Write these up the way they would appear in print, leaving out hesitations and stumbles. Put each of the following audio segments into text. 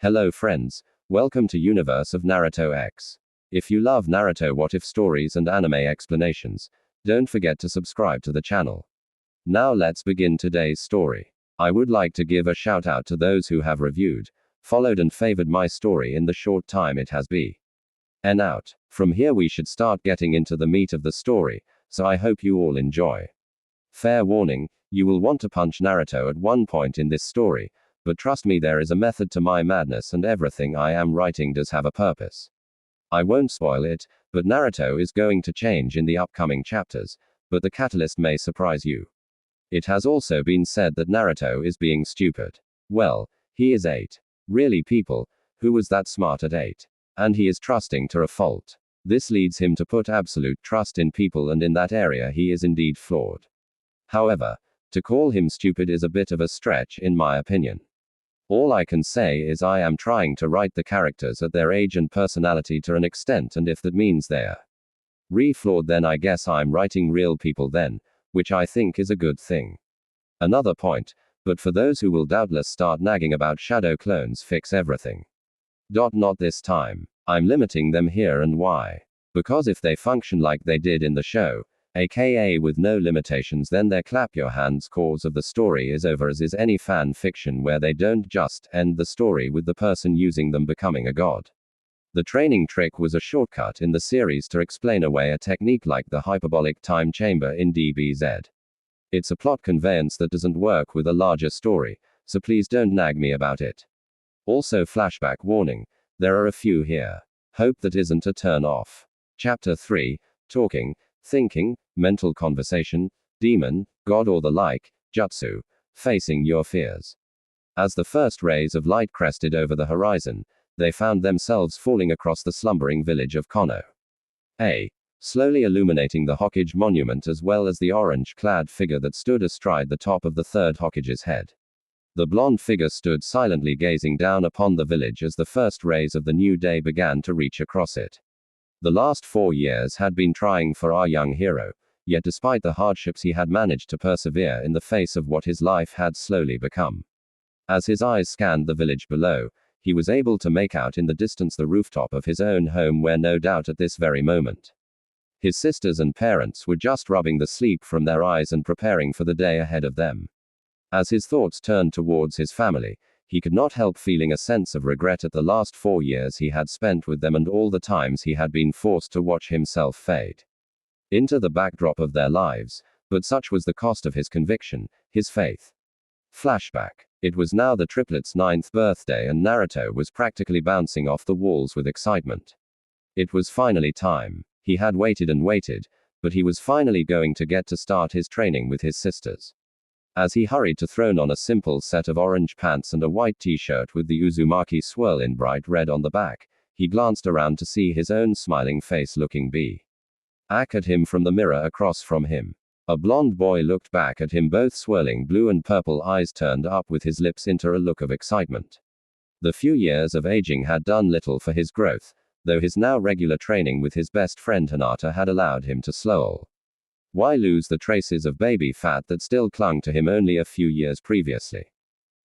Hello friends, welcome to Universe of Naruto X. If you love Naruto What If stories and anime explanations, don't forget to subscribe to the channel. Now let's begin today's story. I would like to give a shout out to those who have reviewed, followed and favored my story in the short time it has been out. From here we should start getting into the meat of the story, so I hope you all enjoy. Fair warning, you will want to punch Naruto at one point in this story, but trust me, there is a method to my madness and everything I am writing does have a purpose. I won't spoil it, but Naruto is going to change in the upcoming chapters, but the catalyst may surprise you. It has also been said that Naruto is being stupid. Well, he is 8. Really people, who was that smart at 8? And he is trusting to a fault. This leads him to put absolute trust in people, and in that area he is indeed flawed. However, to call him stupid is a bit of a stretch in my opinion. All I can say is I am trying to write the characters at their age and personality to an extent, and if that means they're flawed, then I guess I'm writing real people then, which I think is a good thing. Another point, but for those who will doubtless start nagging about shadow clones fix everything. Not this time. I'm limiting them here, and why? Because if they function like they did in the show, aka with no limitations, then their clap your hands cause of the story is over, as is any fan fiction where they don't just end the story with the person using them becoming a god. The training trick was a shortcut in the series to explain away a technique like the hyperbolic time chamber in DBZ. It's a plot conveyance that doesn't work with a larger story, so please don't nag me about it. Also, flashback warning, there are a few here. Hope that isn't a turn off. Chapter 3, Talking, Thinking, Mental Conversation, Demon, God or the like, Jutsu, Facing Your Fears. As the first rays of light crested over the horizon, they found themselves falling across the slumbering village of Kono. Slowly illuminating the Hokage monument as well as the orange-clad figure that stood astride the top of the third Hokage's head. The blonde figure stood silently gazing down upon the village as the first rays of the new day began to reach across it. The last 4 years had been trying for our young hero, yet despite the hardships he had managed to persevere in the face of what his life had slowly become. As his eyes scanned the village below, he was able to make out in the distance the rooftop of his own home, where no doubt at this very moment his sisters and parents were just rubbing the sleep from their eyes and preparing for the day ahead of them. As his thoughts turned towards his family, he could not help feeling a sense of regret at the last 4 years he had spent with them and all the times he had been forced to watch himself fade into the backdrop of their lives, but such was the cost of his conviction, his faith. Flashback. It was now the triplets' 9th birthday, and Naruto was practically bouncing off the walls with excitement. It was finally time. He had waited and waited, but he was finally going to get to start his training with his sisters. As he hurried to throw on a simple set of orange pants and a white t-shirt with the Uzumaki swirl in bright red on the back, he glanced around to see his own smiling face looking back at him from the mirror across from him. A blonde boy looked back at him, both swirling blue and purple eyes turned up with his lips into a look of excitement. The few years of aging had done little for his growth, though his now regular training with his best friend Hinata had allowed him to slow. Why lose the traces of baby fat that still clung to him only a few years previously?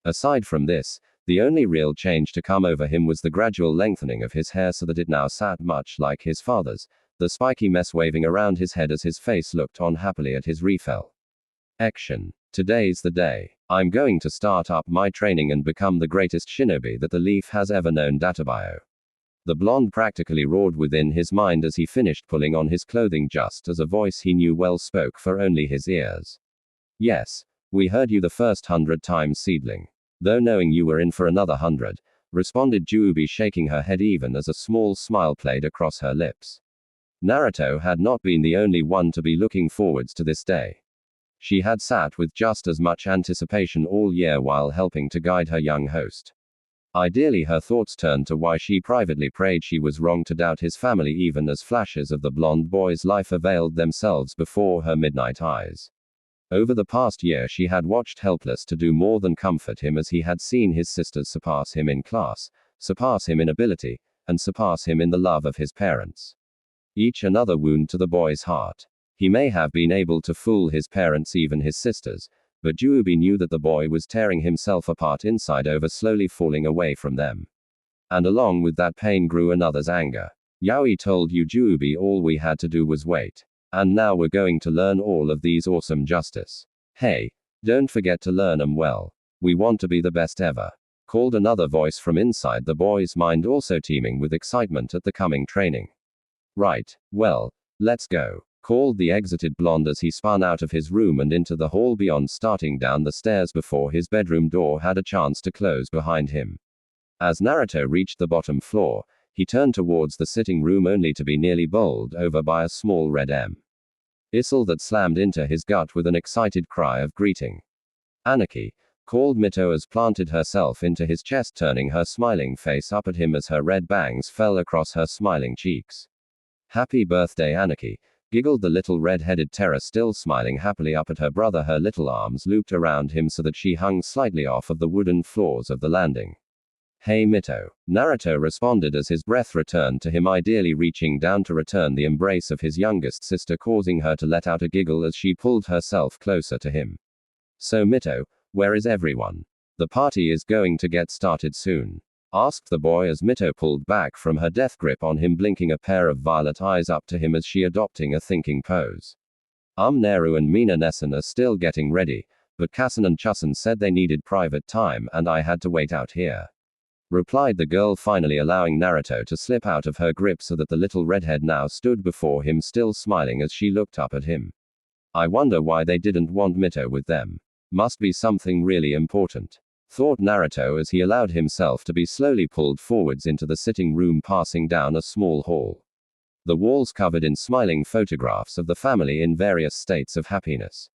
Aside from this, the only real change to come over him was the gradual lengthening of his hair so that it now sat much like his father's, the spiky mess waving around his head as his face looked on happily at his refill. Action. Today's the day. I'm going to start up my training and become the greatest shinobi that the leaf has ever known. Databio. The blonde practically roared within his mind as he finished pulling on his clothing, just as a voice he knew well spoke for only his ears. Yes, we heard you the first 100 times, seedling. Though knowing you were in for another 100, responded Juubi, shaking her head even as a small smile played across her lips. Naruto had not been the only one to be looking forwards to this day. She had sat with just as much anticipation all year while helping to guide her young host. Ideally, her thoughts turned to why she privately prayed she was wrong to doubt his family, even as flashes of the blonde boy's life availed themselves before her midnight eyes. Over the past year she had watched helpless to do more than comfort him, as he had seen his sisters surpass him in class, surpass him in ability, and surpass him in the love of his parents. Each another wound to the boy's heart. He may have been able to fool his parents, even his sisters, but Juubi knew that the boy was tearing himself apart inside over slowly falling away from them. And along with that pain grew another's anger. Yaoi told Yujubi all we had to do was wait. And now we're going to learn all of these awesome justice. Hey, don't forget to learn 'em well. We want to be the best ever. Called another voice from inside the boy's mind, also teeming with excitement at the coming training. Right, well, let's go. Called the exited blonde as he spun out of his room and into the hall beyond, starting down the stairs before his bedroom door had a chance to close behind him. As Naruto reached the bottom floor, he turned towards the sitting room only to be nearly bowled over by a small red missile that slammed into his gut with an excited cry of greeting. Anarchy, called Mito as planted herself into his chest, turning her smiling face up at him as her red bangs fell across her smiling cheeks. Happy birthday, Anarchy, giggled the little red-headed terror, still smiling happily up at her brother, her little arms looped around him so that she hung slightly off of the wooden floors of the landing. Hey Mito, Naruto responded as his breath returned to him, ideally reaching down to return the embrace of his youngest sister, causing her to let out a giggle as she pulled herself closer to him. So Mito, where is everyone? The party is going to get started soon, asked the boy as Mito pulled back from her death grip on him, blinking a pair of violet eyes up to him as she adopting a thinking pose. Neru and Mina Nessen are still getting ready, but Kassen and Chusen said they needed private time and I had to wait out here, replied the girl, finally allowing Naruto to slip out of her grip so that the little redhead now stood before him, still smiling as she looked up at him. I wonder why they didn't want Mito with them. Must be something really important, thought Naruto as he allowed himself to be slowly pulled forwards into the sitting room, passing down a small hall. The walls covered in smiling photographs of the family in various states of happiness.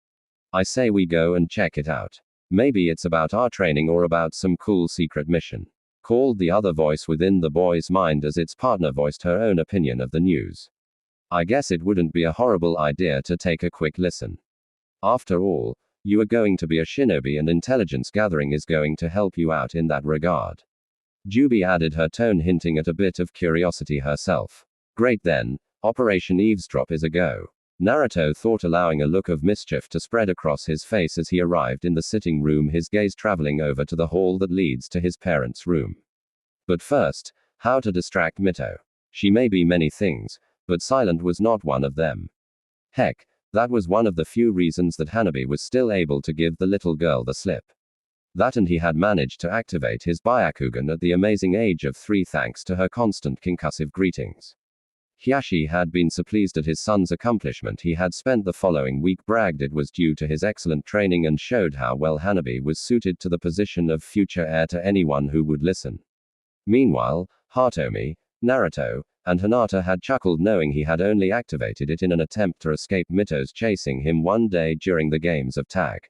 I say we go and check it out. Maybe it's about our training or about some cool secret mission, called the other voice within the boy's mind as its partner voiced her own opinion of the news. I guess it wouldn't be a horrible idea to take a quick listen. After all, you are going to be a shinobi and intelligence gathering is going to help you out in that regard. Jubi added, her tone hinting at a bit of curiosity herself. Great then, Operation Eavesdrop is a go, Naruto thought, allowing a look of mischief to spread across his face as he arrived in the sitting room, his gaze traveling over to the hall that leads to his parents' room. But first, how to distract Mito. She may be many things, but silent was not one of them. Heck, that was one of the few reasons that Hanabi was still able to give the little girl the slip. That, and he had managed to activate his Byakugan at the amazing age of 3 thanks to her constant concussive greetings. Hiyashi had been so pleased at his son's accomplishment he had spent the following week bragged it was due to his excellent training and showed how well Hanabi was suited to the position of future heir to anyone who would listen. Meanwhile, Hatomi, Naruto, and Hinata had chuckled knowing he had only activated it in an attempt to escape Mito's chasing him one day during the games of tag.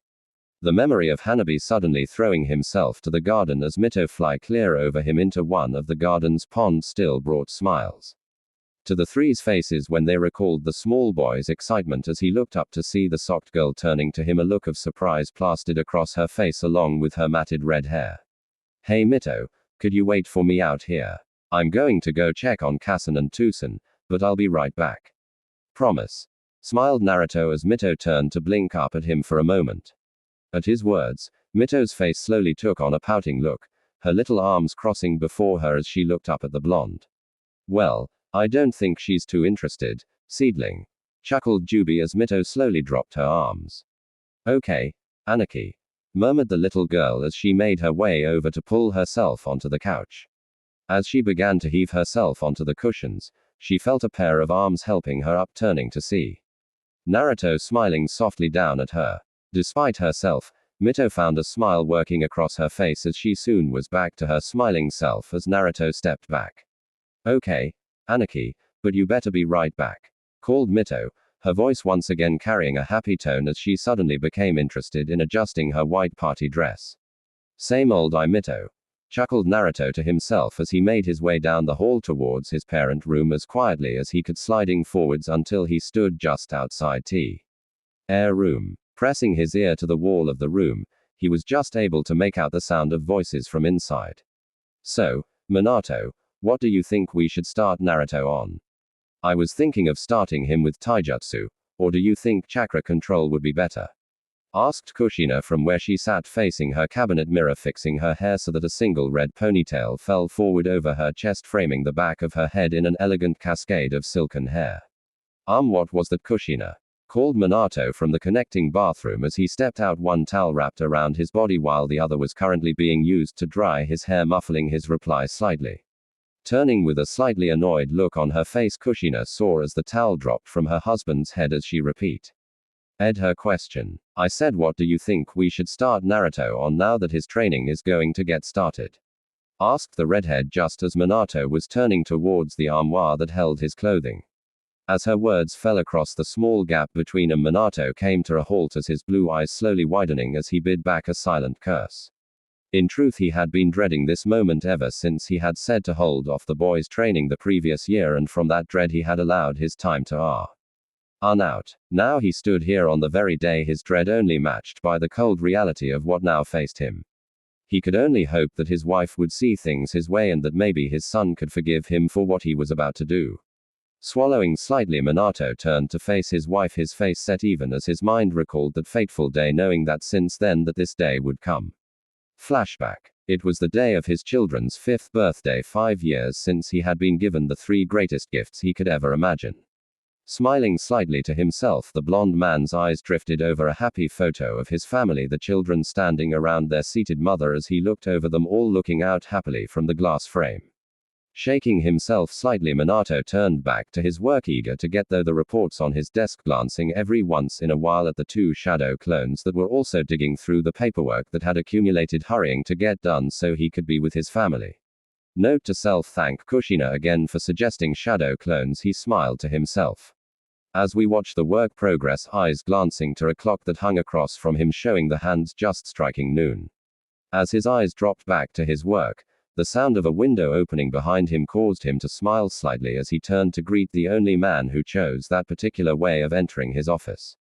The memory of Hanabi suddenly throwing himself to the garden as Mito fly clear over him into one of the garden's ponds still brought smiles to the three's faces when they recalled the small boy's excitement as he looked up to see the socked girl turning to him, a look of surprise plastered across her face along with her matted red hair. Hey Mito, could you wait for me out here? I'm going to go check on Kassen and Tusen, but I'll be right back. Promise, smiled Naruto as Mito turned to blink up at him for a moment. At his words, Mito's face slowly took on a pouting look, her little arms crossing before her as she looked up at the blonde. Well, I don't think she's too interested, seedling, chuckled Jubi as Mito slowly dropped her arms. Okay, Anarchy, murmured the little girl as she made her way over to pull herself onto the couch. As she began to heave herself onto the cushions, she felt a pair of arms helping her up, turning to see Naruto smiling softly down at her. Despite herself, Mito found a smile working across her face as she soon was back to her smiling self as Naruto stepped back. Okay, Anarchy, but you better be right back, called Mito, her voice once again carrying a happy tone as she suddenly became interested in adjusting her white party dress. Same old Mito, chuckled Naruto to himself as he made his way down the hall towards his parent room as quietly as he could, sliding forwards until he stood just outside T.'s room. Pressing his ear to the wall of the room, he was just able to make out the sound of voices from inside. So, Minato, what do you think we should start Naruto on? I was thinking of starting him with taijutsu, or do you think chakra control would be better? Asked Kushina from where she sat facing her cabinet mirror, fixing her hair so that a single red ponytail fell forward over her chest, framing the back of her head in an elegant cascade of silken hair. What was that, Kushina? Called Minato from the connecting bathroom as he stepped out, one towel wrapped around his body while the other was currently being used to dry his hair, muffling his reply slightly. Turning with a slightly annoyed look on her face, Kushina saw as the towel dropped from her husband's head as she repeated her question. I said, what do you think we should start Naruto on now that his training is going to get started? Asked the redhead just as Minato was turning towards the armoire that held his clothing. As her words fell across the small gap between them, Minato came to a halt as his blue eyes slowly widening as he bid back a silent curse. In truth, he had been dreading this moment ever since he had said to hold off the boy's training the previous year, and from that dread he had allowed his time to run out. Now he stood here on the very day his dread only matched by the cold reality of what now faced him. He could only hope that his wife would see things his way and that maybe his son could forgive him for what he was about to do. Swallowing slightly, Minato turned to face his wife, his face set even as his mind recalled that fateful day, knowing that since then that this day would come. Flashback. It was the day of his children's 5th birthday, 5 years since he had been given the 3 greatest gifts he could ever imagine. Smiling slightly to himself, the blond man's eyes drifted over a happy photo of his family, the children standing around their seated mother as he looked over them all, looking out happily from the glass frame. Shaking himself slightly, Minato turned back to his work, eager to get the reports on his desk, glancing every once in a while at the 2 shadow clones that were also digging through the paperwork that had accumulated, hurrying to get done so he could be with his family. Note to self: thank Kushina again for suggesting shadow clones, he smiled to himself. As we watch the work progress, eyes glancing to a clock that hung across from him showing the hands just striking noon. As his eyes dropped back to his work, the sound of a window opening behind him caused him to smile slightly as he turned to greet the only man who chose that particular way of entering his office.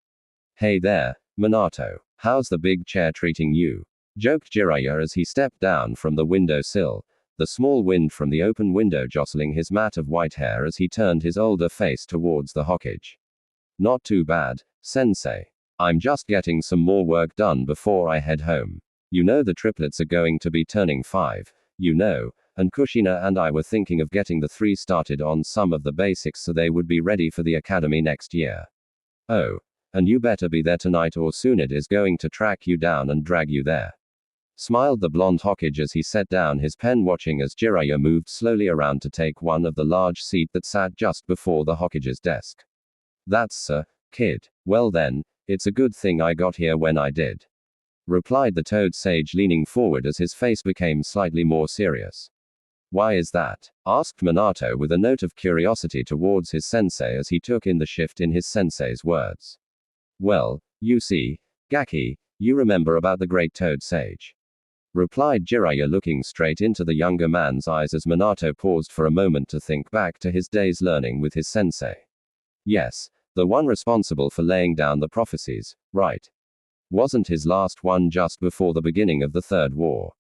Hey there, Minato. How's the big chair treating you? Joked Jiraiya as he stepped down from the window sill, the small wind from the open window jostling his mat of white hair as he turned his older face towards the Hokage. Not too bad, sensei. I'm just getting some more work done before I head home. You know the triplets are going to be turning 5, and Kushina and I were thinking of getting the 3 started on some of the basics so they would be ready for the academy next year. Oh, and you better be there tonight or Tsunade is going to track you down and drag you there. Smiled the blonde Hokage as he set down his pen, watching as Jiraiya moved slowly around to take one of the large seat that sat just before the Hokage's desk. That's kid. Well then, it's a good thing I got here when I did. Replied the Toad Sage, leaning forward as his face became slightly more serious. Why is that? Asked Minato with a note of curiosity towards his sensei as he took in the shift in his sensei's words. Well, you see, Gaki, you remember about the great Toad Sage. Replied Jiraiya, looking straight into the younger man's eyes as Minato paused for a moment to think back to his days learning with his sensei. Yes, the one responsible for laying down the prophecies, right? Wasn't his last one just before the beginning of the Third War?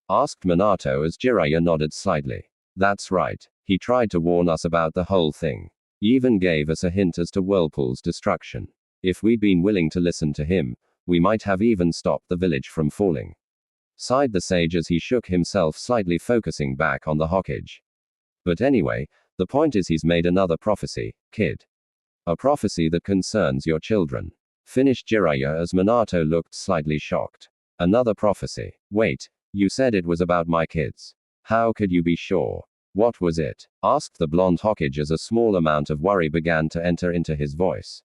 Asked Minato as Jiraiya nodded slightly. That's right, he tried to warn us about the whole thing. He even gave us a hint as to Whirlpool's destruction. If we'd been willing to listen to him, we might have even stopped the village from falling. Sighed the sage as he shook himself slightly, focusing back on the Hokage. But anyway, the point is he's made another prophecy, kid. A prophecy that concerns your children. Finished Jiraiya as Minato looked slightly shocked. Another prophecy. Wait, you said it was about my kids. How could you be sure? What was it? Asked the blonde Hokage as a small amount of worry began to enter into his voice.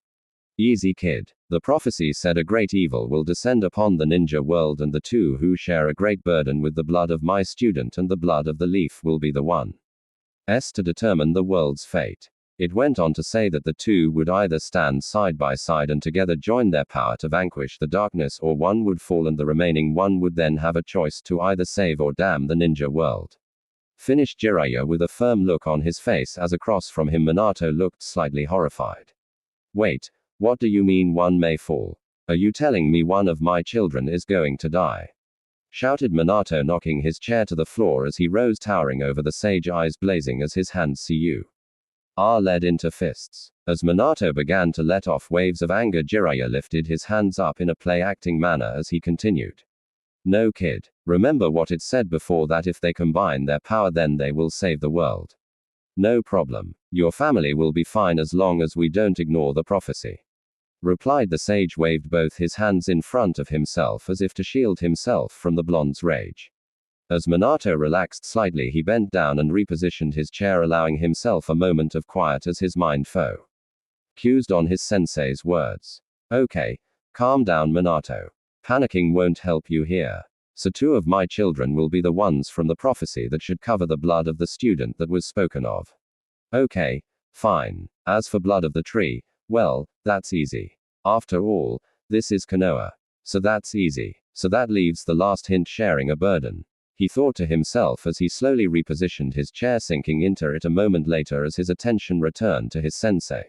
Easy, kid. The prophecy said a great evil will descend upon the ninja world, and the 2 who share a great burden with the blood of my student and the blood of the leaf will be the ones to determine the world's fate. It went on to say that the 2 would either stand side by side and together join their power to vanquish the darkness, or one would fall and the remaining one would then have a choice to either save or damn the ninja world. Finished Jiraiya with a firm look on his face as across from him Minato looked slightly horrified. Wait, what do you mean one may fall? Are you telling me one of my children is going to die? Shouted Minato, knocking his chair to the floor as he rose, towering over the sage, eyes blazing as his hands led into fists. As Minato began to let off waves of anger, Jiraiya lifted his hands up in a play-acting manner as he continued. No, kid. Remember what it said before, that if they combine their power then they will save the world. No problem. Your family will be fine as long as we don't ignore the prophecy. Replied the sage, waved both his hands in front of himself as if to shield himself from the blonde's rage. As Minato relaxed slightly, he bent down and repositioned his chair, allowing himself a moment of quiet as his mind focused on his sensei's words. Okay, calm down, Minato. Panicking won't help you here. So 2 of my children will be the ones from the prophecy that should cover the blood of the student that was spoken of. Okay, fine. As for blood of the tree, well, that's easy. After all, this is Konoha. So that's easy. So that leaves the last hint, sharing a burden. He thought to himself as he slowly repositioned his chair, sinking into it a moment later as his attention returned to his sensei.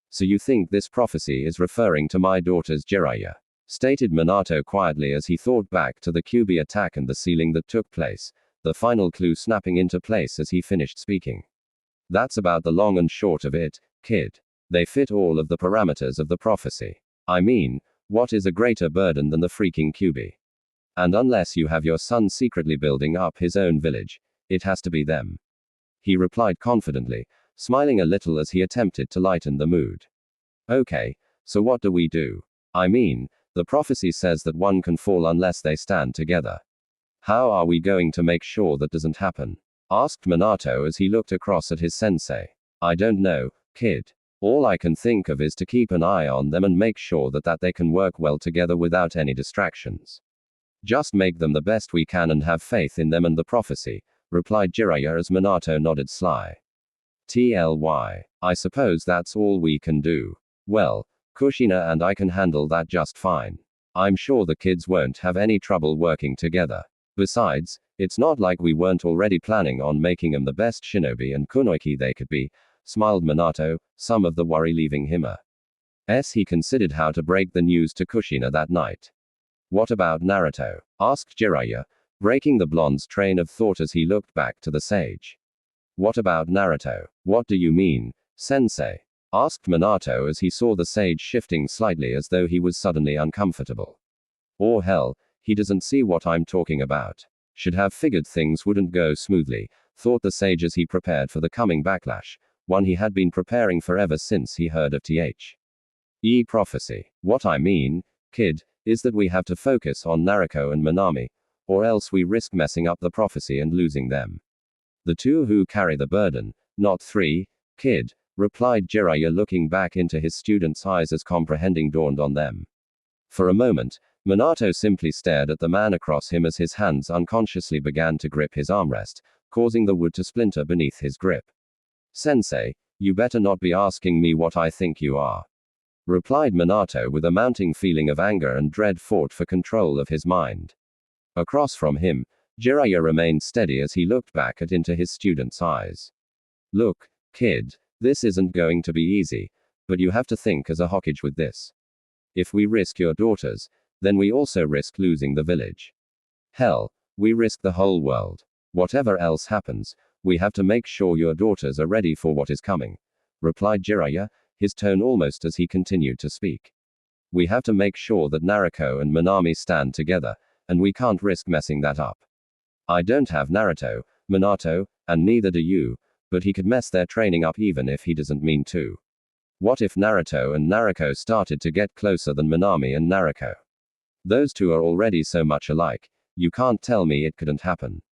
So you think this prophecy is referring to my daughters, Jiraiya? Stated Minato quietly as he thought back to the QB attack and the sealing that took place, the final clue snapping into place as he finished speaking. That's about the long and short of it, kid. They fit all of the parameters of the prophecy. I mean, what is a greater burden than the freaking QB? And unless you have your son secretly building up his own village, it has to be them. He replied confidently, smiling a little as he attempted to lighten the mood. Okay, so what do we do? I mean, the prophecy says that one can fall unless they stand together. How are we going to make sure that doesn't happen? Asked Minato as he looked across at his sensei. I don't know, kid. All I can think of is to keep an eye on them and make sure that they can work well together without any distractions. Just make them the best we can and have faith in them and the prophecy, replied Jiraiya as Minato nodded sly. TLY. I suppose that's all we can do. Well, Kushina and I can handle that just fine. I'm sure the kids won't have any trouble working together. Besides, it's not like we weren't already planning on making them the best shinobi and kunoichi they could be, smiled Minato, some of the worry leaving him as he considered how to break the news to Kushina that night. What about Naruto? Asked Jiraiya, breaking the blonde's train of thought as he looked back to the sage. What about Naruto? What do you mean, sensei? Asked Minato as he saw the sage shifting slightly as though he was suddenly uncomfortable. Oh hell, he doesn't see what I'm talking about. Should have figured things wouldn't go smoothly, thought the sage as he prepared for the coming backlash, one he had been preparing for ever since he heard of the prophecy. What I mean, kid, is that we have to focus on Naruto and Minami, or else we risk messing up the prophecy and losing them. The 2 who carry the burden, not 3, kid, replied Jiraiya, looking back into his student's eyes as comprehending dawned on them. For a moment, Minato simply stared at the man across him as his hands unconsciously began to grip his armrest, causing the wood to splinter beneath his grip. Sensei, you better not be asking me what I think you are. Replied Minato with a mounting feeling of anger and dread fought for control of his mind. Across from him, Jiraiya remained steady as he looked back into his student's eyes. Look, kid, this isn't going to be easy, but you have to think as a Hokage with this. If we risk your daughters, then we also risk losing the village. Hell, we risk the whole world. Whatever else happens, we have to make sure your daughters are ready for what is coming, replied Jiraiya, his tone almost as he continued to speak. We have to make sure that Naruto and Minami stand together, and we can't risk messing that up. I don't have Naruto, Minato, and neither do you, but he could mess their training up even if he doesn't mean to. What if Naruto and Naruto started to get closer than Minami and Naruto? Those 2 are already so much alike, you can't tell me it couldn't happen.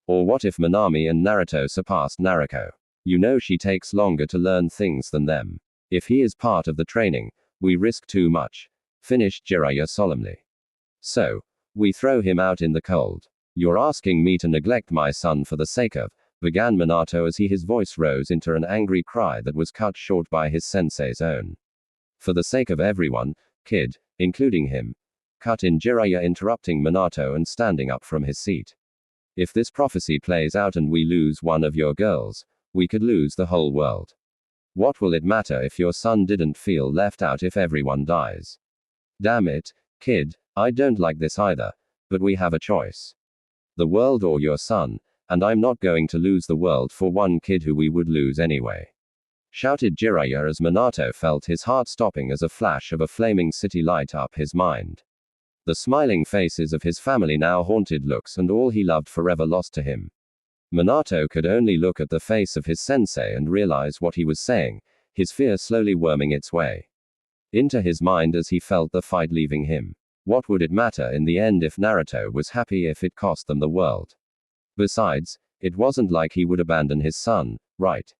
Or what if Minami and Naruto surpassed Naruto? You know she takes longer to learn things than them. If he is part of the training, we risk too much, finished Jiraiya solemnly. So, we throw him out in the cold. You're asking me to neglect my son for the sake of, began Minato as his voice rose into an angry cry that was cut short by his sensei's own. For the sake of everyone, kid, including him, cut in Jiraiya, interrupting Minato and standing up from his seat. If this prophecy plays out and we lose one of your girls, we could lose the whole world. What will it matter if your son didn't feel left out if everyone dies? Damn it, kid, I don't like this either, but we have a choice. The world or your son, and I'm not going to lose the world for one kid who we would lose anyway. shouted Jiraiya as Minato felt his heart stopping as a flash of a flaming city light up his mind. The smiling faces of his family now haunted looks and all he loved forever lost to him. Minato could only look at the face of his sensei and realize what he was saying, his fear slowly worming its way into his mind as he felt the fight leaving him. What would it matter in the end if Naruto was happy if it cost them the world? Besides, it wasn't like he would abandon his son, right?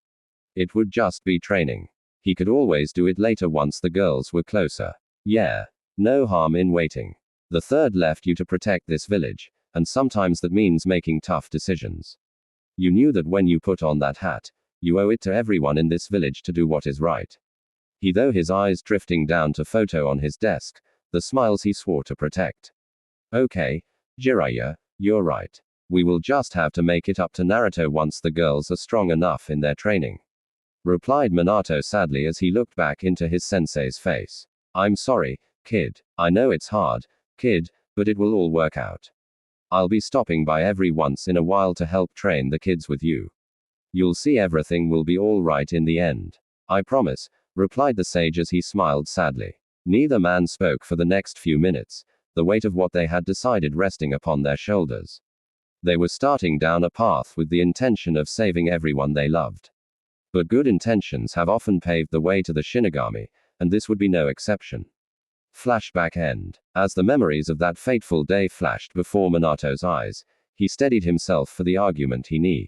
It would just be training. He could always do it later once the girls were closer. Yeah. No harm in waiting. The third left you to protect this village, and sometimes that means making tough decisions. You knew that when you put on that hat, you owe it to everyone in this village to do what is right. Though his eyes drifting down to photo on his desk, the smiles he swore to protect. Okay, Jiraiya, you're right. We will just have to make it up to Naruto once the girls are strong enough in their training. Replied Minato sadly as he looked back into his sensei's face. I'm sorry, kid. I know it's hard, kid, but it will all work out. I'll be stopping by every once in a while to help train the kids with you. You'll see everything will be all right in the end. I promise, replied the sage as he smiled sadly. Neither man spoke for the next few minutes, the weight of what they had decided resting upon their shoulders. They were starting down a path with the intention of saving everyone they loved. But good intentions have often paved the way to the Shinigami, and this would be no exception. Flashback end. As the memories of that fateful day flashed before Minato's eyes, he steadied himself for the argument he knew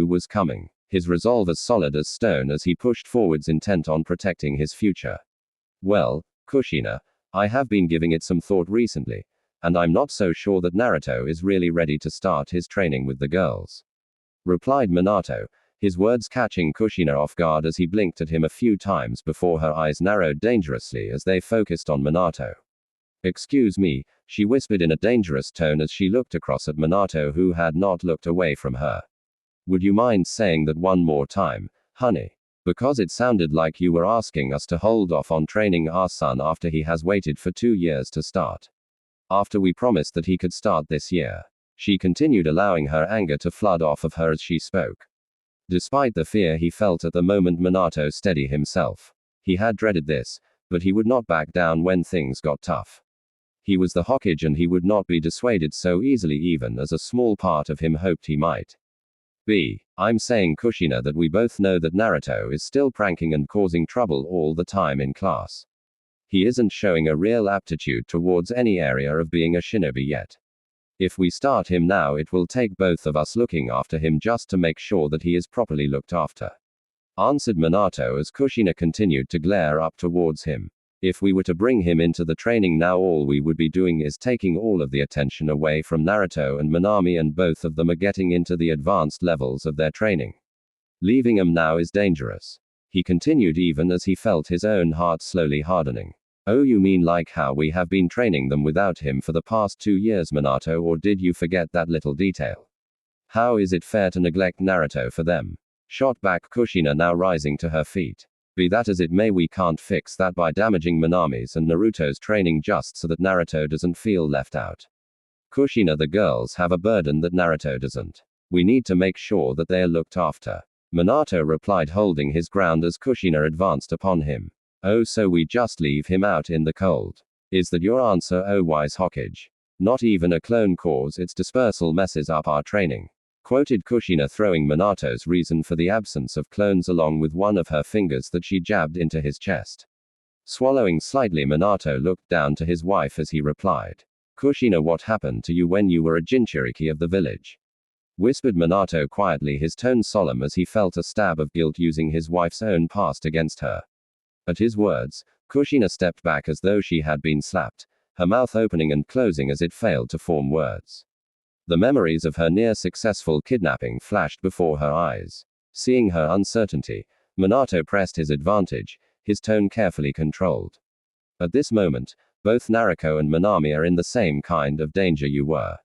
was coming, his resolve as solid as stone as he pushed forwards intent on protecting his future. Well, Kushina, I have been giving it some thought recently, and I'm not so sure that Naruto is really ready to start his training with the girls. Replied Minato, his words catching Kushina off guard as he blinked at him a few times before her eyes narrowed dangerously as they focused on Minato. Excuse me, she whispered in a dangerous tone as she looked across at Minato who had not looked away from her. Would you mind saying that one more time, honey? Because it sounded like you were asking us to hold off on training our son after he has waited for 2 years to start. After we promised that he could start this year. She continued, allowing her anger to flood off of her as she spoke. Despite the fear he felt at the moment, Minato steadied himself. He had dreaded this, but he would not back down when things got tough. He was the Hokage and he would not be dissuaded so easily, even as a small part of him hoped he might. I'm saying, Kushina, that we both know that Naruto is still pranking and causing trouble all the time in class. He isn't showing a real aptitude towards any area of being a shinobi yet. If we start him now, it will take both of us looking after him just to make sure that he is properly looked after. Answered Minato as Kushina continued to glare up towards him. If we were to bring him into the training now, all we would be doing is taking all of the attention away from Naruto and Minami, and both of them are getting into the advanced levels of their training. Leaving him now is dangerous. He continued even as he felt his own heart slowly hardening. Oh, you mean like how we have been training them without him for the past 2 years, Minato, or did you forget that little detail? How is it fair to neglect Naruto for them? Shot back Kushina, now rising to her feet. Be that as it may, we can't fix that by damaging Minami's and Naruto's training just so that Naruto doesn't feel left out. Kushina, the girls have a burden that Naruto doesn't. We need to make sure that they are looked after. Minato replied, holding his ground as Kushina advanced upon him. Oh, so we just leave him out in the cold? Is that your answer, oh wise Hokage? Not even a clone cause its dispersal messes up our training. Quoted Kushina, throwing Minato's reason for the absence of clones along with one of her fingers that she jabbed into his chest. Swallowing slightly, Minato looked down to his wife as he replied. Kushina, what happened to you when you were a Jinchuriki of the village? Whispered Minato quietly, his tone solemn as he felt a stab of guilt using his wife's own past against her. At his words, Kushina stepped back as though she had been slapped, her mouth opening and closing as it failed to form words. The memories of her near-successful kidnapping flashed before her eyes. Seeing her uncertainty, Minato pressed his advantage, his tone carefully controlled. At this moment, both Naruto and Minami are in the same kind of danger you were.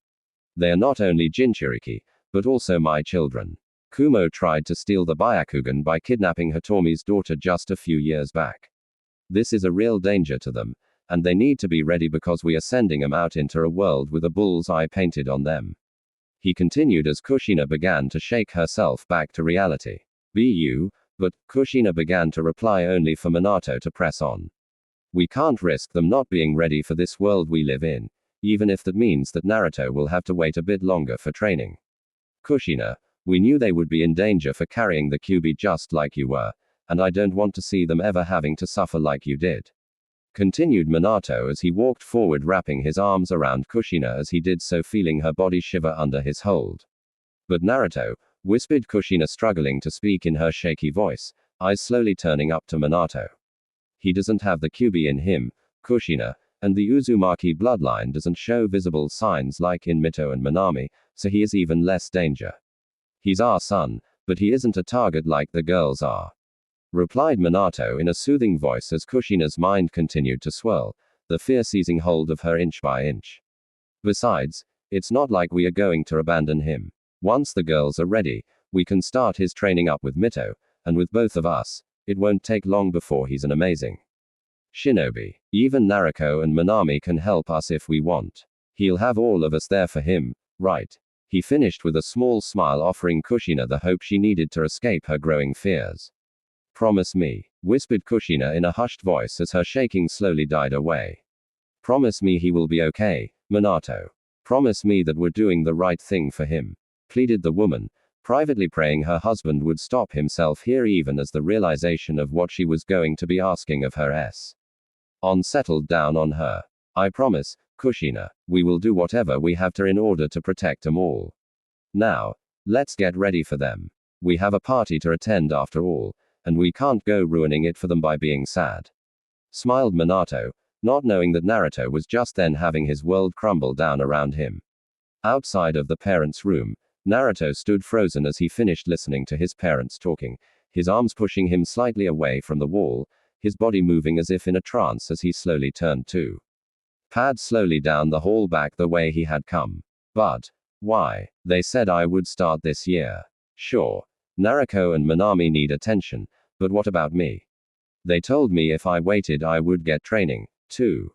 They are not only Jinchuriki, but also my children. Kumo tried to steal the Byakugan by kidnapping Hitomi's daughter just a few years back. This is a real danger to them, and they need to be ready because we are sending them out into a world with a bull's eye painted on them. He continued as Kushina began to shake herself back to reality. But Kushina began to reply only for Minato to press on. We can't risk them not being ready for this world we live in, even if that means that Naruto will have to wait a bit longer for training. Kushina, we knew they would be in danger for carrying the Kyuubi just like you were, and I don't want to see them ever having to suffer like you did. Continued Minato as he walked forward, wrapping his arms around Kushina as he did so, feeling her body shiver under his hold. But Naruto, whispered Kushina, struggling to speak in her shaky voice, eyes slowly turning up to Minato. He doesn't have the Kyuubi in him, Kushina, and the Uzumaki bloodline doesn't show visible signs like in Mito and Minami, so he is even less danger. He's our son, but he isn't a target like the girls are. Replied Minato in a soothing voice as Kushina's mind continued to swirl, the fear seizing hold of her inch by inch. Besides, it's not like we are going to abandon him. Once the girls are ready, we can start his training up with Mito, and with both of us, it won't take long before he's an amazing shinobi. Even Naruto and Minami can help us if we want. He'll have all of us there for him, right? He finished with a small smile, offering Kushina the hope she needed to escape her growing fears. Promise me, whispered Kushina in a hushed voice as her shaking slowly died away. Promise me he will be okay, Minato. Promise me that we're doing the right thing for him, pleaded the woman, privately praying her husband would stop himself here even as the realization of what she was going to be asking of her settled down on her. I promise, Kushina, we will do whatever we have to in order to protect them all. Now, let's get ready for them. We have a party to attend after all, and we can't go ruining it for them by being sad. Smiled Minato, not knowing that Naruto was just then having his world crumble down around him. Outside of the parents' room, Naruto stood frozen as he finished listening to his parents talking, his arms pushing him slightly away from the wall, his body moving as if in a trance as he slowly turned to pad slowly down the hall back the way he had come. But why? They said I would start this year. Sure, Naruto and Minami need attention, but what about me? They told me if I waited I would get training, too.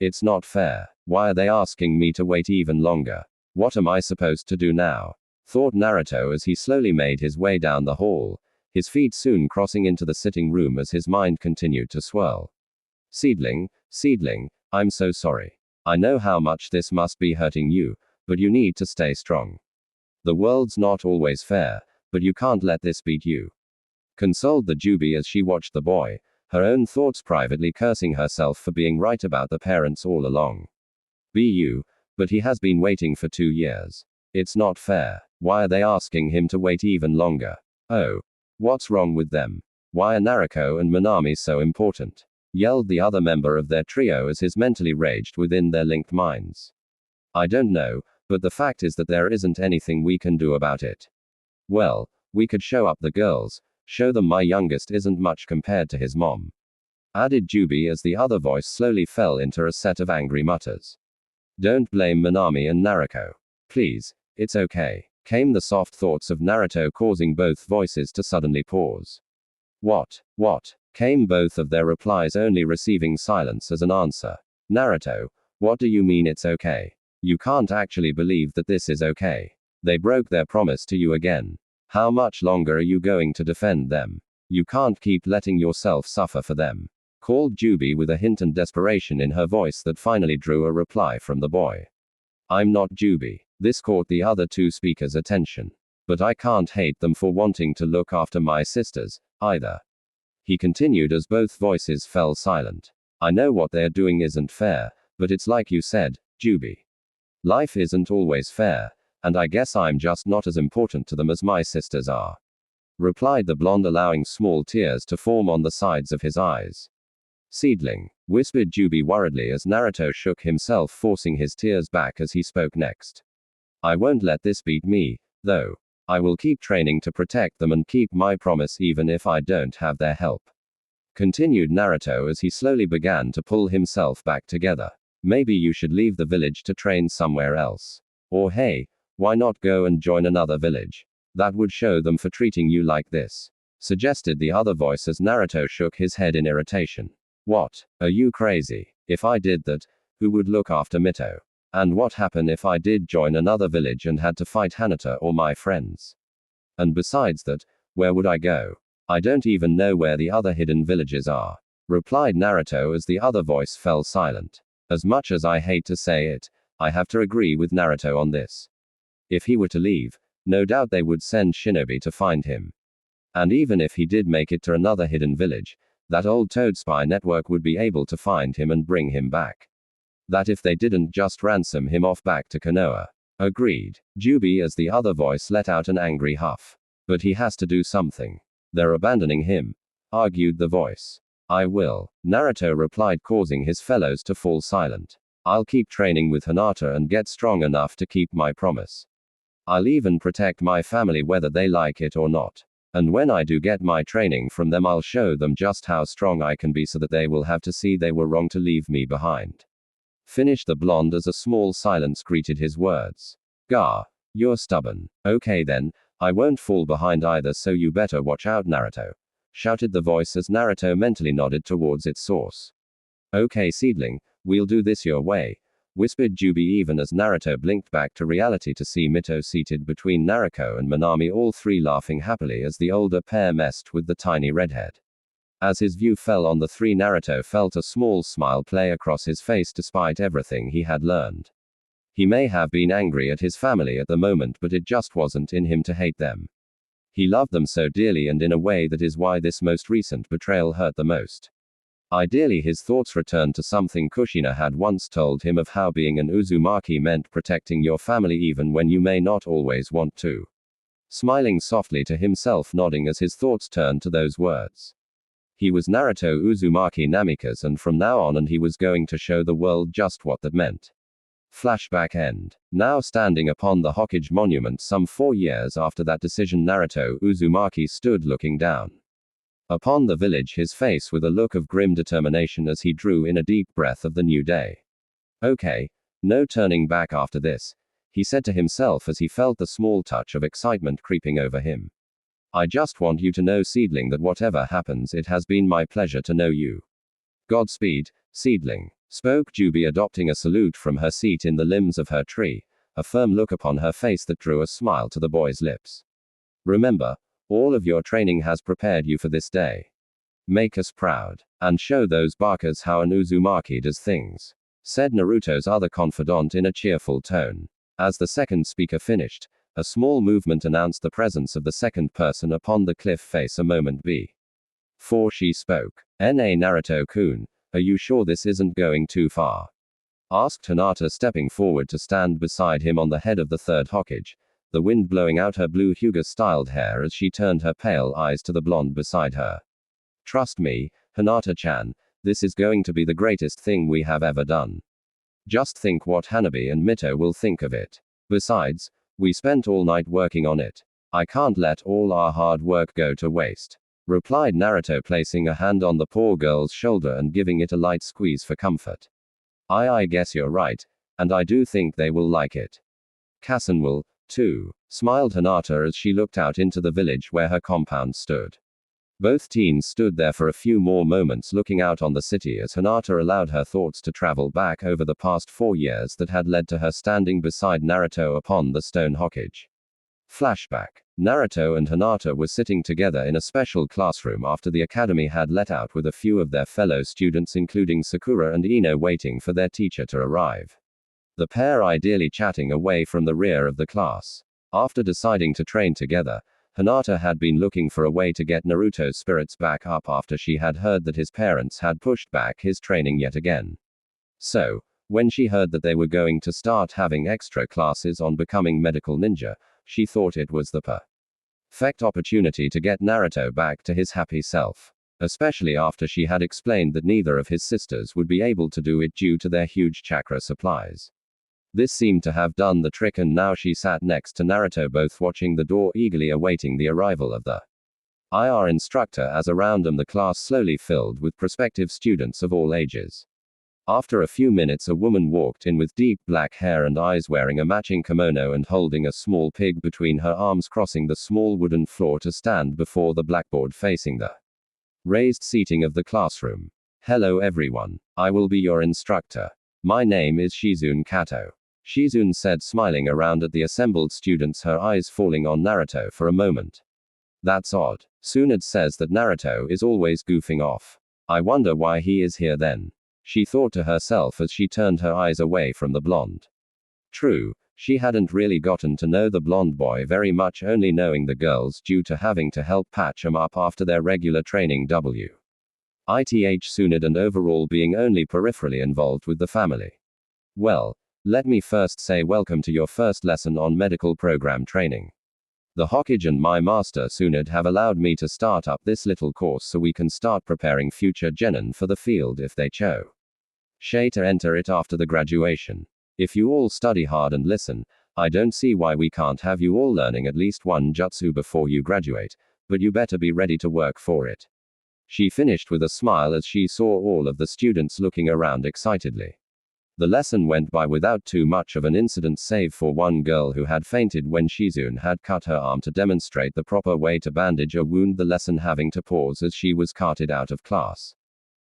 It's not fair. Why are they asking me to wait even longer? What am I supposed to do now? Thought Naruto as he slowly made his way down the hall, his feet soon crossing into the sitting room as his mind continued to swirl. Seedling, I'm so sorry. I know how much this must be hurting you, but you need to stay strong. The world's not always fair, but you can't let this beat you. Consoled the Jubi as she watched the boy, her own thoughts privately cursing herself for being right about the parents all along. But he has been waiting for 2 years. It's not fair. Why are they asking him to wait even longer? Oh. What's wrong with them? Why are Naruto and Minami so important? Yelled the other member of their trio as his mentally raged within their linked minds. I don't know, but the fact is that there isn't anything we can do about it. Well, we could show up the girls, show them my youngest isn't much compared to his mom. Added Jubi as the other voice slowly fell into a set of angry mutters. Don't blame Minami and Naruto. Please, it's okay. Came the soft thoughts of Naruto, causing both voices to suddenly pause. What? Came both of their replies, only receiving silence as an answer. Naruto, what do you mean it's okay? You can't actually believe that this is okay. They broke their promise to you again. How much longer are you going to defend them? You can't keep letting yourself suffer for them. Called Jubi with a hint and desperation in her voice that finally drew a reply from the boy. I'm not Jubi. This caught the other two speakers' attention. But I can't hate them for wanting to look after my sisters, either. He continued as both voices fell silent. I know what they're doing isn't fair, but it's like you said, Jubi. Life isn't always fair, and I guess I'm just not as important to them as my sisters are. Replied the blonde, allowing small tears to form on the sides of his eyes. Seedling, whispered Jubi worriedly as Naruto shook himself, forcing his tears back as he spoke next. I won't let this beat me, though. I will keep training to protect them and keep my promise even if I don't have their help. Continued Naruto as he slowly began to pull himself back together. Maybe you should leave the village to train somewhere else. Or hey, why not go and join another village? That would show them for treating you like this. Suggested the other voice as Naruto shook his head in irritation. What? Are you crazy? If I did that, who would look after Mito? And what happened if I did join another village and had to fight Hanata or my friends? And besides that, where would I go? I don't even know where the other hidden villages are, replied Naruto as the other voice fell silent. As much as I hate to say it, I have to agree with Naruto on this. If he were to leave, no doubt they would send shinobi to find him. And even if he did make it to another hidden village, that old toad spy network would be able to find him and bring him back. That if they didn't just ransom him off back to Konoha. Agreed, Jubi, as the other voice let out an angry huff. But he has to do something. They're abandoning him, argued the voice. I will, Naruto replied, causing his fellows to fall silent. I'll keep training with Hinata and get strong enough to keep my promise. I'll even protect my family whether they like it or not. And when I do get my training from them, I'll show them just how strong I can be so that they will have to see they were wrong to leave me behind. Finished the blonde as a small silence greeted his words. Gah, you're stubborn. Okay then, I won't fall behind either, so you better watch out, Naruto, shouted the voice as Naruto mentally nodded towards its source. Okay, seedling, we'll do this your way, whispered Jubi even as Naruto blinked back to reality to see Mito seated between Naruto and Minami, all three laughing happily as the older pair messed with the tiny redhead. As his view fell on the three, Naruto felt a small smile play across his face despite everything he had learned. He may have been angry at his family at the moment, but it just wasn't in him to hate them. He loved them so dearly, and in a way that is why this most recent betrayal hurt the most. Ideally, his thoughts returned to something Kushina had once told him of how being an Uzumaki meant protecting your family even when you may not always want to. Smiling softly to himself, nodding as his thoughts turned to those words. He was Naruto Uzumaki Namikaze, and from now on he was going to show the world just what that meant. Flashback end. Now standing upon the Hokage monument some 4 years after that decision, Naruto Uzumaki stood looking down upon the village, his face with a look of grim determination as he drew in a deep breath of the new day. Okay, no turning back after this, he said to himself as he felt the small touch of excitement creeping over him. I just want you to know, seedling, that whatever happens, it has been my pleasure to know you. Godspeed, seedling, spoke Jubi, adopting a salute from her seat in the limbs of her tree, a firm look upon her face that drew a smile to the boy's lips. Remember, all of your training has prepared you for this day. Make us proud, and show those Bakas how an Uzumaki does things, said Naruto's other confidant in a cheerful tone. As the second speaker finished, a small movement announced the presence of the second person upon the cliff face a moment before she spoke. "Na Naruto-kun, are you sure this isn't going too far?" asked Hinata, stepping forward to stand beside him on the head of the third Hokage, the wind blowing out her blue Hyuga-styled hair as she turned her pale eyes to the blonde beside her. "Trust me, Hinata-chan, this is going to be the greatest thing we have ever done. Just think what Hanabi and Mito will think of it. Besides, we spent all night working on it. I can't let all our hard work go to waste," replied Naruto, placing a hand on the poor girl's shoulder and giving it a light squeeze for comfort. I guess you're right, and I do think they will like it. Kassen will, too, smiled Hinata as she looked out into the village where her compound stood. Both teens stood there for a few more moments looking out on the city as Hinata allowed her thoughts to travel back over the past 4 years that had led to her standing beside Naruto upon the stone Hokage. Flashback. Naruto and Hinata were sitting together in a special classroom after the academy had let out, with a few of their fellow students including Sakura and Ino waiting for their teacher to arrive. The pair ideally chatting away from the rear of the class. After deciding to train together, Hinata had been looking for a way to get Naruto's spirits back up after she had heard that his parents had pushed back his training yet again. So, when she heard that they were going to start having extra classes on becoming medical ninja, she thought it was the perfect opportunity to get Naruto back to his happy self. Especially after she had explained that neither of his sisters would be able to do it due to their huge chakra supplies. This seemed to have done the trick, and now she sat next to Naruto, both watching the door, eagerly awaiting the arrival of the IR instructor as around them the class slowly filled with prospective students of all ages. After a few minutes, a woman walked in with deep black hair and eyes, wearing a matching kimono and holding a small pig between her arms, crossing the small wooden floor to stand before the blackboard facing the raised seating of the classroom. "Hello everyone. I will be your instructor. My name is Shizune Kato," Shizune said, smiling around at the assembled students, her eyes falling on Naruto for a moment. That's odd. Tsunade says that Naruto is always goofing off. I wonder why he is here then. She thought to herself as she turned her eyes away from the blonde. True, she hadn't really gotten to know the blonde boy very much, only knowing the girls due to having to help patch him up after their regular training ith Tsunade and overall being only peripherally involved with the family. Well, let me first say welcome to your first lesson on medical program training. The Hokage and my master Tsunade have allowed me to start up this little course so we can start preparing future genin for the field if they cho. To enter it after the graduation. If you all study hard and listen, I don't see why we can't have you all learning at least one jutsu before you graduate, but you better be ready to work for it. She finished with a smile as she saw all of the students looking around excitedly. The lesson went by without too much of an incident save for one girl who had fainted when Shizune had cut her arm to demonstrate the proper way to bandage a wound, the lesson having to pause as she was carted out of class.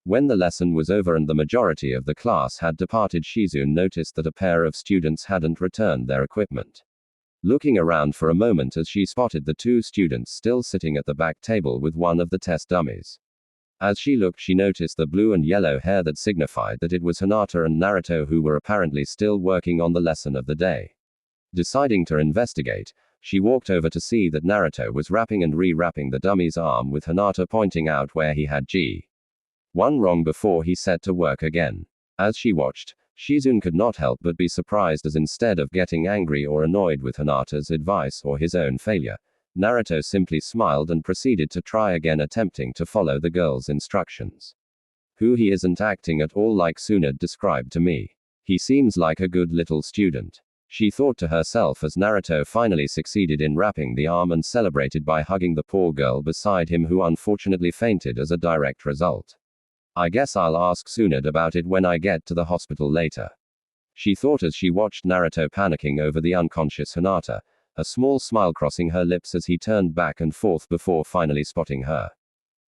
When the lesson was over and the majority of the class had departed, Shizune noticed that a pair of students hadn't returned their equipment. Looking around for a moment as she spotted the two students still sitting at the back table with one of the test dummies. As she looked, she noticed the blue and yellow hair that signified that it was Hinata and Naruto who were apparently still working on the lesson of the day. Deciding to investigate, she walked over to see that Naruto was wrapping and re-wrapping the dummy's arm, with Hinata pointing out where he had one wrong before he set to work again. As she watched, Shizune could not help but be surprised as instead of getting angry or annoyed with Hinata's advice or his own failure, Naruto simply smiled and proceeded to try again, attempting to follow the girl's instructions. He isn't acting at all like Tsunade described to me. He seems like a good little student. She thought to herself as Naruto finally succeeded in wrapping the arm and celebrated by hugging the poor girl beside him who unfortunately fainted as a direct result. I guess I'll ask Tsunade about it when I get to the hospital later. She thought as she watched Naruto panicking over the unconscious Hinata, a small smile crossing her lips as he turned back and forth before finally spotting her.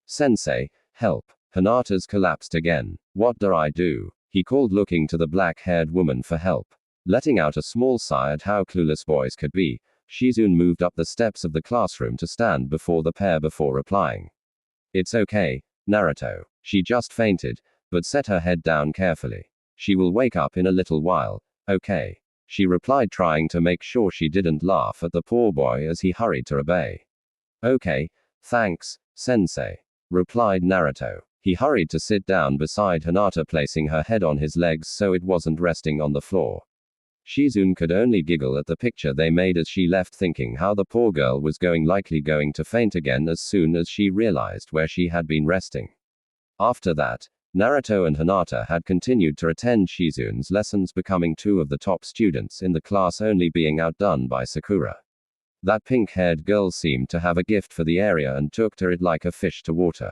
Sensei, help. Hinata's collapsed again. What do I do? He called, looking to the black-haired woman for help. Letting out a small sigh at how clueless boys could be, Shizune moved up the steps of the classroom to stand before the pair before replying. It's okay, Naruto. She just fainted, but set her head down carefully. She will wake up in a little while, okay? She replied, trying to make sure she didn't laugh at the poor boy as he hurried to obey. Okay, thanks, Sensei, replied Naruto. He hurried to sit down beside Hinata, placing her head on his legs so it wasn't resting on the floor. Shizune could only giggle at the picture they made as she left, thinking how the poor girl was likely going to faint again as soon as she realized where she had been resting. After that, Naruto and Hinata had continued to attend Shizune's lessons, becoming two of the top students in the class, only being outdone by Sakura. That pink-haired girl seemed to have a gift for the area and took to it like a fish to water.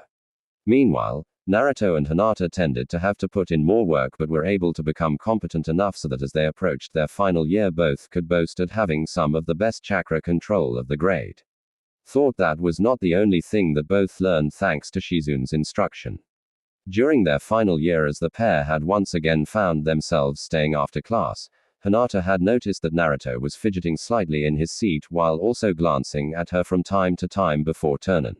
Meanwhile, Naruto and Hinata tended to have to put in more work but were able to become competent enough so that as they approached their final year both could boast at having some of the best chakra control of the grade. Thought that was not the only thing that both learned thanks to Shizune's instruction. During their final year, as the pair had once again found themselves staying after class, Hinata had noticed that Naruto was fidgeting slightly in his seat while also glancing at her from time to time before turning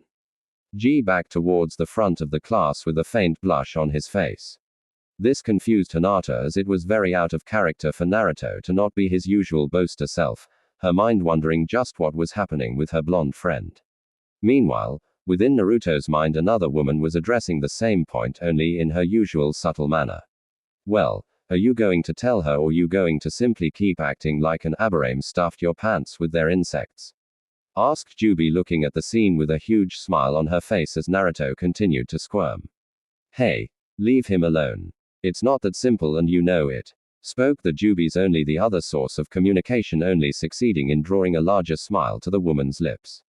back towards the front of the class with a faint blush on his face. This confused Hinata as it was very out of character for Naruto to not be his usual boaster self, her mind wondering just what was happening with her blonde friend. Meanwhile, within Naruto's mind, another woman was addressing the same point, only in her usual subtle manner. Well, are you going to tell her, or are you going to simply keep acting like an aberrame stuffed your pants with their insects? Asked Jubi, looking at the scene with a huge smile on her face as Naruto continued to squirm. Hey, leave him alone. It's not that simple and you know it. Spoke the Jubi's only the other source of communication, only succeeding in drawing a larger smile to the woman's lips.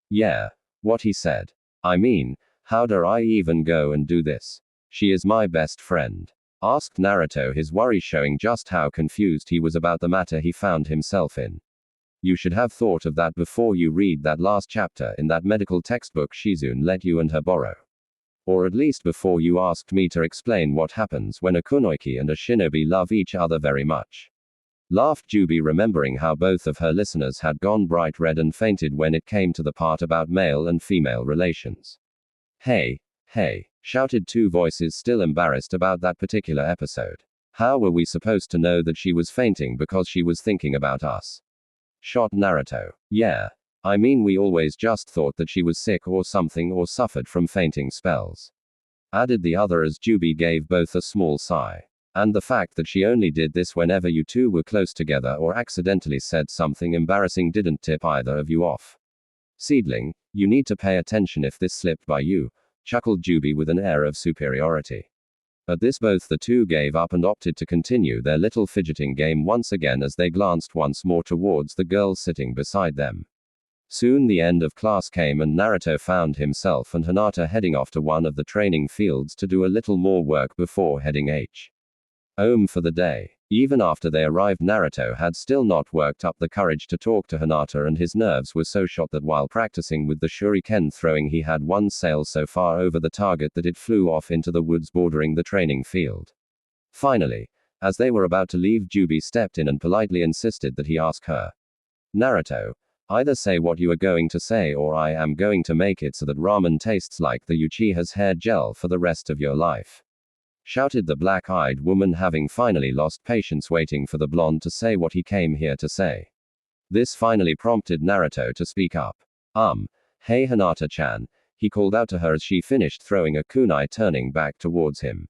Yeah. What he said. I mean, how do I even go and do this? She is my best friend. Asked Naruto, his worry showing just how confused he was about the matter he found himself in. You should have thought of that before you read that last chapter in that medical textbook Shizune let you and her borrow. Or at least before you asked me to explain what happens when a kunoichi and a shinobi love each other very much. Laughed Juby, remembering how both of her listeners had gone bright red and fainted when it came to the part about male and female relations. Hey, hey, shouted two voices, still embarrassed about that particular episode. How were we supposed to know that she was fainting because she was thinking about us? Shot Naruto. Yeah. I mean, we always just thought that she was sick or something or suffered from fainting spells. Added the other as Juby gave both a small sigh. And the fact that she only did this whenever you two were close together or accidentally said something embarrassing didn't tip either of you off. Seedling, you need to pay attention if this slipped by you, chuckled Juby with an air of superiority. At this both the two gave up and opted to continue their little fidgeting game once again as they glanced once more towards the girl sitting beside them. Soon the end of class came and Naruto found himself and Hinata heading off to one of the training fields to do a little more work before heading home for the day. Even after they arrived, Naruto had still not worked up the courage to talk to Hinata, and his nerves were so shot that while practicing with the shuriken throwing he had one sail so far over the target that it flew off into the woods bordering the training field. Finally, as they were about to leave, Juby stepped in and politely insisted that he ask her. Naruto, either say what you are going to say or I am going to make it so that ramen tastes like the Uchiha's hair gel for the rest of your life. Shouted the black-eyed woman, having finally lost patience waiting for the blonde to say what he came here to say. This finally prompted Naruto to speak up. Hey Hinata-chan, he called out to her as she finished throwing a kunai, turning back towards him.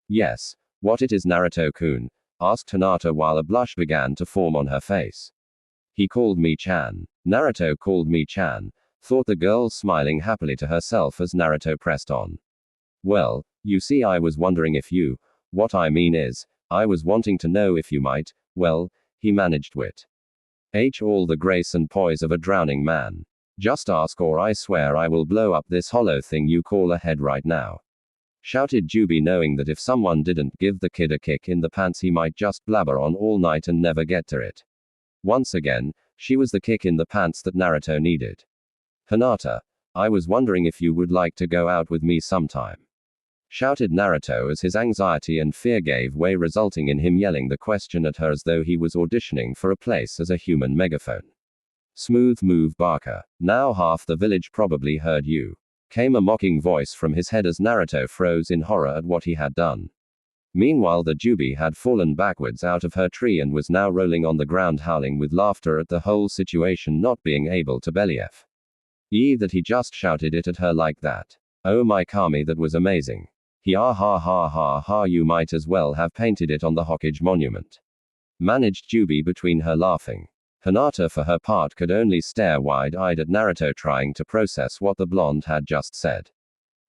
Yes, what it is, Naruto-kun? Asked Hinata while a blush began to form on her face. He called me Chan. Naruto called me Chan, thought the girl, smiling happily to herself as Naruto pressed on. Well, you see, I was wondering if you, what I mean is, I was wanting to know if you might, well, he managed wit. All the grace and poise of a drowning man. Just ask or I swear I will blow up this hollow thing you call a head right now. Shouted Juby, knowing that if someone didn't give the kid a kick in the pants he might just blabber on all night and never get to it. Once again, she was the kick in the pants that Naruto needed. Hinata, I was wondering if you would like to go out with me sometime. Shouted Naruto as his anxiety and fear gave way, resulting in him yelling the question at her as though he was auditioning for a place as a human megaphone. Smooth move, Barker. Now half the village probably heard you. Came a mocking voice from his head as Naruto froze in horror at what he had done. Meanwhile, the Juby had fallen backwards out of her tree and was now rolling on the ground, howling with laughter at the whole situation, not being able to believe that he just shouted it at her like that. Oh my Kami, that was amazing. Ha ha ha ha ha, you might as well have painted it on the Hokage monument. Managed Juby between her laughing. Hinata for her part could only stare wide-eyed at Naruto, trying to process what the blonde had just said.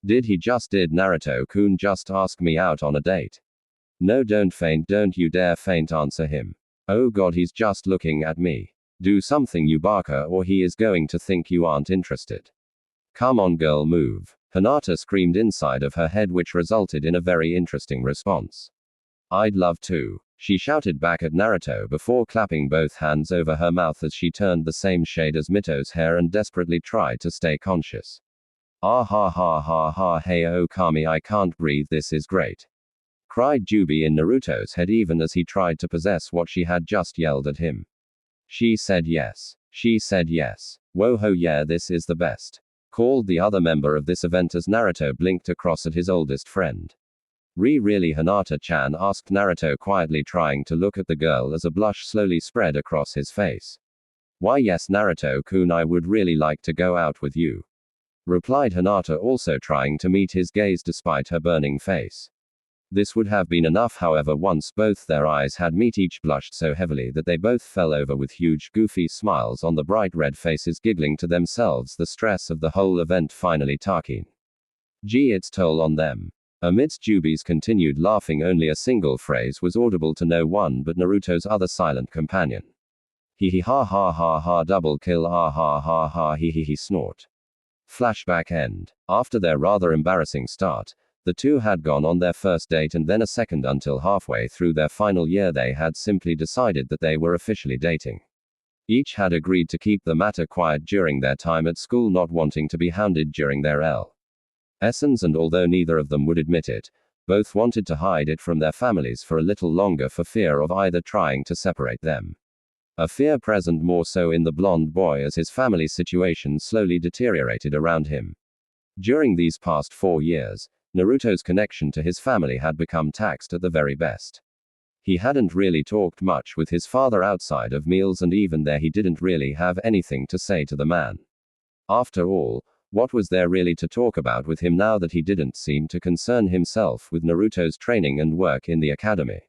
Did Naruto-kun just ask me out on a date? No, don't faint, don't you dare faint, answer him. Oh god, he's just looking at me. Do something, you Barker, or he is going to think you aren't interested. Come on girl, move. Hinata screamed inside of her head, which resulted in a very interesting response. I'd love to. She shouted back at Naruto before clapping both hands over her mouth as she turned the same shade as Mito's hair and desperately tried to stay conscious. Ah ha ha ha ha, hey oh Kami, I can't breathe, this is great. Cried Juby in Naruto's head even as he tried to possess what she had just yelled at him. She said yes. She said yes. Whoa ho, yeah, this is the best. Called the other member of this event as Naruto blinked across at his oldest friend. Really, Hinata-chan? Asked Naruto quietly, trying to look at the girl as a blush slowly spread across his face. Why yes, Naruto-kun, I would really like to go out with you. Replied Hinata, also trying to meet his gaze despite her burning face. This would have been enough, however, once both their eyes had met, each blushed so heavily that they both fell over with huge goofy smiles on the bright red faces, giggling to themselves, the stress of the whole event finally taking its toll on them. Amidst Juby's continued laughing, only a single phrase was audible to no one but Naruto's other silent companion. Hee ha ha ha ha, double kill, ah ha ha ha, he snort. Flashback end. After their rather embarrassing start, the two had gone on their first date and then a second until halfway through their final year they had simply decided that they were officially dating. Each had agreed to keep the matter quiet during their time at school, not wanting to be hounded during their lessons, and although neither of them would admit it, Both wanted to hide it from their families for a little longer for fear of either trying to separate them. A fear present more so in the blonde boy as his family's situation slowly deteriorated around him. During these past 4 years, Naruto's connection to his family had become taxed at the very best. He hadn't really talked much with his father outside of meals, and even there he didn't really have anything to say to the man. After all, what was there really to talk about with him now that he didn't seem to concern himself with Naruto's training and work in the academy?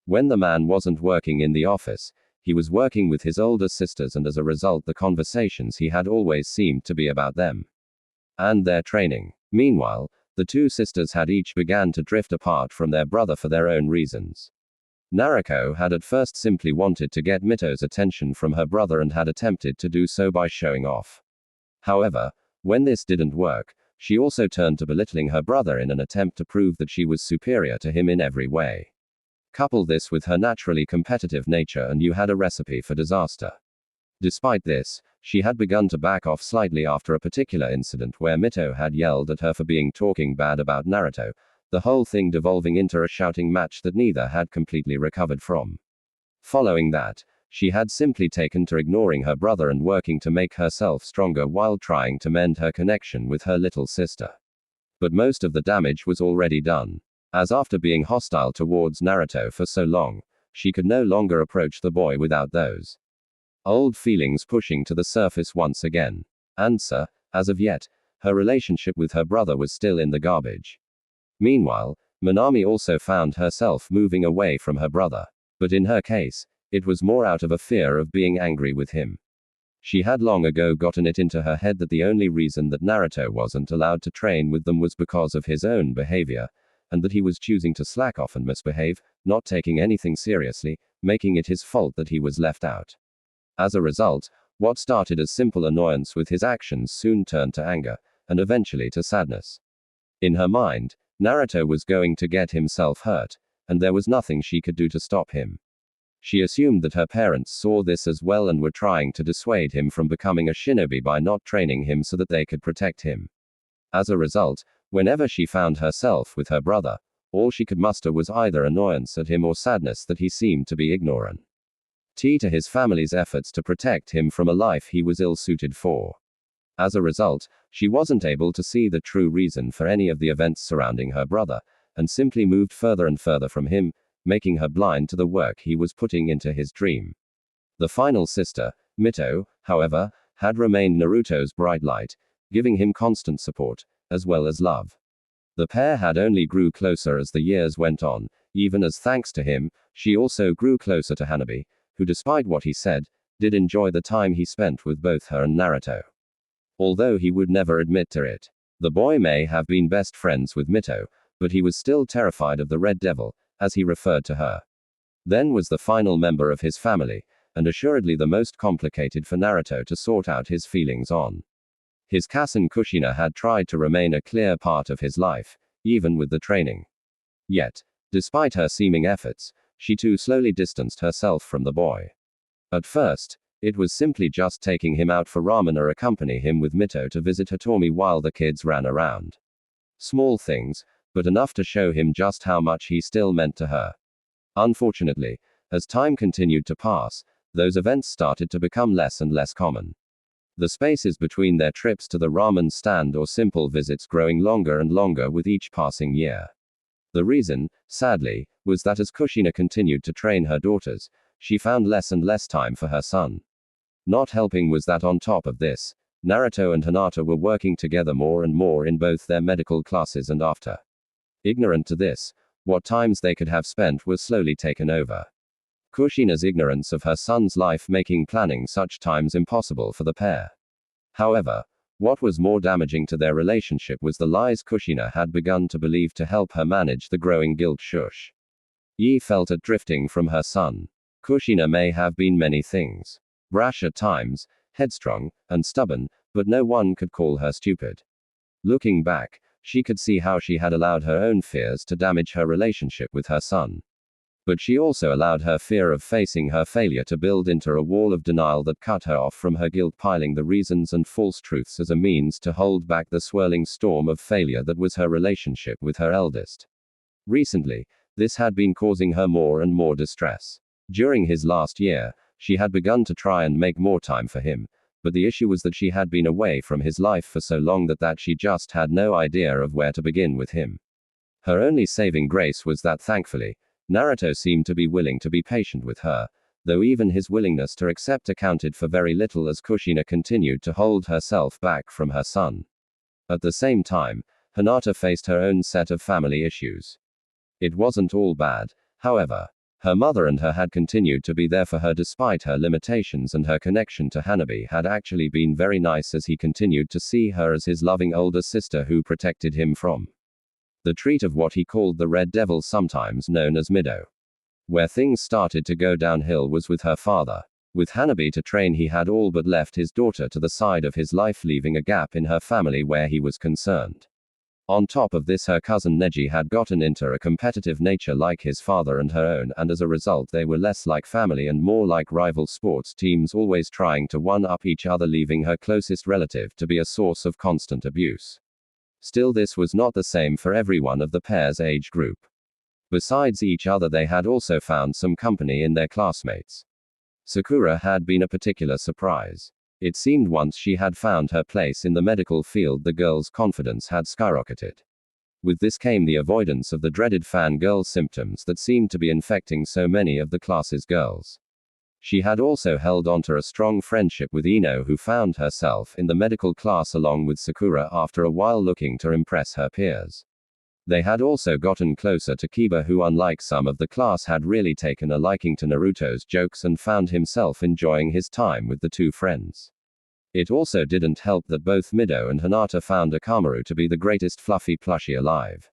When the man wasn't working in the office, he was working with his older sisters, and as a result the conversations he had always seemed to be about them and their training. Meanwhile, the two sisters had each began to drift apart from their brother for their own reasons. Naruto had at first simply wanted to get Mito's attention from her brother and had attempted to do so by showing off. However, when this didn't work, she also turned to belittling her brother in an attempt to prove that she was superior to him in every way. Couple this with her naturally competitive nature and you had a recipe for disaster. Despite this, she had begun to back off slightly after a particular incident where Mito had yelled at her for talking bad about Naruto, the whole thing devolving into a shouting match that neither had completely recovered from. Following that, she had simply taken to ignoring her brother and working to make herself stronger while trying to mend her connection with her little sister. But most of the damage was already done, as after being hostile towards Naruto for so long, she could no longer approach the boy without those old feelings pushing to the surface once again. As of yet, her relationship with her brother was still in the garbage. Meanwhile, Minami also found herself moving away from her brother. But in her case, it was more out of a fear of being angry with him. She had long ago gotten it into her head that the only reason that Naruto wasn't allowed to train with them was because of his own behavior, and that he was choosing to slack off and misbehave, not taking anything seriously, making it his fault that he was left out. As a result, what started as simple annoyance with his actions soon turned to anger, and eventually to sadness. In her mind, Naruto was going to get himself hurt, and there was nothing she could do to stop him. She assumed that her parents saw this as well and were trying to dissuade him from becoming a shinobi by not training him so that they could protect him. As a result, whenever she found herself with her brother, all she could muster was either annoyance at him or sadness that he seemed to be ignorant to his family's efforts to protect him from a life he was ill-suited for. As a result, she wasn't able to see the true reason for any of the events surrounding her brother, and simply moved further and further from him, making her blind to the work he was putting into his dream. The final sister, Mito, however, had remained Naruto's bright light, giving him constant support, as well as love. The pair had only grew closer as the years went on, even as thanks to him, she also grew closer to Hanabi, who despite what he said, did enjoy the time he spent with both her and Naruto. Although he would never admit to it. The boy may have been best friends with Mito, but he was still terrified of the Red Devil, as he referred to her. Then was the final member of his family, and assuredly the most complicated for Naruto to sort out his feelings on. His cousin Kushina had tried to remain a clear part of his life, even with the training. Yet, despite her seeming efforts, she too slowly distanced herself from the boy. At first, it was simply just taking him out for ramen or accompany him with Mito to visit Hitomi while the kids ran around. Small things, but enough to show him just how much he still meant to her. Unfortunately, as time continued to pass, those events started to become less and less common. The spaces between their trips to the ramen stand or simple visits growing longer and longer with each passing year. The reason, sadly, was that as Kushina continued to train her daughters, she found less and less time for her son. Not helping was that on top of this, Naruto and Hinata were working together more and more in both their medical classes and after. Ignorant to this, what times they could have spent were slowly taken over. Kushina's ignorance of her son's life making planning such times impossible for the pair. However, what was more damaging to their relationship was the lies Kushina had begun to believe to help her manage the growing guilt shush. Yi felt at drifting from her son. Kushina may have been many things. Brash at times, headstrong, and stubborn, but no one could call her stupid. Looking back, she could see how she had allowed her own fears to damage her relationship with her son. But she also allowed her fear of facing her failure to build into a wall of denial that cut her off from her guilt, piling the reasons and false truths as a means to hold back the swirling storm of failure that was her relationship with her eldest Recently, this had been causing her more and more distress. During his last year, she had begun to try and make more time for him, but the issue was that she had been away from his life for so long that she just had no idea of where to begin with him. Her only saving grace was that thankfully, Naruto seemed to be willing to be patient with her, though even his willingness to accept accounted for very little as Kushina continued to hold herself back from her son. At the same time, Hinata faced her own set of family issues. It wasn't all bad, however. Her mother and her had continued to be there for her despite her limitations, and her connection to Hanabi had actually been very nice as he continued to see her as his loving older sister who protected him from the treat of what he called the Red Devil, sometimes known as Mido. Where things started to go downhill was with her father. With Hanabi to train, he had all but left his daughter to the side of his life, leaving a gap in her family where he was concerned. On top of this, her cousin Neji had gotten into a competitive nature like his father and her own, and as a result they were less like family and more like rival sports teams, always trying to one-up each other, leaving her closest relative to be a source of constant abuse. Still, this was not the same for everyone of the pair's age group. Besides each other, they had also found some company in their classmates. Sakura had been a particular surprise. It seemed once she had found her place in the medical field, the girl's confidence had skyrocketed. With this came the avoidance of the dreaded fangirl symptoms that seemed to be infecting so many of the class's girls. She had also held onto a strong friendship with Ino, who found herself in the medical class along with Sakura after a while, looking to impress her peers. They had also gotten closer to Kiba, who unlike some of the class had really taken a liking to Naruto's jokes and found himself enjoying his time with the two friends. It also didn't help that both Mido and Hinata found Akamaru to be the greatest fluffy plushie alive.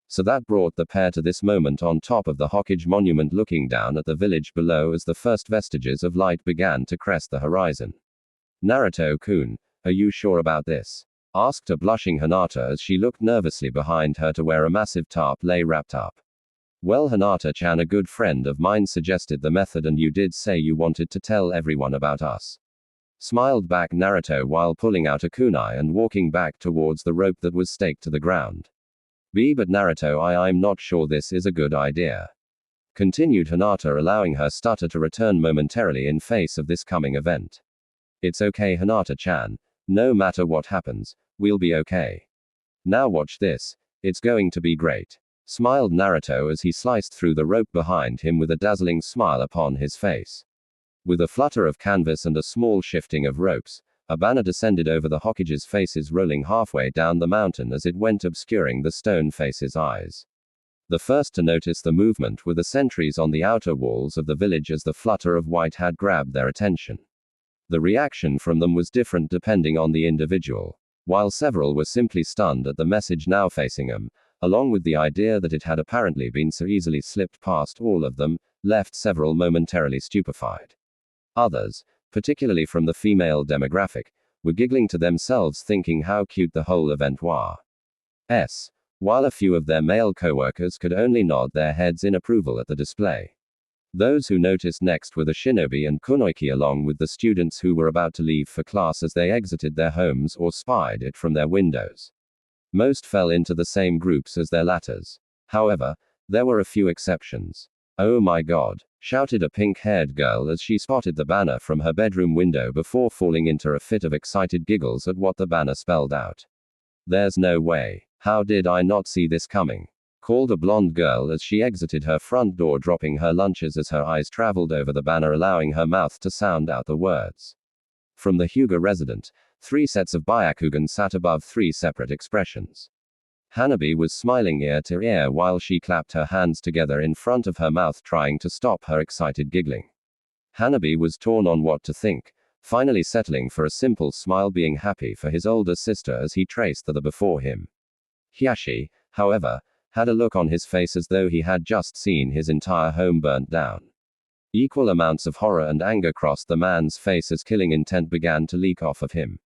So that brought the pair to this moment on top of the Hokage monument, looking down at the village below as the first vestiges of light began to crest the horizon. Naruto-kun, are you sure about this? Asked a blushing Hinata as she looked nervously behind her to where a massive tarp lay wrapped up. Well, Hinata-chan, a good friend of mine suggested the method, and you did say you wanted to tell everyone about us. Smiled back Naruto while pulling out a kunai and walking back towards the rope that was staked to the ground. But Naruto, I'm not sure this is a good idea. Continued Hinata, allowing her stutter to return momentarily in face of this coming event. It's okay, Hinata-chan. No matter what happens, we'll be okay. Now watch this. It's going to be great. Smiled Naruto as he sliced through the rope behind him with a dazzling smile upon his face. With a flutter of canvas and a small shifting of ropes, a banner descended over the Hokage's faces, rolling halfway down the mountain as it went, obscuring the stone faces' eyes. The first to notice the movement were the sentries on the outer walls of the village, as the flutter of white had grabbed their attention. The reaction from them was different depending on the individual. While several were simply stunned at the message now facing them, along with the idea that it had apparently been so easily slipped past all of them, left several momentarily stupefied. Others, particularly from the female demographic, were giggling to themselves, thinking how cute the whole event was. While a few of their male co-workers could only nod their heads in approval at the display. Those who noticed next were the shinobi and kunoichi, along with the students who were about to leave for class as they exited their homes or spied it from their windows. Most fell into the same groups as their latters. However, there were a few exceptions. Oh my god, shouted a pink-haired girl as she spotted the banner from her bedroom window before falling into a fit of excited giggles at what the banner spelled out. There's no way. How did I not see this coming? Called a blonde girl as she exited her front door, dropping her lunches as her eyes traveled over the banner, allowing her mouth to sound out the words. From the Hyuga resident, 3 sets of Byakugan sat above 3 separate expressions. Hanabi was smiling ear to ear while she clapped her hands together in front of her mouth, trying to stop her excited giggling. Hanabi was torn on what to think, finally settling for a simple smile, being happy for his older sister as he traced the before him. Hiyashi, however, had a look on his face as though he had just seen his entire home burnt down. Equal amounts of horror and anger crossed the man's face as killing intent began to leak off of him.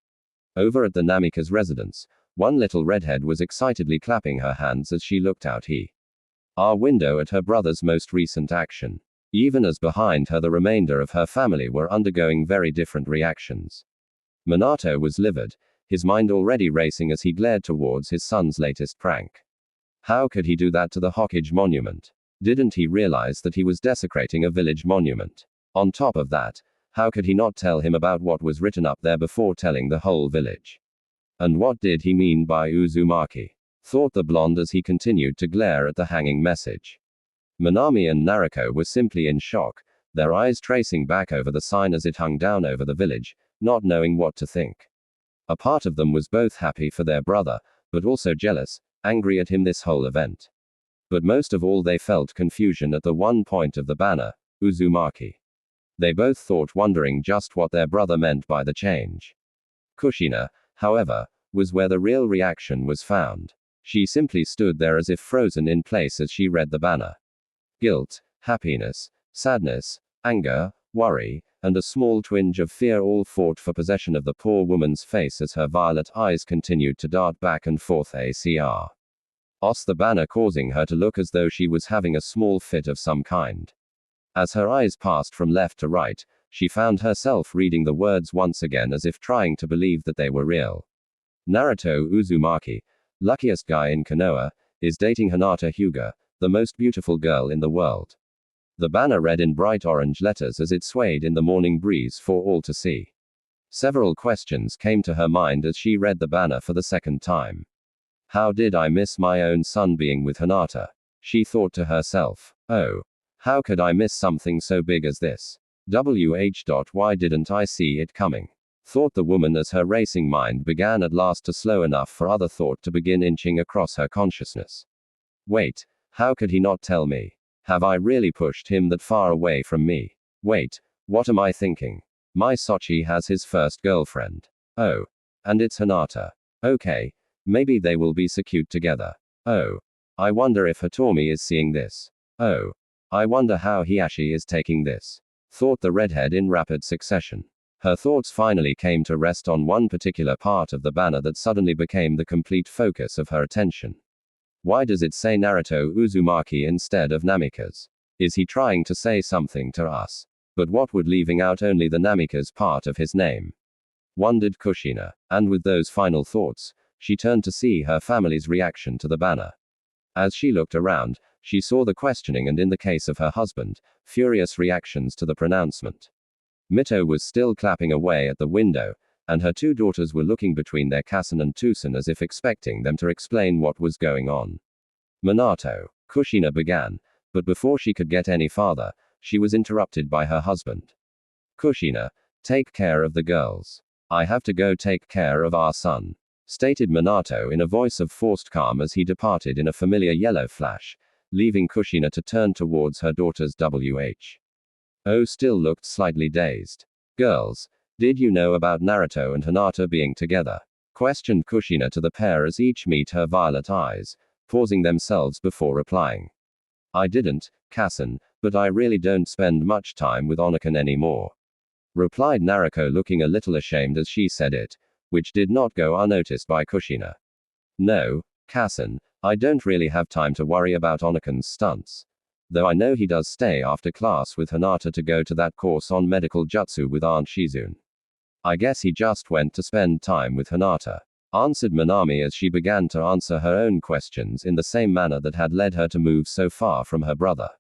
Over at the Namika's residence, one little redhead was excitedly clapping her hands as she looked out her window at her brother's most recent action. Even as behind her the remainder of her family were undergoing very different reactions. Minato was livid, his mind already racing as he glared towards his son's latest prank. How could he do that to the Hokage monument? Didn't he realize that he was desecrating a village monument? On top of that, how could he not tell him about what was written up there before telling the whole village? And what did he mean by Uzumaki? Thought the blonde as he continued to glare at the hanging message. Minami and Naruto were simply in shock, their eyes tracing back over the sign as it hung down over the village, not knowing what to think. A part of them was both happy for their brother, but also jealous, angry at him this whole event. But most of all they felt confusion at the one point of the banner, Uzumaki. They both thought, wondering just what their brother meant by the change. Kushina, however, was where the real reaction was found. She simply stood there as if frozen in place as she read the banner. Guilt, happiness, sadness, anger, worry, and a small twinge of fear all fought for possession of the poor woman's face as her violet eyes continued to dart back and forth across the banner, causing her to look as though she was having a small fit of some kind. As her eyes passed from left to right, she found herself reading the words once again as if trying to believe that they were real. Naruto Uzumaki, luckiest guy in Konoha, is dating Hinata Hyuga, the most beautiful girl in the world. The banner read in bright orange letters as it swayed in the morning breeze for all to see. Several questions came to her mind as she read the banner for the second time. How did I miss my own son being with Hinata? She thought to herself. Oh. How could I miss something so big as this? Why didn't I see it coming? Thought the woman as her racing mind began at last to slow enough for other thought to begin inching across her consciousness. Wait, how could he not tell me? Have I really pushed him that far away from me? Wait, what am I thinking? My Sochi has his first girlfriend. Oh. And it's Hinata. Okay. Maybe they will be so cute together. Oh. I wonder if Hitomi is seeing this. Oh. I wonder how Hiashi is taking this. Thought the redhead in rapid succession. Her thoughts finally came to rest on one particular part of the banner that suddenly became the complete focus of her attention. Why does it say Naruto Uzumaki instead of Namikaze? Is he trying to say something to us? But what would leaving out only the Namikaze part of his name? Wondered Kushina. And with those final thoughts, she turned to see her family's reaction to the banner. As she looked around, she saw the questioning and, in the case of her husband, furious reactions to the pronouncement. Mito was still clapping away at the window, and her two daughters were looking between their Kasen and Tusen as if expecting them to explain what was going on. Minato, Kushina began, but before she could get any farther, she was interrupted by her husband. Kushina, take care of the girls. I have to go take care of our son, stated Minato in a voice of forced calm as he departed in a familiar yellow flash, leaving Kushina to turn towards her daughters. Oh still looked slightly dazed. Girls, did you know about Naruto and Hinata being together? Questioned Kushina to the pair as each met her violet eyes, pausing themselves before replying. I didn't, Kasen, but I really don't spend much time with Onakan anymore. Replied Naruto, looking a little ashamed as she said it, which did not go unnoticed by Kushina. No, Kasen, I don't really have time to worry about Onakan's stunts. Though I know he does stay after class with Hinata to go to that course on medical jutsu with Aunt Shizune. I guess he just went to spend time with Hinata, answered Minami as she began to answer her own questions in the same manner that had led her to move so far from her brother.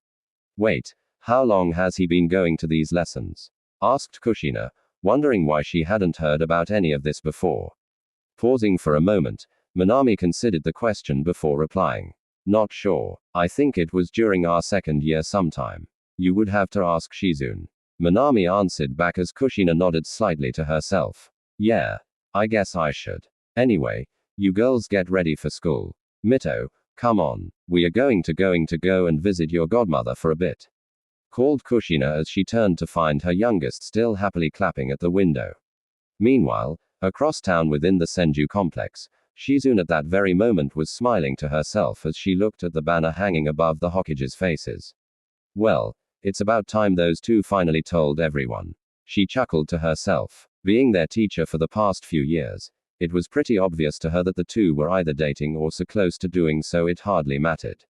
Wait, how long has he been going to these lessons? Asked Kushina, wondering why she hadn't heard about any of this before. Pausing for a moment, Minami considered the question before replying. Not sure. I think it was during our second year sometime. You would have to ask Shizune. Minami answered back as Kushina nodded slightly to herself. Yeah, I guess I should. Anyway, you girls get ready for school. Mito, come on. We are going to go and visit your godmother for a bit. Called Kushina as she turned to find her youngest still happily clapping at the window. Meanwhile, across town within the Senju complex, Shizune at that very moment was smiling to herself as she looked at the banner hanging above the Hokage's faces. Well, it's about time those two finally told everyone. She chuckled to herself. Being their teacher for the past few years, it was pretty obvious to her that the two were either dating or so close to doing so it hardly mattered.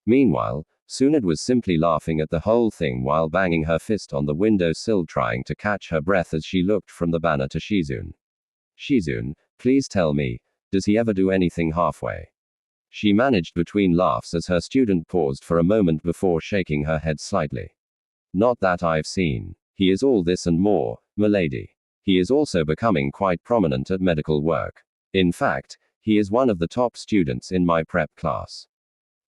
Meanwhile, Tsunade was simply laughing at the whole thing while banging her fist on the windowsill trying to catch her breath as she looked from the banner to Shizune. Shizune, please tell me, does he ever do anything halfway? she managed between laughs as her student paused for a moment before shaking her head slightly. Not that I've seen. He is all this and more, milady. He is also becoming quite prominent at medical work. In fact, he is one of the top students in my prep class.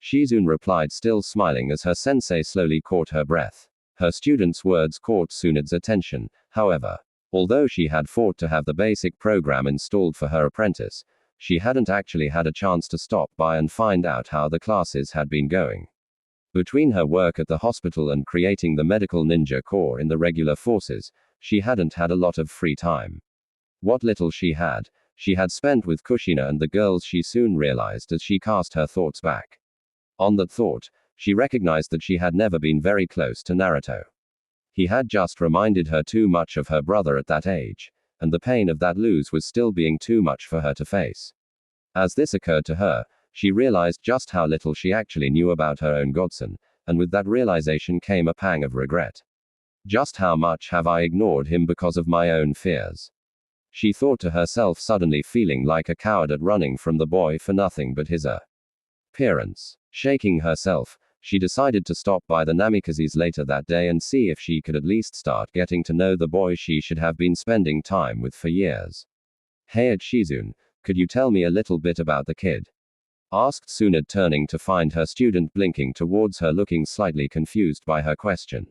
Shizune replied, still smiling as her sensei slowly caught her breath. Her student's words caught Tsunade's attention, however. Although she had fought to have the basic program installed for her apprentice, she hadn't actually had a chance to stop by and find out how the classes had been going. Between her work at the hospital and creating the medical ninja corps in the regular forces, she hadn't had a lot of free time. What little she had spent with Kushina and the girls, she soon realized as she cast her thoughts back. On that thought, she recognized that she had never been very close to Naruto. He had just reminded her too much of her brother at that age, and the pain of that lose was still being too much for her to face. As this occurred to her, she realized just how little she actually knew about her own godson, and with that realization came a pang of regret. Just how much have I ignored him because of my own fears? She thought to herself, suddenly feeling like a coward at running from the boy for nothing but his appearance. Shaking herself, she decided to stop by the Namikazes later that day and see if she could at least start getting to know the boy she should have been spending time with for years. Hey Shizune, could you tell me a little bit about the kid? Asked Tsunade, turning to find her student blinking towards her, looking slightly confused by her question.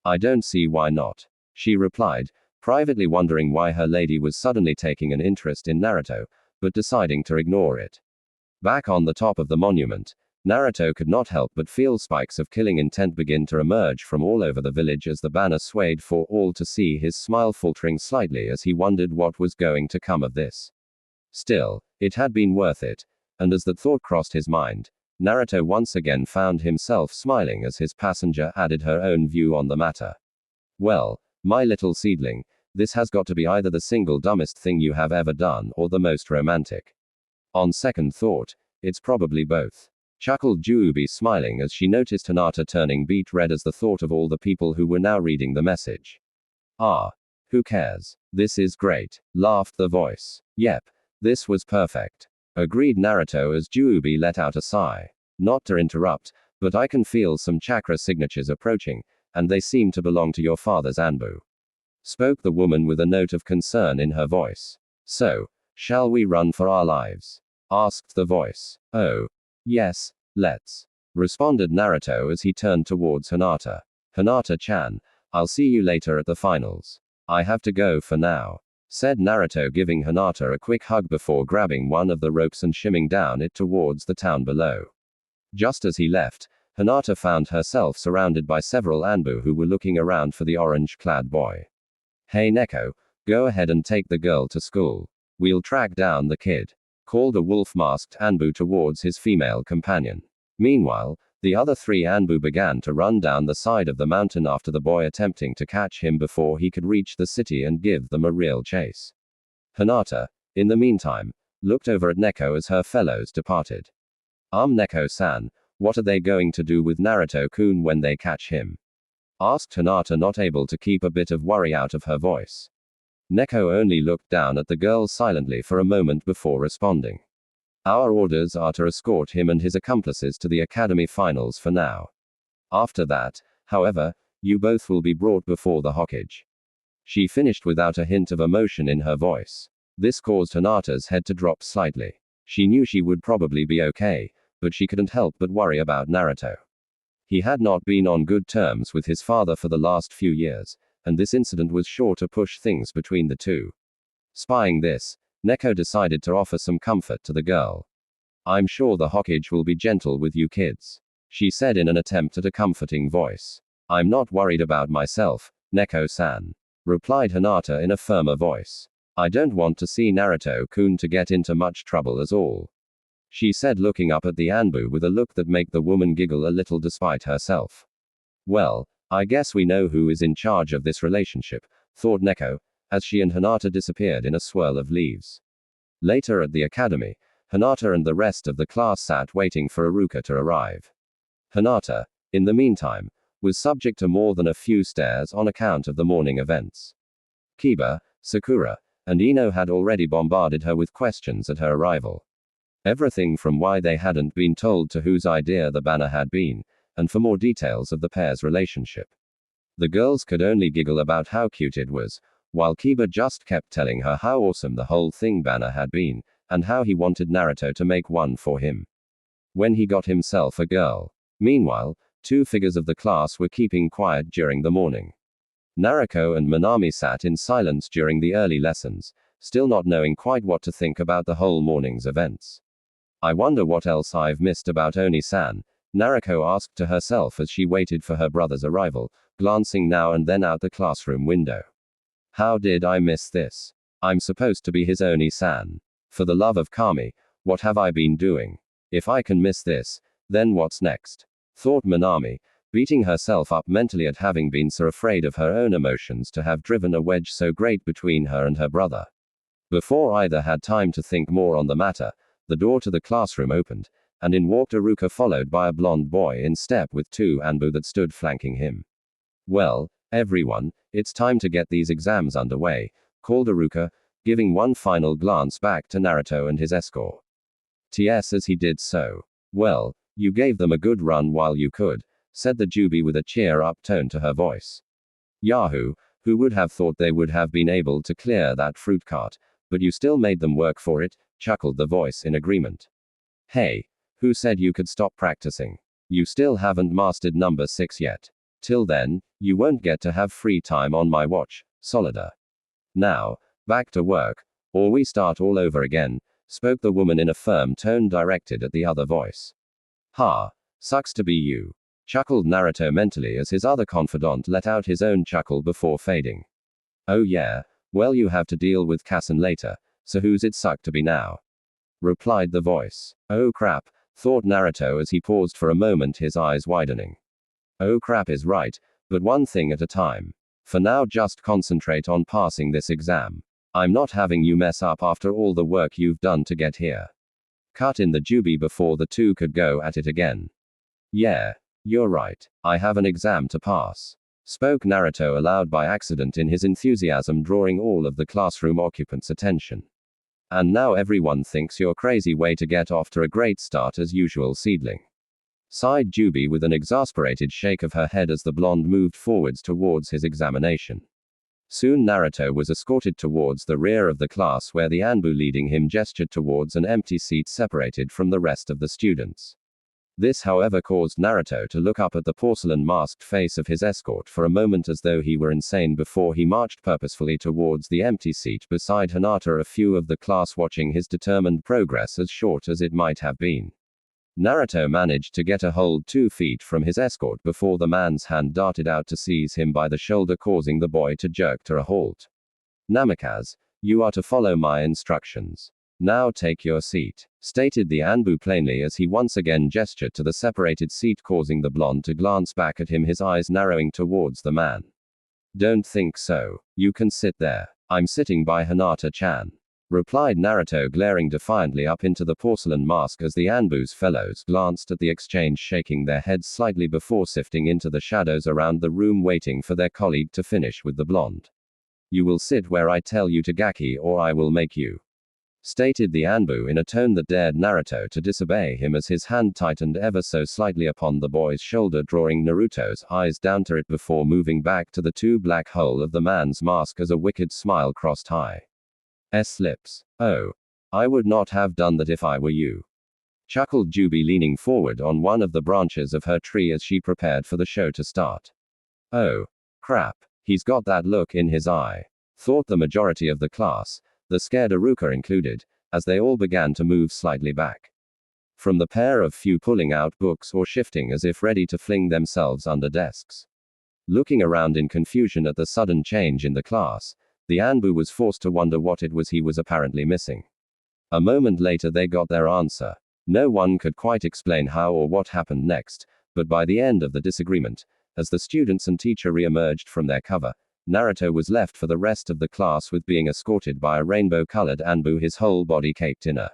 I don't see why not, she replied, privately wondering why her lady was suddenly taking an interest in Naruto, but deciding to ignore it. Back on the top of the monument, Naruto could not help but feel spikes of killing intent begin to emerge from all over the village as the banner swayed for all to see, his smile faltering slightly as he wondered what was going to come of this. Still, it had been worth it, and as that thought crossed his mind, Naruto once again found himself smiling as his passenger added her own view on the matter. Well, my little seedling, this has got to be either the single dumbest thing you have ever done or the most romantic. On second thought, it's probably both. Chuckled Juubi, smiling as she noticed Hinata turning beet red as the thought of all the people who were now reading the message. Ah. Who cares? This is great, laughed the voice. Yep. This was perfect. Agreed Naruto as Juubi let out a sigh. Not to interrupt, but I can feel some chakra signatures approaching, and they seem to belong to your father's Anbu. Spoke the woman with a note of concern in her voice. So, shall we run for our lives? Asked the voice. Oh. Yes, let's. Responded Naruto as he turned towards Hinata. Hinata-chan, I'll see you later at the finals. I have to go for now, said Naruto, giving Hinata a quick hug before grabbing one of the ropes and shimming down it towards the town below. Just as he left, Hinata found herself surrounded by several Anbu who were looking around for the orange-clad boy. Hey Neko, go ahead and take the girl to school. We'll track down the kid, called a wolf-masked Anbu towards his female companion. Meanwhile, the other three Anbu began to run down the side of the mountain after the boy, attempting to catch him before he could reach the city and give them a real chase. Hinata, in the meantime, looked over at Neko as her fellows departed. Neko-san, what are they going to do with Naruto-kun when they catch him? Asked Hinata, not able to keep a bit of worry out of her voice. Neko only looked down at the girl silently for a moment before responding. Our orders are to escort him and his accomplices to the academy finals for now. After that, however, you both will be brought before the Hokage. She finished without a hint of emotion in her voice. This caused Hinata's head to drop slightly. She knew she would probably be okay, but she couldn't help but worry about Naruto. He had not been on good terms with his father for the last few years, and this incident was sure to push things between the two. Spying this, Neko decided to offer some comfort to the girl. I'm sure the Hokage will be gentle with you kids, she said in an attempt at a comforting voice. I'm not worried about myself, Neko-san, replied Hinata in a firmer voice. I don't want to see Naruto-kun to get into much trouble as all, she said, looking up at the Anbu with a look that made the woman giggle a little despite herself. Well, I guess we know who is in charge of this relationship, thought Neko, as she and Hinata disappeared in a swirl of leaves. Later at the academy, Hinata and the rest of the class sat waiting for Iruka to arrive. Hinata, in the meantime, was subject to more than a few stares on account of the morning events. Kiba, Sakura, and Ino had already bombarded her with questions at her arrival. Everything from why they hadn't been told to whose idea the banner had been, and for more details of the pair's relationship. The girls could only giggle about how cute it was, while Kiba just kept telling her how awesome the whole thing banner had been, and how he wanted Naruto to make one for him when he got himself a girl. Meanwhile, two figures of the class were keeping quiet during the morning. Naruto and Minami sat in silence during the early lessons, still not knowing quite what to think about the whole morning's events. I wonder what else I've missed about Oni-san, Naruto asked to herself as she waited for her brother's arrival, glancing now and then out the classroom window. How did I miss this? I'm supposed to be his Oni-san. For the love of Kami, what have I been doing? If I can miss this, then what's next? Thought Minami, beating herself up mentally at having been so afraid of her own emotions to have driven a wedge so great between her and her brother. Before either had time to think more on the matter, the door to the classroom opened, and in walked Iruka followed by a blonde boy in step with two Anbu that stood flanking him. Well, everyone, it's time to get these exams underway, called Iruka, giving one final glance back to Naruto and his escort. T.S. as he did so. Well, you gave them a good run while you could, said the Jubi with a cheer-up tone to her voice. Yahoo, who would have thought they would have been able to clear that fruit cart, but you still made them work for it, chuckled the voice in agreement. Hey, who said you could stop practicing? You still haven't mastered number 6 yet. Till then, you won't get to have free time on my watch, Solida. Now, back to work, or we start all over again, spoke the woman in a firm tone directed at the other voice. Ha, sucks to be you, chuckled Naruto mentally as his other confidant let out his own chuckle before fading. Oh yeah, well you have to deal with Kassen later, so who's it suck to be now? Replied the voice. Oh crap, thought Naruto as he paused for a moment, his eyes widening. Oh crap is right, but one thing at a time. For now just concentrate on passing this exam. I'm not having you mess up after all the work you've done to get here. Cut in the Jubi before the two could go at it again. Yeah, you're right, I have an exam to pass. Spoke Naruto aloud by accident in his enthusiasm, drawing all of the classroom occupants' attention. And now everyone thinks you're crazy. Way to get off to a great start as usual, seedling. Sighed Jubi with an exasperated shake of her head as the blonde moved forwards towards his examination. Soon Naruto was escorted towards the rear of the class where the Anbu leading him gestured towards an empty seat separated from the rest of the students. This however caused Naruto to look up at the porcelain-masked face of his escort for a moment as though he were insane before he marched purposefully towards the empty seat beside Hinata, a few of the class watching his determined progress as short as it might have been. Naruto managed to get a hold 2 feet from his escort before the man's hand darted out to seize him by the shoulder, causing the boy to jerk to a halt. Namikaze, you are to follow my instructions. Now take your seat, stated the Anbu plainly as he once again gestured to the separated seat, causing the blonde to glance back at him, his eyes narrowing towards the man. Don't think so. You can sit there. I'm sitting by Hinata-chan. Replied Naruto, glaring defiantly up into the porcelain mask as the Anbu's fellows glanced at the exchange, shaking their heads slightly before sifting into the shadows around the room, waiting for their colleague to finish with the blonde. You will sit where I tell you to, Gaki, or I will make you. Stated the Anbu in a tone that dared Naruto to disobey him as his hand tightened ever so slightly upon the boy's shoulder, drawing Naruto's eyes down to it before moving back to the 2 black hole of the man's mask as a wicked smile crossed high lips. Oh. I would not have done that if I were you. Chuckled Jubi, leaning forward on one of the branches of her tree as she prepared for the show to start. Oh. Crap. He's got that look in his eye. Thought the majority of the class, the scared Iruka included, as they all began to move slightly back from the pair of few, pulling out books or shifting as if ready to fling themselves under desks. Looking around in confusion at the sudden change in the class, the Anbu was forced to wonder what it was he was apparently missing. A moment later they got their answer. No one could quite explain how or what happened next, but by the end of the disagreement, as the students and teacher re-emerged from their cover, Naruto was left for the rest of the class with being escorted by a rainbow-colored Anbu, his whole body caped in a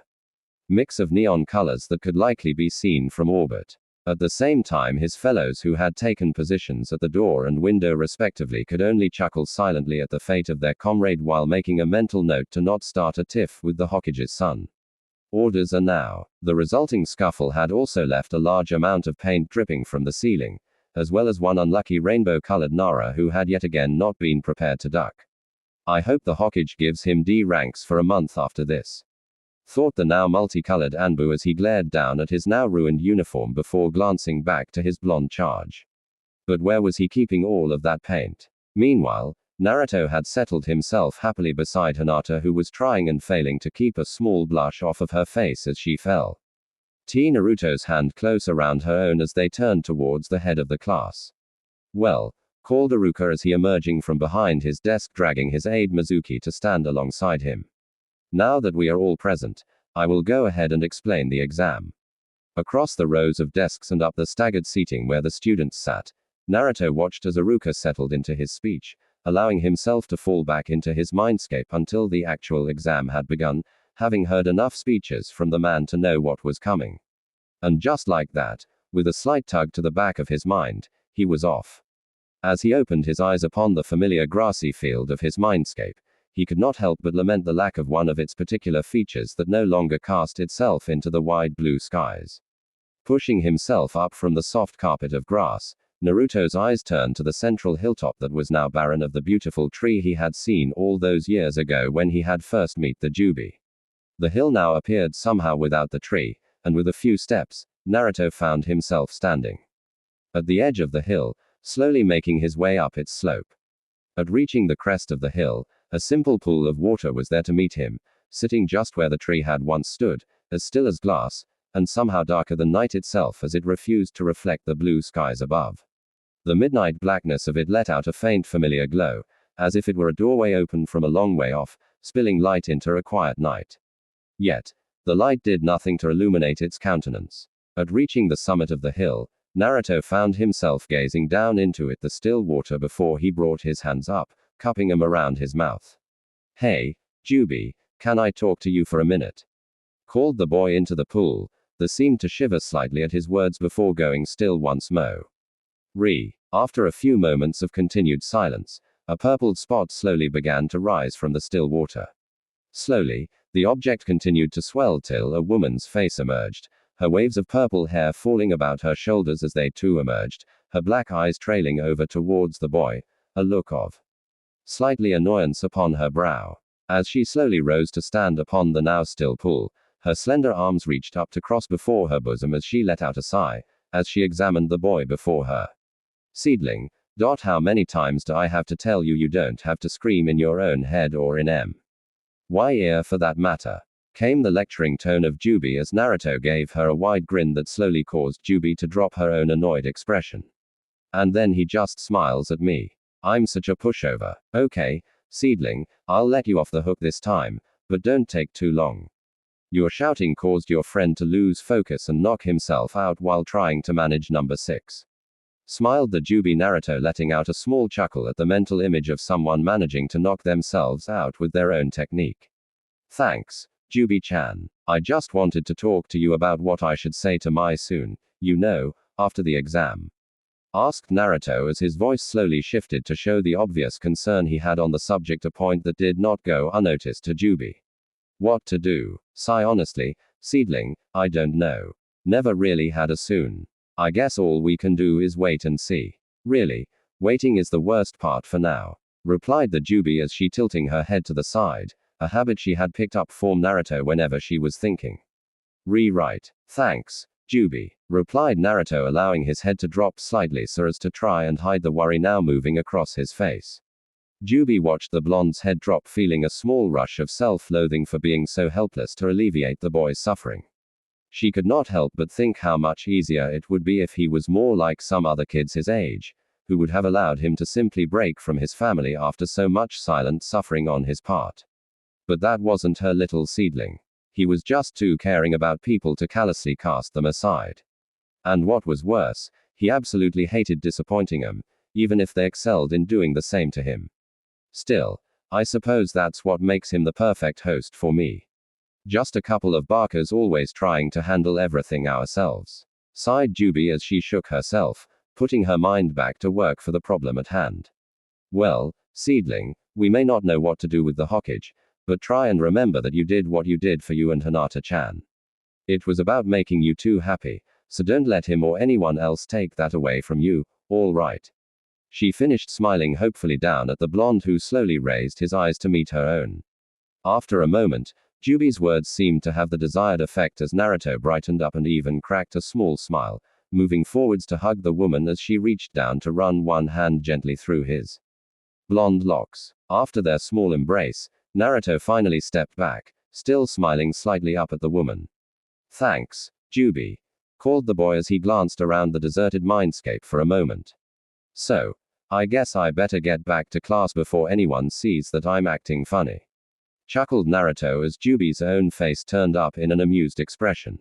mix of neon colors that could likely be seen from orbit. At the same time, his fellows who had taken positions at the door and window respectively could only chuckle silently at the fate of their comrade while making a mental note to not start a tiff with the Hokage's son. Orders are now. The resulting scuffle had also left a large amount of paint dripping from the ceiling, as well as one unlucky rainbow-colored Nara who had yet again not been prepared to duck. I hope the Hokage gives him D ranks for a month after this, thought the now multicolored Anbu as he glared down at his now ruined uniform before glancing back to his blonde charge. But where was he keeping all of that paint? Meanwhile, Naruto had settled himself happily beside Hinata, who was trying and failing to keep a small blush off of her face as she fell. Naruto's hand close around her own as they turned towards the head of the class. Well, called Iruka as he emerging from behind his desk, dragging his aide Mizuki to stand alongside him. Now that we are all present, I will go ahead and explain the exam. Across the rows of desks and up the staggered seating where the students sat, Naruto watched as Iruka settled into his speech, allowing himself to fall back into his mindscape until the actual exam had begun, having heard enough speeches from the man to know what was coming. And just like that, with a slight tug to the back of his mind, he was off. As he opened his eyes upon the familiar grassy field of his mindscape, he could not help but lament the lack of one of its particular features that no longer cast itself into the wide blue skies. Pushing himself up from the soft carpet of grass, Naruto's eyes turned to the central hilltop that was now barren of the beautiful tree he had seen all those years ago when he had first met the Jubi. The hill now appeared somehow without the tree, and with a few steps, Naruto found himself standing at the edge of the hill, slowly making his way up its slope. At reaching the crest of the hill, a simple pool of water was there to meet him, sitting just where the tree had once stood, as still as glass, and somehow darker than night itself as it refused to reflect the blue skies above. The midnight blackness of it let out a faint familiar glow, as if it were a doorway open from a long way off, spilling light into a quiet night. Yet, the light did nothing to illuminate its countenance. At reaching the summit of the hill, Naruto found himself gazing down into it, the still water, before he brought his hands up, cupping them around his mouth. "Hey, Jubi, can I talk to you for a minute?" called the boy into the pool, that seemed to shiver slightly at his words before going still once more. After a few moments of continued silence, a purpled spot slowly began to rise from the still water. Slowly, the object continued to swell till a woman's face emerged, her waves of purple hair falling about her shoulders as they too emerged, her black eyes trailing over towards the boy, a look of slightly annoyance upon her brow. As she slowly rose to stand upon the now still pool, her slender arms reached up to cross before her bosom as she let out a sigh, as she examined the boy before her. "Seedling, how many times do I have to tell you you don't have to scream in your own head or in my ear for that matter?" came the lecturing tone of Jubi as Naruto gave her a wide grin that slowly caused Jubi to drop her own annoyed expression. "And then he just smiles at me. I'm such a pushover. Okay, Seedling, I'll let you off the hook this time, but don't take too long." Your shouting caused your friend to lose focus and knock himself out while trying to manage number 6. Smiled the Jubi, Naruto letting out a small chuckle at the mental image of someone managing to knock themselves out with their own technique. "Thanks, Jubi-chan. I just wanted to talk to you about what I should say to my soon, after the exam," asked Naruto as his voice slowly shifted to show the obvious concern he had on the subject, a point that did not go unnoticed to Jubi. "What to do? Sigh, honestly, Seedling, I don't know. Never really had a soon. I guess all we can do is wait and see." "Really, waiting is the worst part for now," replied the Jubi as she tilting her head to the side, a habit she had picked up from Naruto whenever she was thinking. "Right. Thanks, Jubi," replied Naruto, allowing his head to drop slightly so as to try and hide the worry now moving across his face. Jubi watched the blonde's head drop, feeling a small rush of self-loathing for being so helpless to alleviate the boy's suffering. She could not help but think how much easier it would be if he was more like some other kids his age, who would have allowed him to simply break from his family after so much silent suffering on his part. But that wasn't her little Seedling. He was just too caring about people to callously cast them aside. And what was worse, he absolutely hated disappointing them, even if they excelled in doing the same to him. Still, I suppose that's what makes him the perfect host for me. Just a couple of barkers always trying to handle everything ourselves, sighed Jubi as she shook herself, putting her mind back to work for the problem at hand. "Well, Seedling, we may not know what to do with the Hokage, But try and remember that you did what you did for you and Hinata-chan. It was about making you two happy, so don't let him or anyone else take that away from you, all right? She finished, smiling hopefully down at the blonde, who slowly raised his eyes to meet her own. After a moment, Jubi's words seemed to have the desired effect as Naruto brightened up and even cracked a small smile, moving forwards to hug the woman as she reached down to run one hand gently through his blonde locks. After their small embrace, Naruto finally stepped back, still smiling slightly up at the woman. Thanks, Jubi, called the boy as he glanced around the deserted mindscape for a moment. So, I guess I better get back to class before anyone sees that I'm acting funny. Chuckled Naruto as Jubi's own face turned up in an amused expression.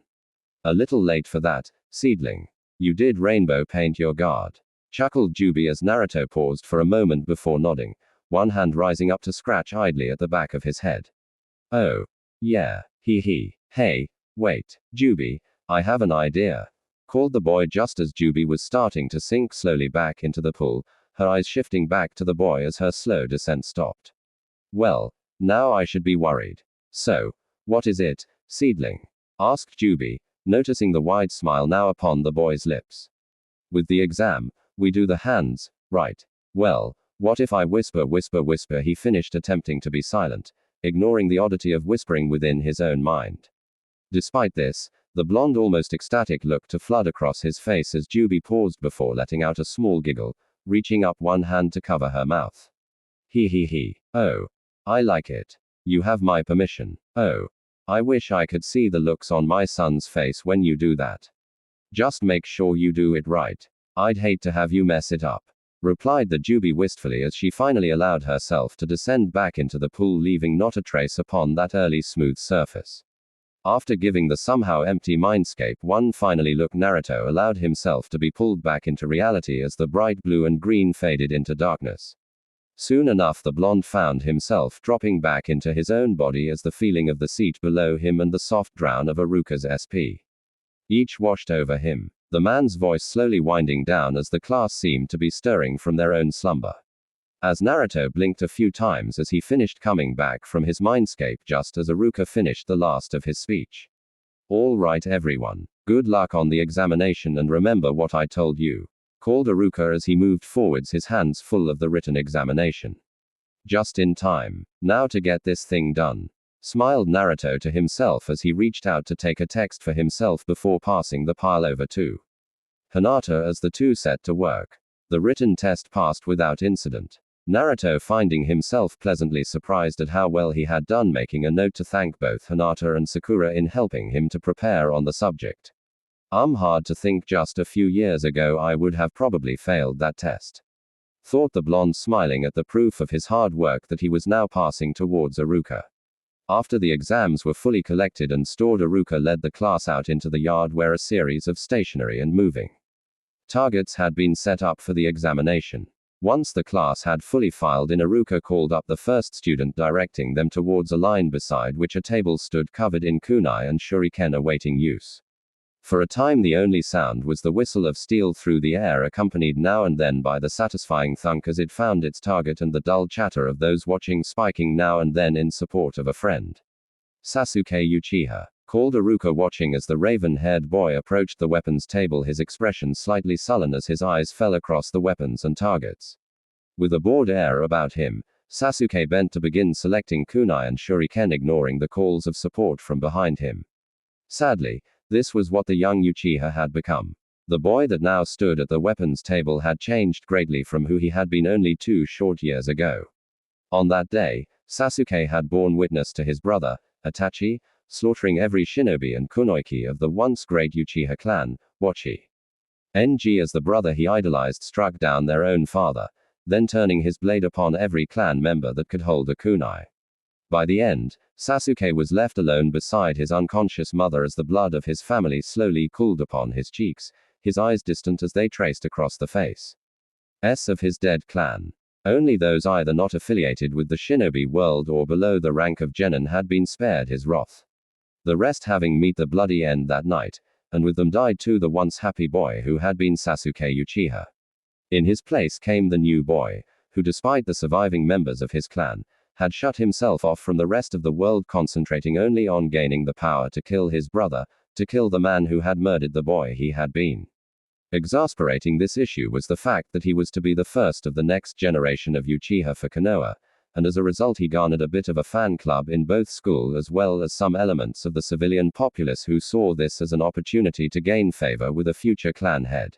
A little late for that, seedling. You did rainbow paint your guard. Chuckled Jubi as Naruto paused for a moment before nodding, one hand rising up to scratch idly at the back of his head. Oh. Yeah. Hey, wait, Jubi, I have an idea. Called the boy just as Jubi was starting to sink slowly back into the pool, her eyes shifting back to the boy as her slow descent stopped. Well, now I should be worried. So, what is it, seedling? Asked Jubi, noticing the wide smile now upon the boy's lips. With the exam, we do the hands, right? Well, what if I whisper, he finished, attempting to be silent, ignoring the oddity of whispering within his own mind. Despite this, the blonde almost ecstatic look to flood across his face as Jubi paused before letting out a small giggle, reaching up one hand to cover her mouth. Oh. I like it. You have my permission. Oh. I wish I could see the looks on my son's face when you do that. Just make sure you do it right. I'd hate to have you mess it up. Replied the Jubi wistfully as she finally allowed herself to descend back into the pool, leaving not a trace upon that early smooth surface. After giving the somehow empty mindscape one finally look, Naruto allowed himself to be pulled back into reality as the bright blue and green faded into darkness. Soon enough the blonde found himself dropping back into his own body as the feeling of the seat below him and the soft drown of Aruka's SP each washed over him, the man's voice slowly winding down as the class seemed to be stirring from their own slumber. As Naruto blinked a few times as he finished coming back from his mindscape just as Aruka finished the last of his speech. All right everyone, good luck on the examination and remember what I told you, called Aruka as he moved forwards, his hands full of the written examination. Just in time, now to get this thing done, smiled Naruto to himself as he reached out to take a text for himself before passing the pile over to Hinata as the two set to work. The written test passed without incident. Naruto finding himself pleasantly surprised at how well he had done, making a note to thank both Hinata and Sakura in helping him to prepare on the subject. Hard to think just a few years ago I would have probably failed that test. Thought the blonde, smiling at the proof of his hard work that he was now passing towards Aruka. After the exams were fully collected and stored, Aruka led the class out into the yard where a series of stationary and moving targets had been set up for the examination. Once the class had fully filed in, Aruka called up the first student, directing them towards a line beside which a table stood covered in kunai and shuriken awaiting use. For a time the only sound was the whistle of steel through the air, accompanied now and then by the satisfying thunk as it found its target and the dull chatter of those watching spiking now and then in support of a friend. Sasuke Uchiha, called Aruka, watching as the raven-haired boy approached the weapons table, his expression slightly sullen as his eyes fell across the weapons and targets. With a bored air about him, Sasuke bent to begin selecting kunai and shuriken, ignoring the calls of support from behind him. Sadly, this was what the young Uchiha had become. The boy that now stood at the weapons table had changed greatly from who he had been only 2 short years ago. On that day, Sasuke had borne witness to his brother, Itachi, slaughtering every shinobi and kunoichi of the once great Uchiha clan, Wachi. Ng as the brother he idolized struck down their own father, then turning his blade upon every clan member that could hold a kunai. By the end, Sasuke was left alone beside his unconscious mother as the blood of his family slowly cooled upon his cheeks, his eyes distant as they traced across the face of his dead clan. Only those either not affiliated with the shinobi world or below the rank of genin had been spared his wrath. The rest having met the bloody end that night, and with them died too the once happy boy who had been Sasuke Uchiha. In his place came the new boy, who despite the surviving members of his clan, had shut himself off from the rest of the world, concentrating only on gaining the power to kill his brother, to kill the man who had murdered the boy he had been. Exasperating this issue was the fact that he was to be the first of the next generation of Uchiha for Konoha, and as a result he garnered a bit of a fan club in both school as well as some elements of the civilian populace who saw this as an opportunity to gain favor with a future clan head.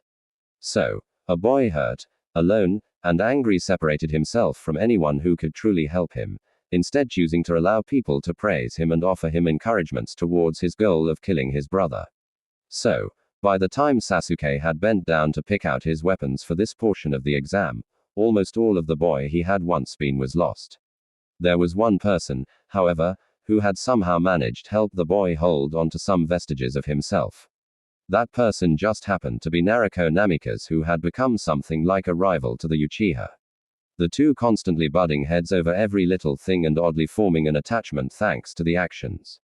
So, a boy hurt, alone, and angry separated himself from anyone who could truly help him, instead choosing to allow people to praise him and offer him encouragements towards his goal of killing his brother. So, by the time Sasuke had bent down to pick out his weapons for this portion of the exam, almost all of the boy he had once been was lost. There was one person, however, who had somehow managed to help the boy hold on to some vestiges of himself. That person just happened to be Naruto Namikaze, who had become something like a rival to the Uchiha. The two constantly butting heads over every little thing and oddly forming an attachment thanks to the actions.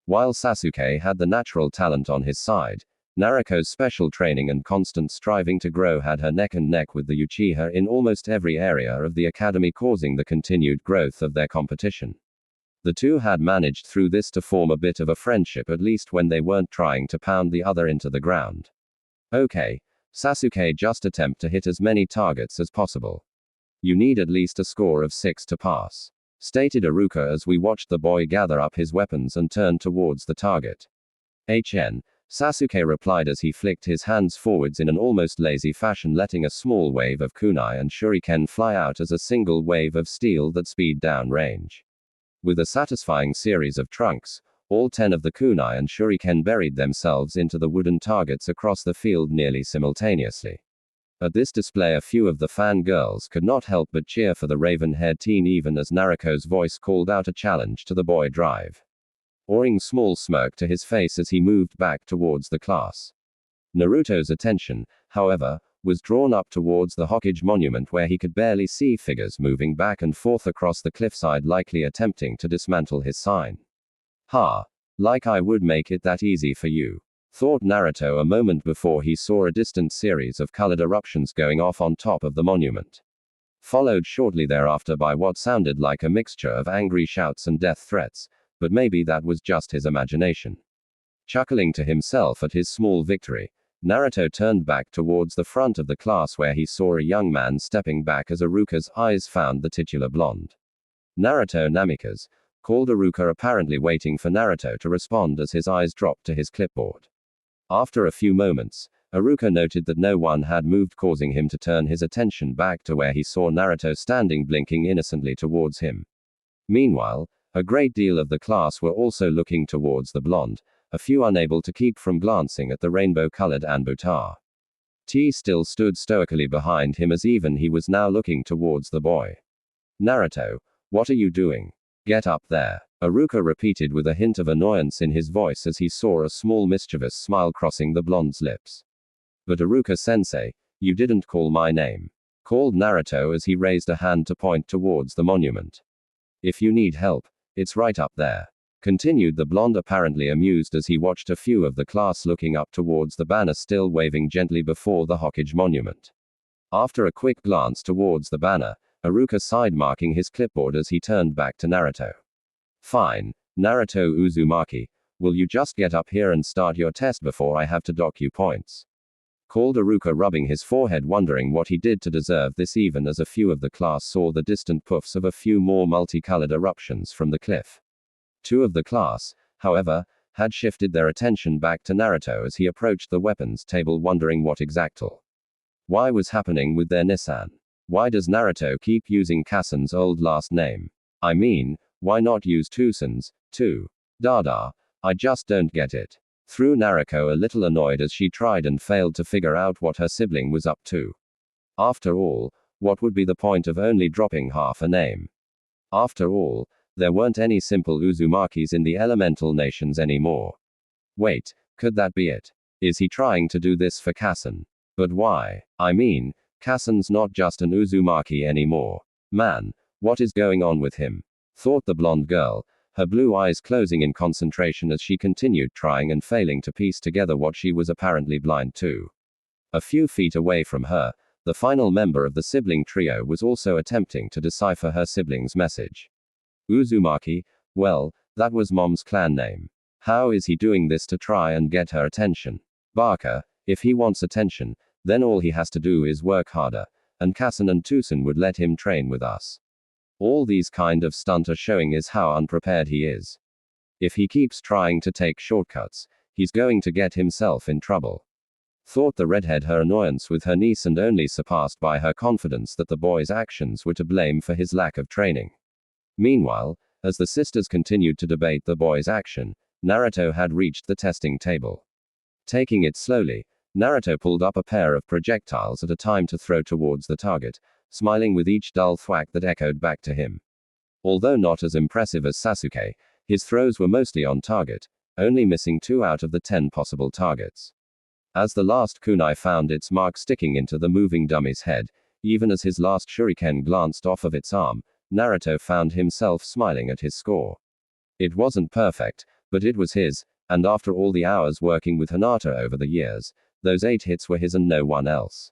While Sasuke had the natural talent on his side, Naruto's special training and constant striving to grow had her neck and neck with the Uchiha in almost every area of the academy, causing the continued growth of their competition. The two had managed through this to form a bit of a friendship, at least when they weren't trying to pound the other into the ground. Okay, Sasuke, just attempt to hit as many targets as possible. You need at least a score of 6 to pass, stated Iruka as we watched the boy gather up his weapons and turn towards the target. Sasuke replied as he flicked his hands forwards in an almost lazy fashion, letting a small wave of kunai and shuriken fly out as a single wave of steel that speed down range. With a satisfying series of trunks, all 10 of the kunai and shuriken buried themselves into the wooden targets across the field nearly simultaneously. At this display, a few of the fangirls could not help but cheer for the raven-haired teen, even as Naruto's voice called out a challenge to the boy. Drive. Oring small smirk to his face as he moved back towards the class. Naruto's attention, however, was drawn up towards the Hokage monument, where he could barely see figures moving back and forth across the cliffside, likely attempting to dismantle his sign. Like I would make it that easy for you, thought Naruto a moment before he saw a distant series of colored eruptions going off on top of the monument. Followed shortly thereafter by what sounded like a mixture of angry shouts and death threats, but maybe that was just his imagination. Chuckling to himself at his small victory, Naruto turned back towards the front of the class, where he saw a young man stepping back as Iruka's eyes found the titular blonde. Naruto Namikaze, called Iruka, apparently waiting for Naruto to respond as his eyes dropped to his clipboard. After a few moments, Iruka noted that no one had moved, causing him to turn his attention back to where he saw Naruto standing blinking innocently towards him. Meanwhile, a great deal of the class were also looking towards the blonde, a few unable to keep from glancing at the rainbow-colored Anbutar. T still stood stoically behind him, as even he was now looking towards the boy. Naruto, what are you doing? Get up there, Iruka repeated with a hint of annoyance in his voice as he saw a small mischievous smile crossing the blonde's lips. But Iruka-sensei, you didn't call my name, called Naruto as he raised a hand to point towards the monument. If you need help, it's right up there, continued the blonde, apparently amused as he watched a few of the class looking up towards the banner still waving gently before the Hokage monument. After a quick glance towards the banner, Iruka sighed, marking his clipboard as he turned back to Naruto. Fine, Naruto Uzumaki, will you just get up here and start your test before I have to dock you points? Called Iruka, rubbing his forehead, wondering what he did to deserve this, even as a few of the class saw the distant puffs of a few more multicolored eruptions from the cliff. Two of the class, however, had shifted their attention back to Naruto as he approached the weapons table, wondering what exactly was happening with their Nissan. Why does Naruto keep using Kasen's old last name? I mean, why not use Tusen's, too? Dada, I just don't get it. Threw Naruto a little annoyed as she tried and failed to figure out what her sibling was up to. After all, what would be the point of only dropping half a name? After all, there weren't any simple Uzumakis in the elemental nations anymore. Wait, could that be it? Is he trying to do this for Kasen? But why? I mean, Kasen's not just an Uzumaki anymore. Man, what is going on with him? Thought the blonde girl, her blue eyes closing in concentration as she continued trying and failing to piece together what she was apparently blind to. A few feet away from her, the final member of the sibling trio was also attempting to decipher her sibling's message. Uzumaki? Well, that was Mom's clan name. How is he doing this to try and get her attention? Baka, if he wants attention, then all he has to do is work harder, and Kassen and Tucson would let him train with us. All these kind of stunt are showing is how unprepared he is. If he keeps trying to take shortcuts, he's going to get himself in trouble. Thought the redhead, her annoyance with her niece and only surpassed by her confidence that the boy's actions were to blame for his lack of training. Meanwhile, as the sisters continued to debate the boy's action, Naruto had reached the testing table. Taking it slowly, Naruto pulled up a pair of projectiles at a time to throw towards the target, smiling with each dull thwack that echoed back to him. Although not as impressive as Sasuke, his throws were mostly on target, only missing 2 out of the 10 possible targets. As the last kunai found its mark sticking into the moving dummy's head, even as his last shuriken glanced off of its arm, Naruto found himself smiling at his score. It wasn't perfect, but it was his, and after all the hours working with Hinata over the years, those 8 hits were his and no one else.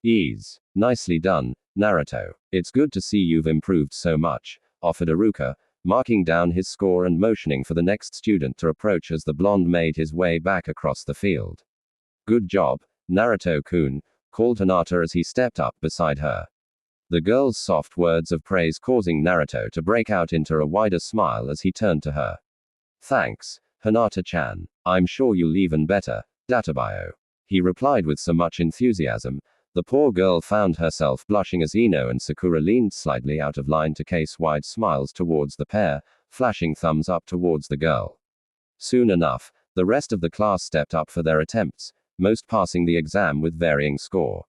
Ease. Nicely done, Naruto. It's good to see you've improved so much, offered Iruka, marking down his score and motioning for the next student to approach as the blonde made his way back across the field. Good job, Naruto-kun, called Hinata as he stepped up beside her. The girl's soft words of praise causing Naruto to break out into a wider smile as he turned to her. Thanks, Hinata-chan. I'm sure you'll even better, Databio. He replied with so much enthusiasm. The poor girl found herself blushing as Ino and Sakura leaned slightly out of line to case wide smiles towards the pair, flashing thumbs up towards the girl. Soon enough, the rest of the class stepped up for their attempts, most passing the exam with varying score.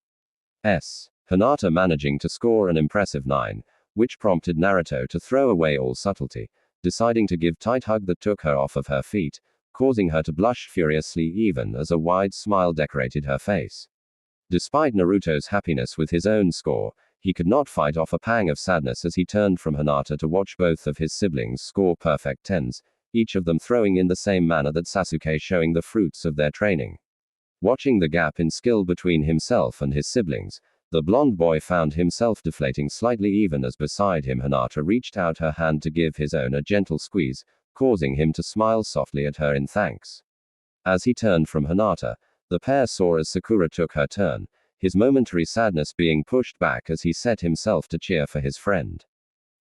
Hinata managing to score an impressive 9, which prompted Naruto to throw away all subtlety, deciding to give tight hug that took her off of her feet, causing her to blush furiously even as a wide smile decorated her face. Despite Naruto's happiness with his own score, he could not fight off a pang of sadness as he turned from Hinata to watch both of his siblings score perfect 10s, each of them throwing in the same manner that Sasuke, showing the fruits of their training. Watching the gap in skill between himself and his siblings, the blonde boy found himself deflating slightly even as beside him Hinata reached out her hand to give his own a gentle squeeze, causing him to smile softly at her in thanks. As he turned from Hinata, the pair saw as Sakura took her turn, his momentary sadness being pushed back as he set himself to cheer for his friend.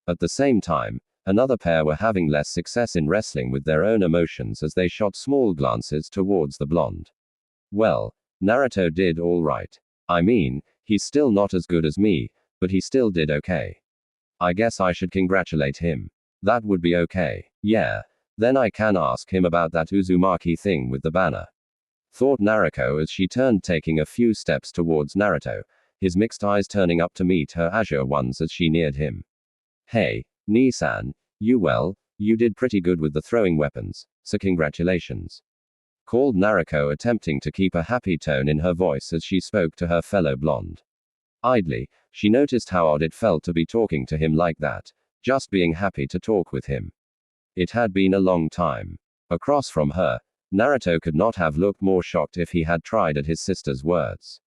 At the same time, another pair were having less success in wrestling with their own emotions as they shot small glances towards the blonde. Well, Naruto did all right. I mean, he's still not as good as me, but he still did okay. I guess I should congratulate him. That would be okay. Yeah. Then I can ask him about that Uzumaki thing with the banner. Thought Naruto as she turned, taking a few steps towards Naruto, his mixed eyes turning up to meet her azure ones as she neared him. Hey, Nissan, you did pretty good with the throwing weapons, so congratulations. Called Naruto, attempting to keep a happy tone in her voice as she spoke to her fellow blonde. Idly, she noticed how odd it felt to be talking to him like that, just being happy to talk with him. It had been a long time. Across from her, Naruto could not have looked more shocked if he had tried at his sister's words.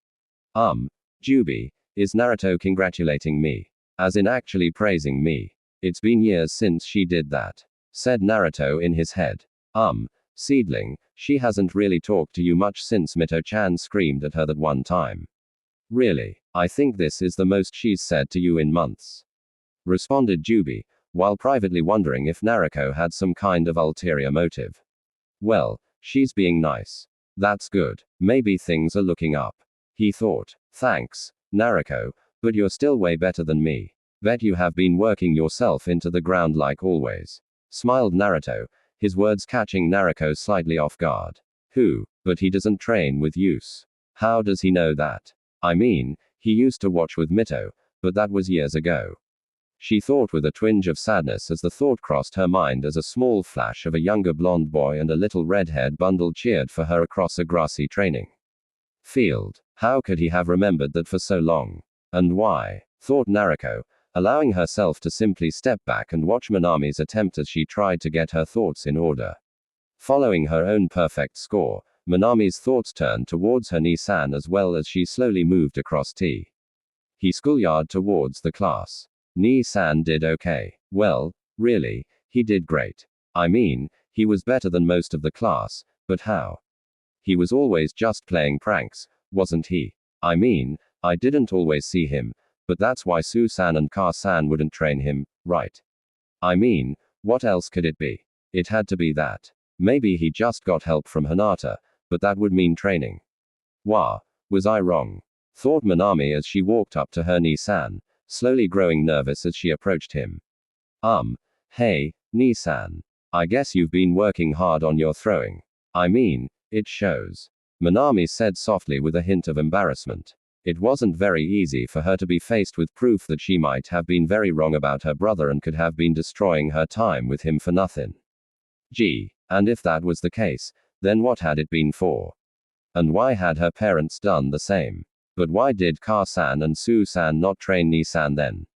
Jubi, is Naruto congratulating me? As in actually praising me? It's been years since she did that, said Naruto in his head. Seedling, she hasn't really talked to you much since Mito-chan screamed at her that one time. Really, I think this is the most she's said to you in months. Responded Jubi, while privately wondering if Naruto had some kind of ulterior motive. Well, she's being nice. That's good. Maybe things are looking up. He thought. Thanks, Naruto, but you're still way better than me. Bet you have been working yourself into the ground like always. Smiled Naruto, his words catching Naruto slightly off guard. But he doesn't train with use. How does he know that? I mean, he used to watch with Mito, but that was years ago. She thought with a twinge of sadness as the thought crossed her mind as a small flash of a younger blonde boy and a little red-haired bundle cheered for her across a grassy training field. How could he have remembered that for so long? And why? Thought Naruto, allowing herself to simply step back and watch Minami's attempt as she tried to get her thoughts in order. Following her own perfect score, Minami's thoughts turned towards her Nissan as well as she slowly moved across He schoolyard towards the class. Nissan did okay. Well, Really, he did great. I mean, he was better than most of the class, but how? He was always just playing pranks, wasn't he? I mean, I didn't always see him, but that's why Su-san and Ka-san wouldn't train him, right? I mean, what else could it be? It had to be that. Maybe he just got help from Hinata, but that would mean training. Wah, was I wrong? Thought Minami as she walked up to her Ni-san, slowly growing nervous as she approached him. Hey, Ni-san. I guess you've been working hard on your throwing. I mean, it shows. Minami said softly with a hint of embarrassment. It wasn't very easy for her to be faced with proof that she might have been very wrong about her brother and could have been destroying her time with him for nothing. Gee, and if that was the case, then what had it been for? And why had her parents done the same? But why did Ka-san and Su-san not train Ni-san then?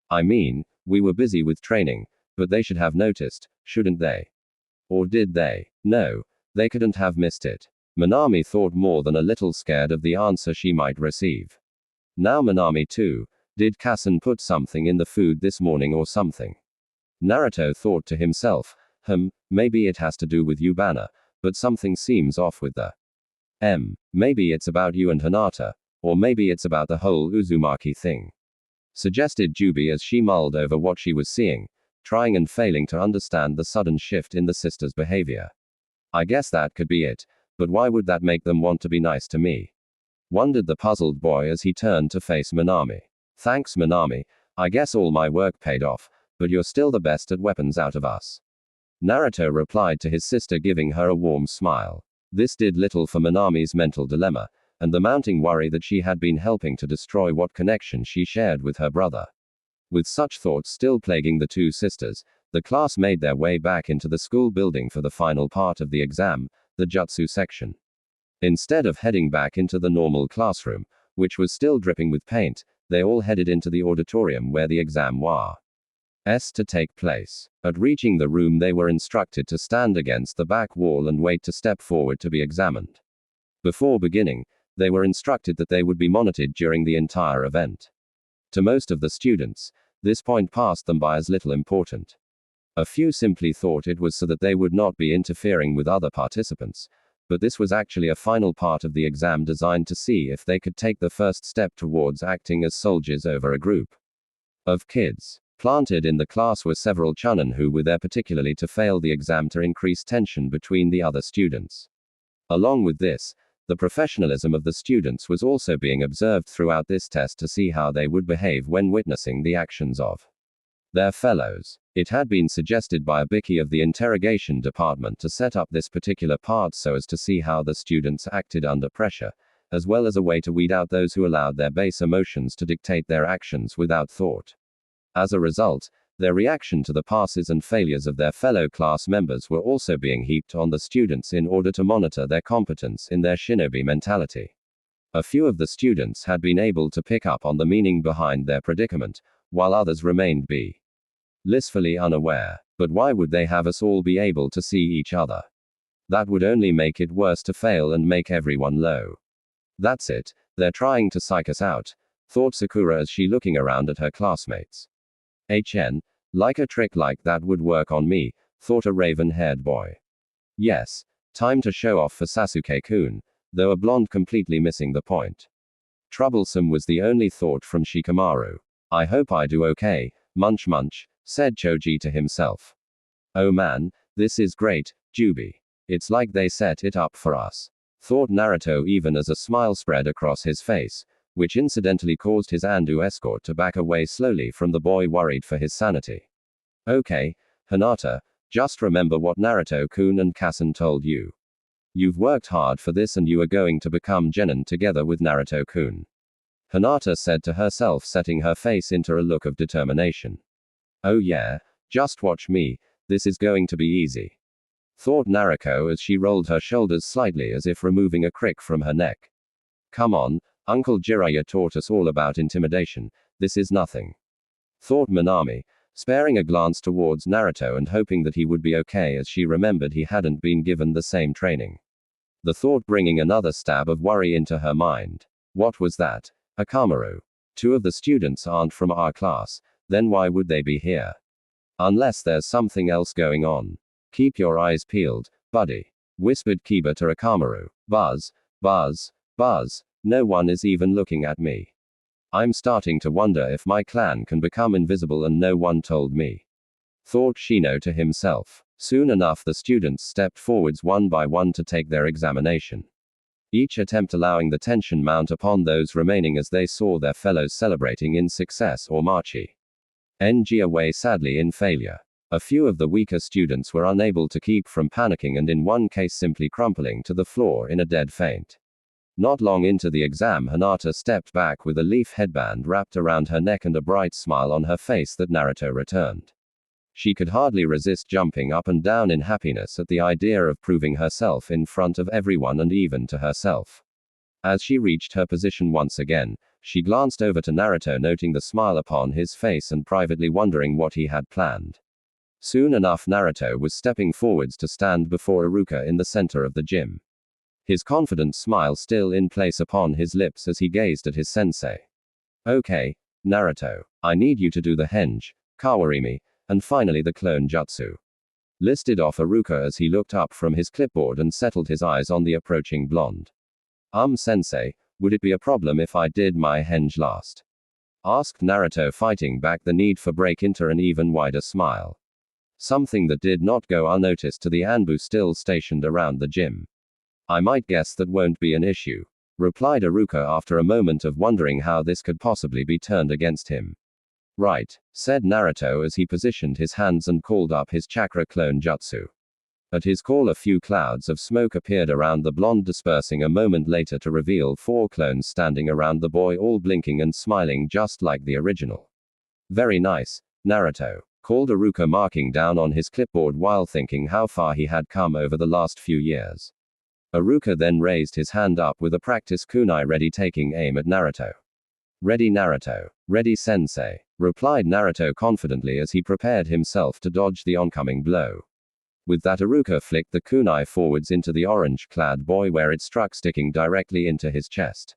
I mean, we were busy with training, but they should have noticed, shouldn't they? Or did they? No, they couldn't have missed it. Minami thought, more than a little scared of the answer she might receive. Now Minami too, did Kassen put something in the food this morning or something? Naruto thought to himself, maybe it has to do with Yubana, but something seems off with the maybe it's about you and Hinata, or maybe it's about the whole Uzumaki thing. Suggested Jubi as she mulled over what she was seeing, trying and failing to understand the sudden shift in the sisters' behavior. I guess that could be it, but why would that make them want to be nice to me? Wondered the puzzled boy as he turned to face Minami. Thanks, Minami, I guess all my work paid off, but you're still the best at weapons out of us. Naruto replied to his sister, giving her a warm smile. This did little for Minami's mental dilemma, and the mounting worry that she had been helping to destroy what connection she shared with her brother. With such thoughts still plaguing the two sisters, the class made their way back into the school building for the final part of the exam, the jutsu section. Instead of heading back into the normal classroom, which was still dripping with paint, they all headed into the auditorium where the exam was to take place. At reaching the room, they were instructed to stand against the back wall and wait to step forward to be examined. Before beginning, they were instructed that they would be monitored during the entire event. To most of the students, this point passed them by as little important. A few simply thought it was so that they would not be interfering with other participants, but this was actually a final part of the exam designed to see if they could take the first step towards acting as soldiers over a group of kids. Planted in the class were several chunin who were there particularly to fail the exam to increase tension between the other students. Along with this, the professionalism of the students was also being observed throughout this test to see how they would behave when witnessing the actions of their fellows. It had been suggested by a Biki of the interrogation department to set up this particular part so as to see how the students acted under pressure, as well as a way to weed out those who allowed their base emotions to dictate their actions without thought. As a result, their reaction to the passes and failures of their fellow class members were also being heaped on the students in order to monitor their competence in their shinobi mentality. A few of the students had been able to pick up on the meaning behind their predicament, while others remained blissfully unaware. But why would they have us all be able to see each other? That would only make it worse to fail and make everyone low. That's it, they're trying to psych us out, thought Sakura as she looking around at her classmates. Like a trick like that would work on me, thought a raven-haired boy. Yes, time to show off for Sasuke-kun, though a blonde completely missing the point. Troublesome was the only thought from Shikamaru. I hope I do okay, munch munch, said Choji to himself. Oh man, this is great, Jubi. It's like they set it up for us, thought Naruto even as a smile spread across his face, which incidentally caused his Andu escort to back away slowly from the boy worried for his sanity. Okay, Hinata, just remember what Naruto-kun and Kassen told you. You've worked hard for this and you are going to become genin together with Naruto-kun. Hinata said to herself, setting her face into a look of determination. Oh yeah, just watch me, this is going to be easy, thought Naruto as she rolled her shoulders slightly as if removing a crick from her neck. Come on, Uncle Jiraiya taught us all about intimidation, this is nothing, thought Minami, sparing a glance towards Naruto and hoping that he would be okay as she remembered he hadn't been given the same training. The thought bringing another stab of worry into her mind. What was that? Akamaru. Two of the students aren't from our class, then why would they be here? Unless there's something else going on. Keep your eyes peeled, buddy, whispered Kiba to Akamaru. Buzz, buzz, buzz, no one is even looking at me. I'm starting to wonder if my clan can become invisible and no one told me. Thought Shino to himself. Soon enough the students stepped forwards one by one to take their examination. Each attempt allowing the tension mount upon those remaining as they saw their fellows celebrating in success or marchi. NG away sadly in failure. A few of the weaker students were unable to keep from panicking and in one case simply crumpling to the floor in a dead faint. Not long into the exam Hinata stepped back with a leaf headband wrapped around her neck and a bright smile on her face that Naruto returned. She could hardly resist jumping up and down in happiness at the idea of proving herself in front of everyone and even to herself. As she reached her position once again, she glanced over to Naruto noting the smile upon his face and privately wondering what he had planned. Soon enough Naruto was stepping forwards to stand before Iruka in the center of the gym. His confident smile still in place upon his lips as he gazed at his sensei. Okay, Naruto, I need you to do the henge, kawarimi, and finally the clone jutsu. Listed off Iruka as he looked up from his clipboard and settled his eyes on the approaching blonde. Sensei, would it be a problem if I did my henge last? Asked Naruto, fighting back the need for break into an even wider smile. Something that did not go unnoticed to the Anbu still stationed around the gym. I might guess that won't be an issue, replied Iruka after a moment of wondering how this could possibly be turned against him. Right, said Naruto as he positioned his hands and called up his chakra clone jutsu. At his call a few clouds of smoke appeared around the blonde, dispersing a moment later to reveal 4 clones standing around the boy, all blinking and smiling just like the original. Very nice, Naruto, called Iruka, marking down on his clipboard while thinking how far he had come over the last few years. Iruka then raised his hand up with a practice kunai ready, taking aim at Naruto. Ready Naruto. Ready sensei, replied Naruto confidently as he prepared himself to dodge the oncoming blow. With that Iruka flicked the kunai forwards into the orange-clad boy where it struck, sticking directly into his chest.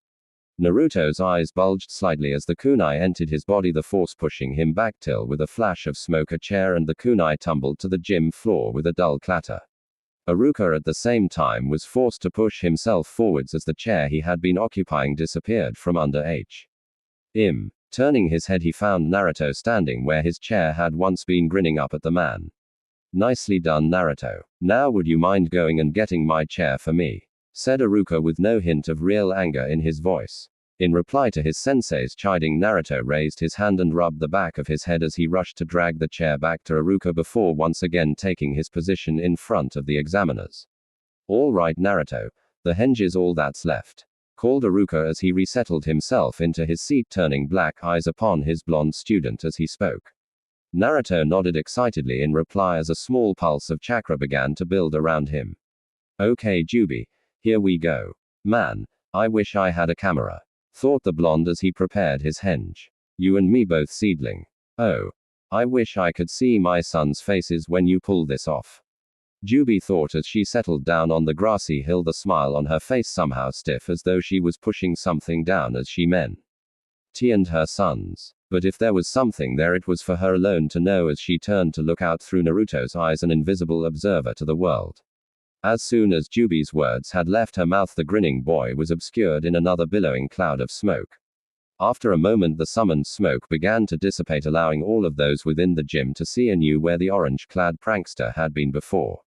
Naruto's eyes bulged slightly as the kunai entered his body, the force pushing him back till with a flash of smoke a chair and the kunai tumbled to the gym floor with a dull clatter. Iruka at the same time was forced to push himself forwards as the chair he had been occupying disappeared from under him. Turning his head he found Naruto standing where his chair had once been, grinning up at the man. Nicely done Naruto. Now would you mind going and getting my chair for me? Said Iruka with no hint of real anger in his voice. In reply to his sensei's chiding, Naruto raised his hand and rubbed the back of his head as he rushed to drag the chair back to Iruka before once again taking his position in front of the examiners. All right Naruto, the henge is all that's left, called Iruka as he resettled himself into his seat, turning black eyes upon his blonde student as he spoke. Naruto nodded excitedly in reply as a small pulse of chakra began to build around him. Okay Jubi, here we go. Man, I wish I had a camera, thought the blonde as he prepared his henge. You and me both, seedling. Oh, I wish I could see my son's faces when you pull this off. Jubi thought as she settled down on the grassy hill, the smile on her face somehow stiff as though she was pushing something down as she meant and her sons. But if there was something there, it was for her alone to know as she turned to look out through Naruto's eyes, an invisible observer to the world. As soon as Jubi's words had left her mouth, the grinning boy was obscured in another billowing cloud of smoke. After a moment the summoned smoke began to dissipate, allowing all of those within the gym to see anew where the orange-clad prankster had been before.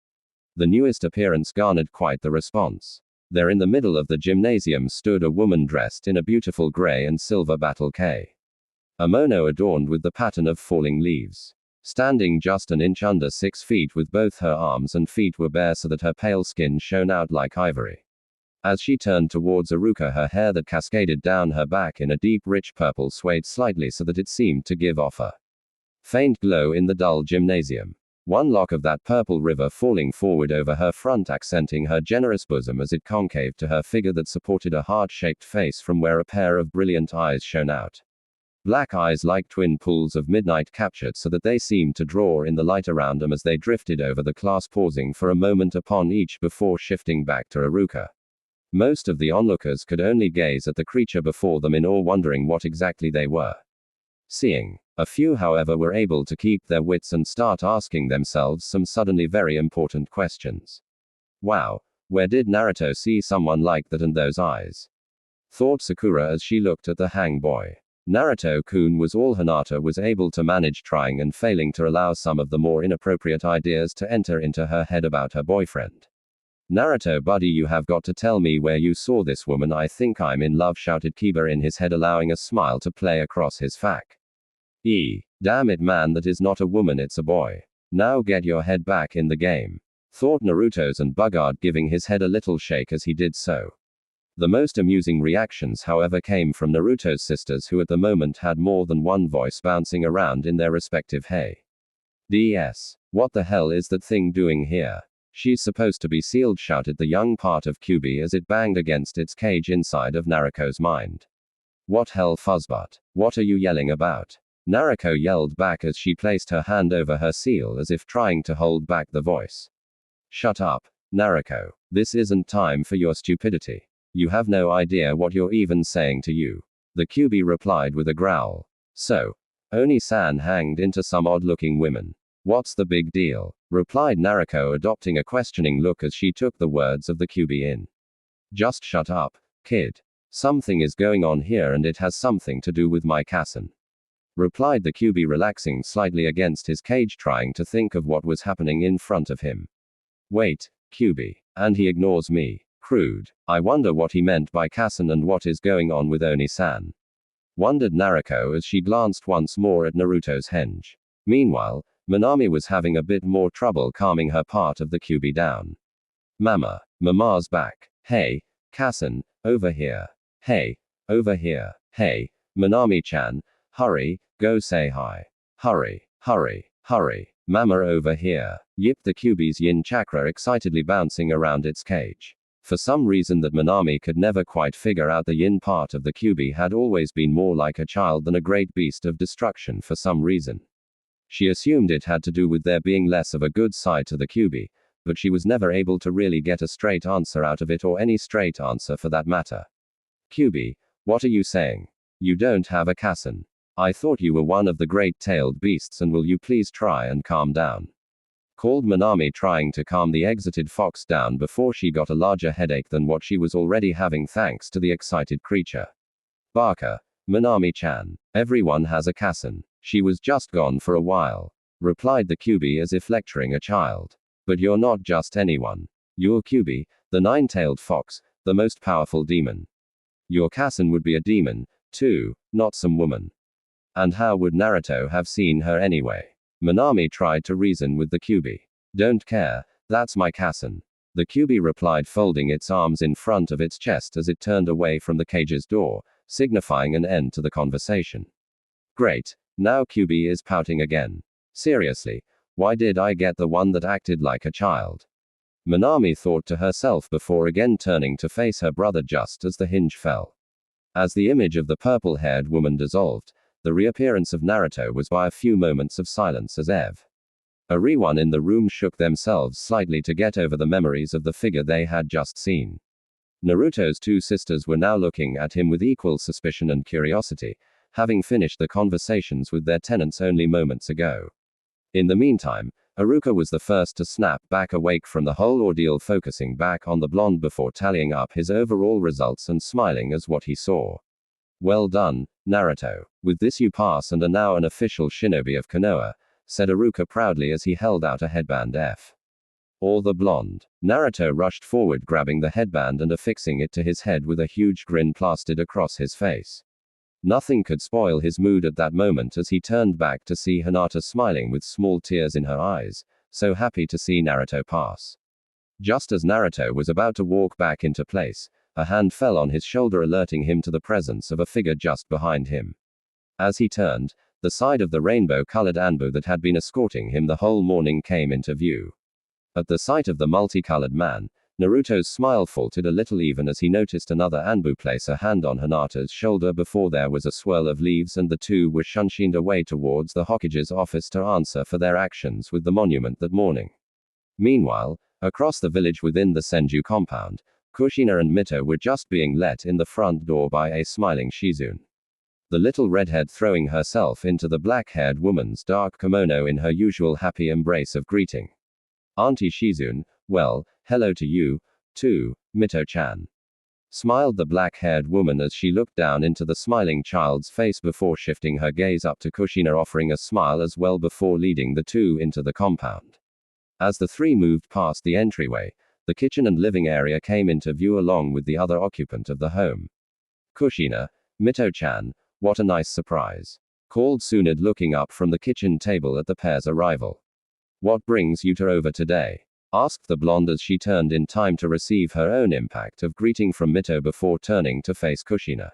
The newest appearance garnered quite the response. There in the middle of the gymnasium stood a woman dressed in a beautiful gray and silver battle kimono adorned with the pattern of falling leaves. Standing just an inch under 6 feet, with both her arms and feet were bare so that her pale skin shone out like ivory. As she turned towards Iruka, her hair that cascaded down her back in a deep rich purple swayed slightly so that it seemed to give off a faint glow in the dull gymnasium. One lock of that purple river falling forward over her front, accenting her generous bosom as it concaved to her figure that supported a heart-shaped face from where a pair of brilliant eyes shone out. Black eyes like twin pools of midnight, captured so that they seemed to draw in the light around them as they drifted over the class, pausing for a moment upon each before shifting back to Iruka. Most of the onlookers could only gaze at the creature before them in awe, wondering what exactly they were seeing. A few, however, were able to keep their wits and start asking themselves some suddenly very important questions. Wow, where did Naruto see someone like that and those eyes? Thought Sakura as she looked at the hang boy. Naruto-kun was all Hinata was able to manage, trying and failing to allow some of the more inappropriate ideas to enter into her head about her boyfriend. Naruto buddy, you have got to tell me where you saw this woman. I think I'm in love, shouted Kiba in his head, allowing a smile to play across his face. Damn it man, that is not a woman, it's a boy. Now get your head back in the game. Thought Naruto's and Bugard, giving his head a little shake as he did so. The most amusing reactions, however, came from Naruto's sisters, who at the moment had more than one voice bouncing around in their respective hey. DS. What the hell is that thing doing here? She's supposed to be sealed, shouted the young part of Kyuubi as it banged against its cage inside of Naruto's mind. What hell, fuzzbutt? What are you yelling about? Naruto yelled back as she placed her hand over her seal as if trying to hold back the voice. Shut up, Naruto. This isn't time for your stupidity. You have no idea what you're even saying to you. The Kyuubi replied with a growl. So, Oni-san hanged into some odd-looking women. What's the big deal? Replied Naruto, adopting a questioning look as she took the words of the Kyuubi in. Just shut up, kid. Something is going on here and it has something to do with my Kassen. Replied the Kyuubi, relaxing slightly against his cage, trying to think of what was happening in front of him. Wait, Kyuubi. And he ignores me. Crude. I wonder what he meant by Kassen and what is going on with Oni-san. Wondered Naruto as she glanced once more at Naruto's henge. Meanwhile, Minami was having a bit more trouble calming her part of the Kyuubi down. Mama's back. Hey, Kassen, over here. Hey, over here. Hey, Minami-chan, hurry, go say hi. Hurry, hurry, hurry. Mama over here. Yipped the Kyuubi's yin chakra, excitedly bouncing around its cage. For some reason that Minami could never quite figure out, the yin part of the Kyuubi had always been more like a child than a great beast of destruction for some reason. She assumed it had to do with there being less of a good side to the Kyuubi, but she was never able to really get a straight answer out of it, or any straight answer for that matter. Kyuubi, what are you saying? You don't have a Kassen. I thought you were one of the great-tailed beasts, and will you please try and calm down? Called Minami, trying to calm the exited fox down before she got a larger headache than what she was already having thanks to the excited creature. Baka, Minami-chan. Everyone has a Kassen. She was just gone for a while. Replied the Kyuubi as if lecturing a child. But you're not just anyone. You're Kyuubi, the nine-tailed fox, the most powerful demon. Your Kassen would be a demon, too, not some woman. And how would Naruto have seen her anyway? Minami tried to reason with the Kyuubi. Don't care, that's my Kassen. The Kyuubi replied, folding its arms in front of its chest as it turned away from the cage's door, signifying an end to the conversation. Great, now Kyuubi is pouting again. Seriously, why did I get the one that acted like a child? Minami thought to herself before again turning to face her brother just as the hinge fell. As the image of the purple-haired woman dissolved, the reappearance of Naruto was by a few moments of silence as everyone in the room shook themselves slightly to get over the memories of the figure they had just seen. Naruto's two sisters were now looking at him with equal suspicion and curiosity, having finished the conversations with their tenants only moments ago. In the meantime, Haruka was the first to snap back awake from the whole ordeal, focusing back on the blonde before tallying up his overall results and smiling as what he saw. Well done, Naruto. With this you pass and are now an official shinobi of Konoha, said Haruka proudly as he held out a headband. Or the blonde. Naruto rushed forward, grabbing the headband and affixing it to his head with a huge grin plastered across his face. Nothing could spoil his mood at that moment as he turned back to see Hinata smiling with small tears in her eyes, so happy to see Naruto pass. Just as Naruto was about to walk back into place, a hand fell on his shoulder, alerting him to the presence of a figure just behind him. As he turned, the side of the rainbow-colored Anbu that had been escorting him the whole morning came into view. At the sight of the multicolored man, Naruto's smile faltered a little even as he noticed another Anbu place a hand on Hinata's shoulder before there was a swirl of leaves and the two were shunshined away towards the Hokage's office to answer for their actions with the monument that morning. Meanwhile, across the village within the Senju compound, Kushina and Mito were just being let in the front door by a smiling Shizune. the little redhead throwing herself into the black-haired woman's dark kimono in her usual happy embrace of greeting. Auntie Shizune, well, hello to you, too, Mito-chan. Smiled the black-haired woman as she looked down into the smiling child's face before shifting her gaze up to Kushina, offering a smile as well before leading the two into the compound. As the three moved past the entryway, the kitchen and living area came into view along with the other occupant of the home. Kushina, Mito-chan, what a nice surprise, called Tsunade, looking up from the kitchen table at the pair's arrival. What brings you over today? Asked the blonde as she turned in time to receive her own impact of greeting from Mito before turning to face Kushina.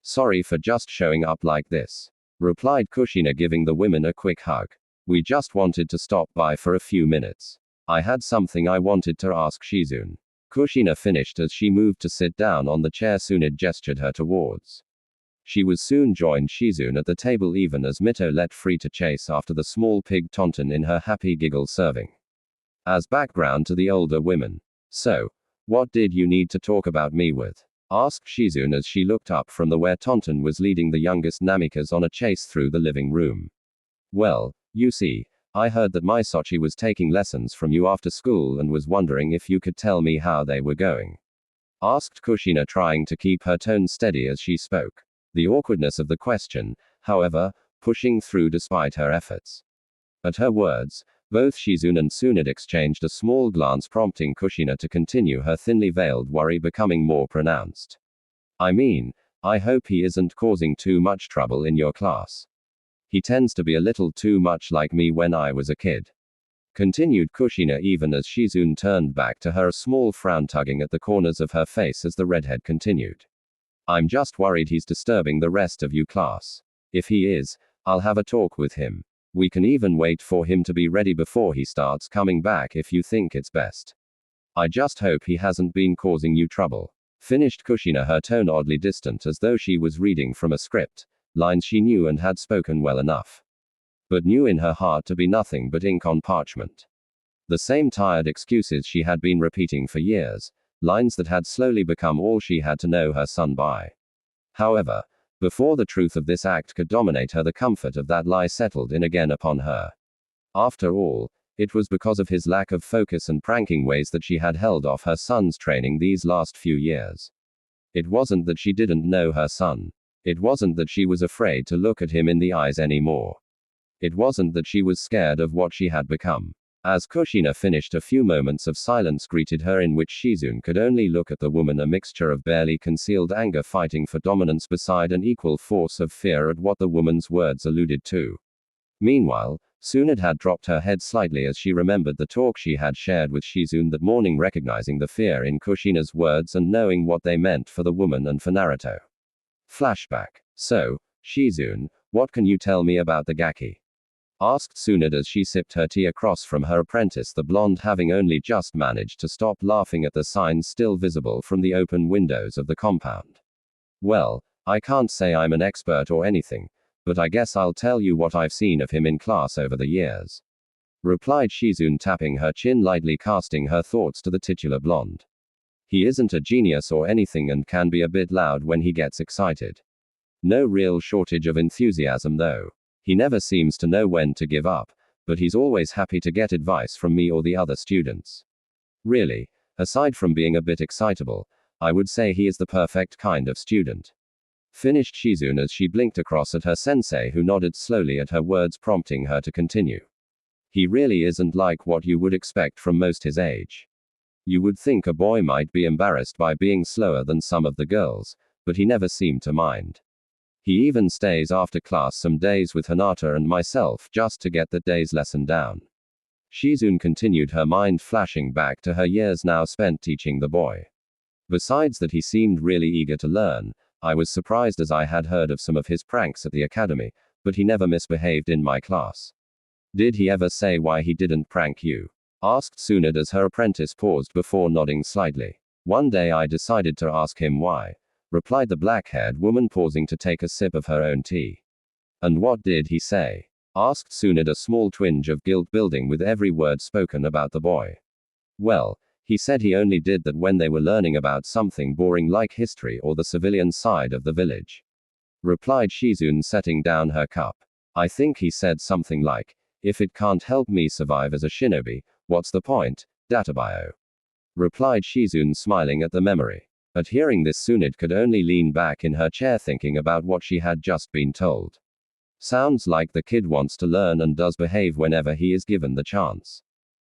Sorry for just showing up like this, replied Kushina, giving the women a quick hug. We just wanted to stop by for a few minutes. I had something I wanted to ask Shizune. Kushina finished as she moved to sit down on the chair Tsunade gestured her towards. She was soon joined Shizune at the table, even as Mito let free to chase after the small pig Tenten in her happy giggle, serving as background to the older women. So, what did you need to talk about me with? Asked Shizune as she looked up from the where Tenten was leading the youngest Namikas on a chase through the living room. Well, you see, I heard that my Sochi was taking lessons from you after school and was wondering if you could tell me how they were going. Asked Kushina, trying to keep her tone steady as she spoke. The awkwardness of the question, however, pushing through despite her efforts. At her words, both Shizune and Tsunade exchanged a small glance, prompting Kushina to continue, her thinly veiled worry becoming more pronounced. I mean, I hope he isn't causing too much trouble in your class. He tends to be a little too much like me when I was a kid. Continued Kushina, even as Shizune turned back to her, a small frown tugging at the corners of her face as the redhead continued. I'm just worried he's disturbing the rest of you class. If he is, I'll have a talk with him. We can even wait for him to be ready before he starts coming back if you think it's best. I just hope he hasn't been causing you trouble. Finished Kushina, her tone oddly distant as though she was reading from a script, lines she knew and had spoken well enough, but knew in her heart to be nothing but ink on parchment. The same tired excuses she had been repeating for years, lines that had slowly become all she had to know her son by. However, before the truth of this act could dominate her, the comfort of that lie settled in again upon her. After all, it was because of his lack of focus and pranking ways that she had held off her son's training these last few years. It wasn't that she didn't know her son. It wasn't that she was afraid to look at him in the eyes anymore. It wasn't that she was scared of what she had become. As Kushina finished, a few moments of silence greeted her, in which Shizune could only look at the woman, a mixture of barely concealed anger fighting for dominance beside an equal force of fear at what the woman's words alluded to. Meanwhile, Tsunade had dropped her head slightly as she remembered the talk she had shared with Shizune that morning, recognizing the fear in Kushina's words and knowing what they meant for the woman and for Naruto. Flashback. So, Shizune, what can you tell me about the Gaki? Asked Tsunade as she sipped her tea across from her apprentice, the blonde having only just managed to stop laughing at the signs still visible from the open windows of the compound. Well, I can't say I'm an expert or anything, but I guess I'll tell you what I've seen of him in class over the years. Replied Shizune, tapping her chin lightly, casting her thoughts to the titular blonde. He isn't a genius or anything and can be a bit loud when he gets excited. No real shortage of enthusiasm though. He never seems to know when to give up, but he's always happy to get advice from me or the other students. Really, aside from being a bit excitable, I would say he is the perfect kind of student. Finished Shizune as she blinked across at her sensei, who nodded slowly at her words, prompting her to continue. He really isn't like what you would expect from most his age. You would think a boy might be embarrassed by being slower than some of the girls, but he never seemed to mind. He even stays after class some days with Hinata and myself just to get that day's lesson down. Shizune continued, her mind flashing back to her years now spent teaching the boy. Besides that he seemed really eager to learn, I was surprised as I had heard of some of his pranks at the academy, but he never misbehaved in my class. Did he ever say why he didn't prank you? Asked Tsunade as her apprentice paused before nodding slightly. One day I decided to ask him why, replied the black-haired woman, pausing to take a sip of her own tea. And what did he say? Asked Tsunade, a small twinge of guilt building with every word spoken about the boy. Well, he said he only did that when they were learning about something boring like history or the civilian side of the village. replied Shizune, setting down her cup. I think he said something like, if it can't help me survive as a shinobi, what's the point? Databio. Replied Shizune, smiling at the memory. At hearing this, Tsunade could only lean back in her chair thinking about what she had just been told. Sounds like the kid wants to learn and does behave whenever he is given the chance.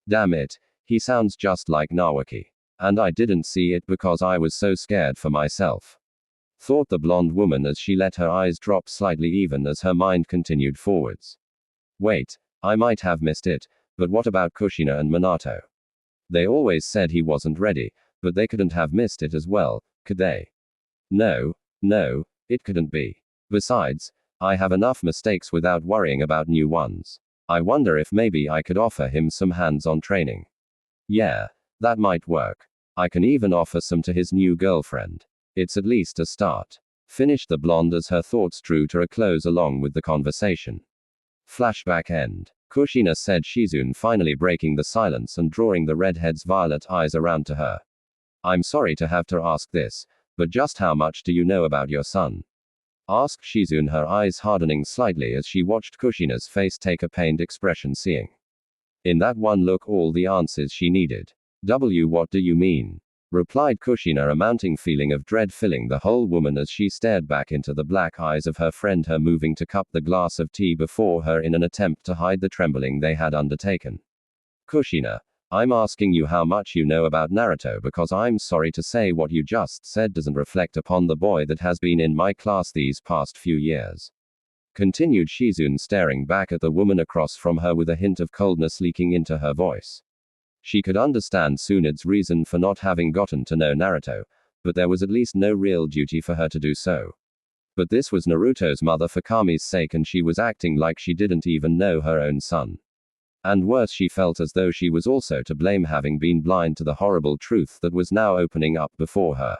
Damn it, he sounds just like Nawaki. And I didn't see it because I was so scared for myself. Thought the blonde woman as she let her eyes drop slightly even as her mind continued forwards. Wait, I might have missed it, but what about Kushina and Minato? They always said he wasn't ready, but they couldn't have missed it as well, could they? No, it couldn't be. Besides, I have enough mistakes without worrying about new ones. I wonder if maybe I could offer him some hands-on training. Yeah, that might work. I can even offer some to his new girlfriend. It's at least a start. Finished the blonde as her thoughts drew to a close along with the conversation. Flashback end. Kushina, said Shizune, finally breaking the silence and drawing the redhead's violet eyes around to her. I'm sorry to have to ask this, but just how much do you know about your son? Asked Shizune, her eyes hardening slightly as she watched Kushina's face take a pained expression, seeing in that one look all the answers she needed. What do you mean? Replied Kushina, a mounting feeling of dread filling the whole woman as she stared back into the black eyes of her friend, her moving to cup the glass of tea before her in an attempt to hide the trembling they had undertaken. Kushina, I'm asking you how much you know about Naruto because I'm sorry to say what you just said doesn't reflect upon the boy that has been in my class these past few years. Continued Shizune, staring back at the woman across from her with a hint of coldness leaking into her voice. She could understand Tsunade's reason for not having gotten to know Naruto, but there was at least no real duty for her to do so. But this was Naruto's mother for Kami's sake, and she was acting like she didn't even know her own son. And worse, she felt as though she was also to blame, having been blind to the horrible truth that was now opening up before her.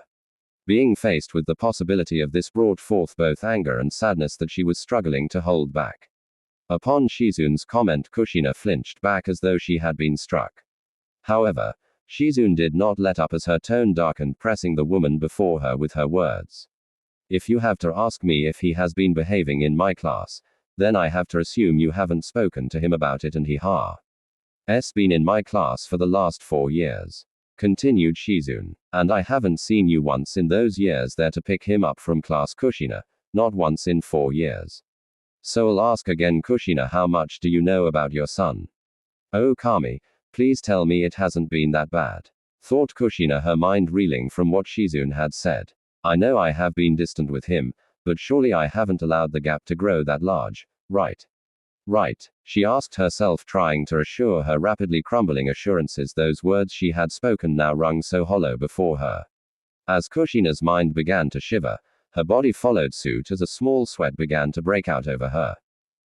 Being faced with the possibility of this brought forth both anger and sadness that she was struggling to hold back. Upon Shizune's comment, Kushina flinched back as though she had been struck. However, Shizune did not let up as her tone darkened, pressing the woman before her with her words. If you have to ask me if he has been behaving in my class, then I have to assume you haven't spoken to him about it, and he has been in my class for the last 4 years. Continued Shizune. And I haven't seen you once in those years there to pick him up from class, Kushina, not once in 4 years. So I'll ask again, Kushina, how much do you know about your son? Oh, Kami, please tell me it hasn't been that bad. Thought Kushina, her mind reeling from what Shizune had said. I know I have been distant with him, but surely I haven't allowed the gap to grow that large, right? Right, she asked herself, trying to assure her rapidly crumbling assurances those words she had spoken now rung so hollow before her. As Kushina's mind began to shiver, her body followed suit as a small sweat began to break out over her.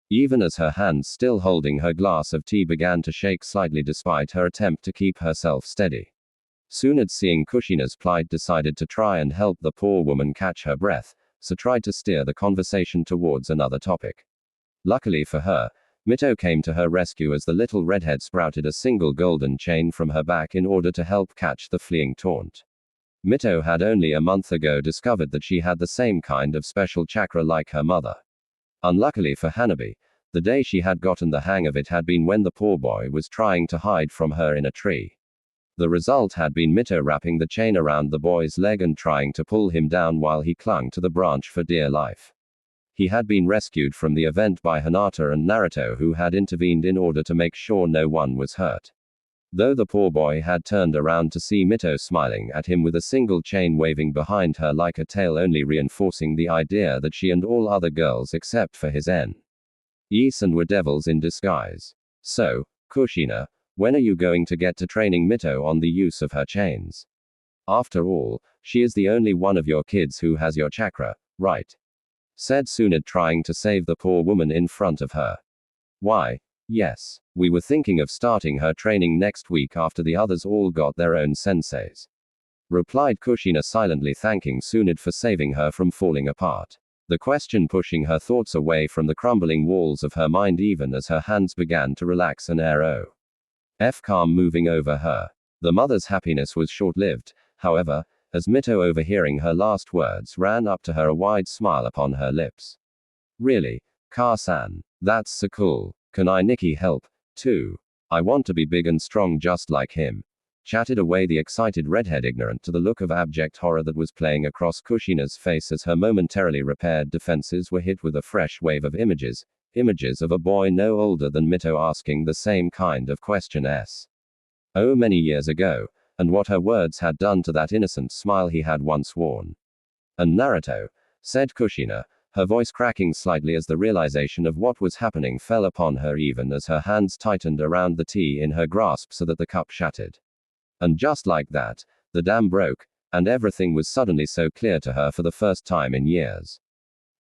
Even as her hands still holding her glass of tea began to shake slightly despite her attempt to keep herself steady. Tsunade, seeing Kushina's plight, decided to try and help the poor woman catch her breath, so tried to steer the conversation towards another topic. Luckily for her, Mito came to her rescue as the little redhead sprouted a single golden chain from her back in order to help catch the fleeing taunt. Mito had only a month ago discovered that she had the same kind of special chakra like her mother. Unluckily for Hanabi, the day she had gotten the hang of it had been when the poor boy was trying to hide from her in a tree. The result had been Mito wrapping the chain around the boy's leg and trying to pull him down while he clung to the branch for dear life. He had been rescued from the event by Hinata and Naruto, who had intervened in order to make sure no one was hurt. Though the poor boy had turned around to see Mito smiling at him with a single chain waving behind her like a tail, only reinforcing the idea that she and all other girls except for his N.E.S.and were devils in disguise. So, Kushina, when are you going to get to training Mito on the use of her chains? After all, she is the only one of your kids who has your chakra, right? Said Tsunade, trying to save the poor woman in front of her. Why, yes, we were thinking of starting her training next week after the others all got their own senseis. Replied Kushina, silently thanking Tsunade for saving her from falling apart. The question pushing her thoughts away from the crumbling walls of her mind even as her hands began to relax, an calm moving over her. The mother's happiness was short-lived, however, as Mito, overhearing her last words, ran up to her, a wide smile upon her lips. Really? Ka-san. That's so cool. Can I Nikki help, too? I want to be big and strong just like him. Chatted away the excited redhead, ignorant to the look of abject horror that was playing across Kushina's face as her momentarily repaired defenses were hit with a fresh wave of images of a boy no older than Mito asking the same kind of question oh, many years ago, and what her words had done to that innocent smile he had once worn. And Naruto, said Kushina, her voice cracking slightly as the realization of what was happening fell upon her, even as her hands tightened around the tea in her grasp so that the cup shattered. And just like that, the dam broke, and everything was suddenly so clear to her for the first time in years.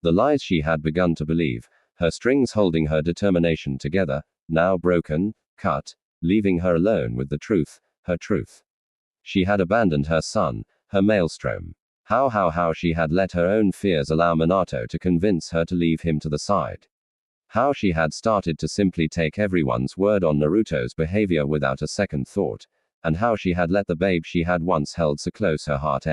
The lies she had begun to believe, her strings holding her determination together, now broken, cut, leaving her alone with the truth, her truth. She had abandoned her son, her maelstrom. How she had let her own fears allow Minato to convince her to leave him to the side. How she had started to simply take everyone's word on Naruto's behavior without a second thought, and how she had let the babe she had once held so close her heart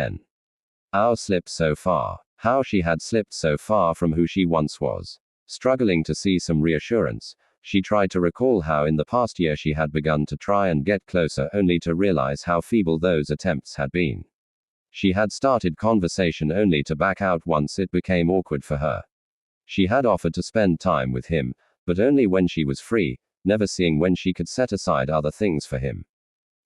slipped so far. How she had slipped so far from who she once was. Struggling to see some reassurance, she tried to recall how in the past year she had begun to try and get closer, only to realize how feeble those attempts had been. She had started conversation only to back out once it became awkward for her. She had offered to spend time with him, but only when she was free, never seeing when she could set aside other things for him.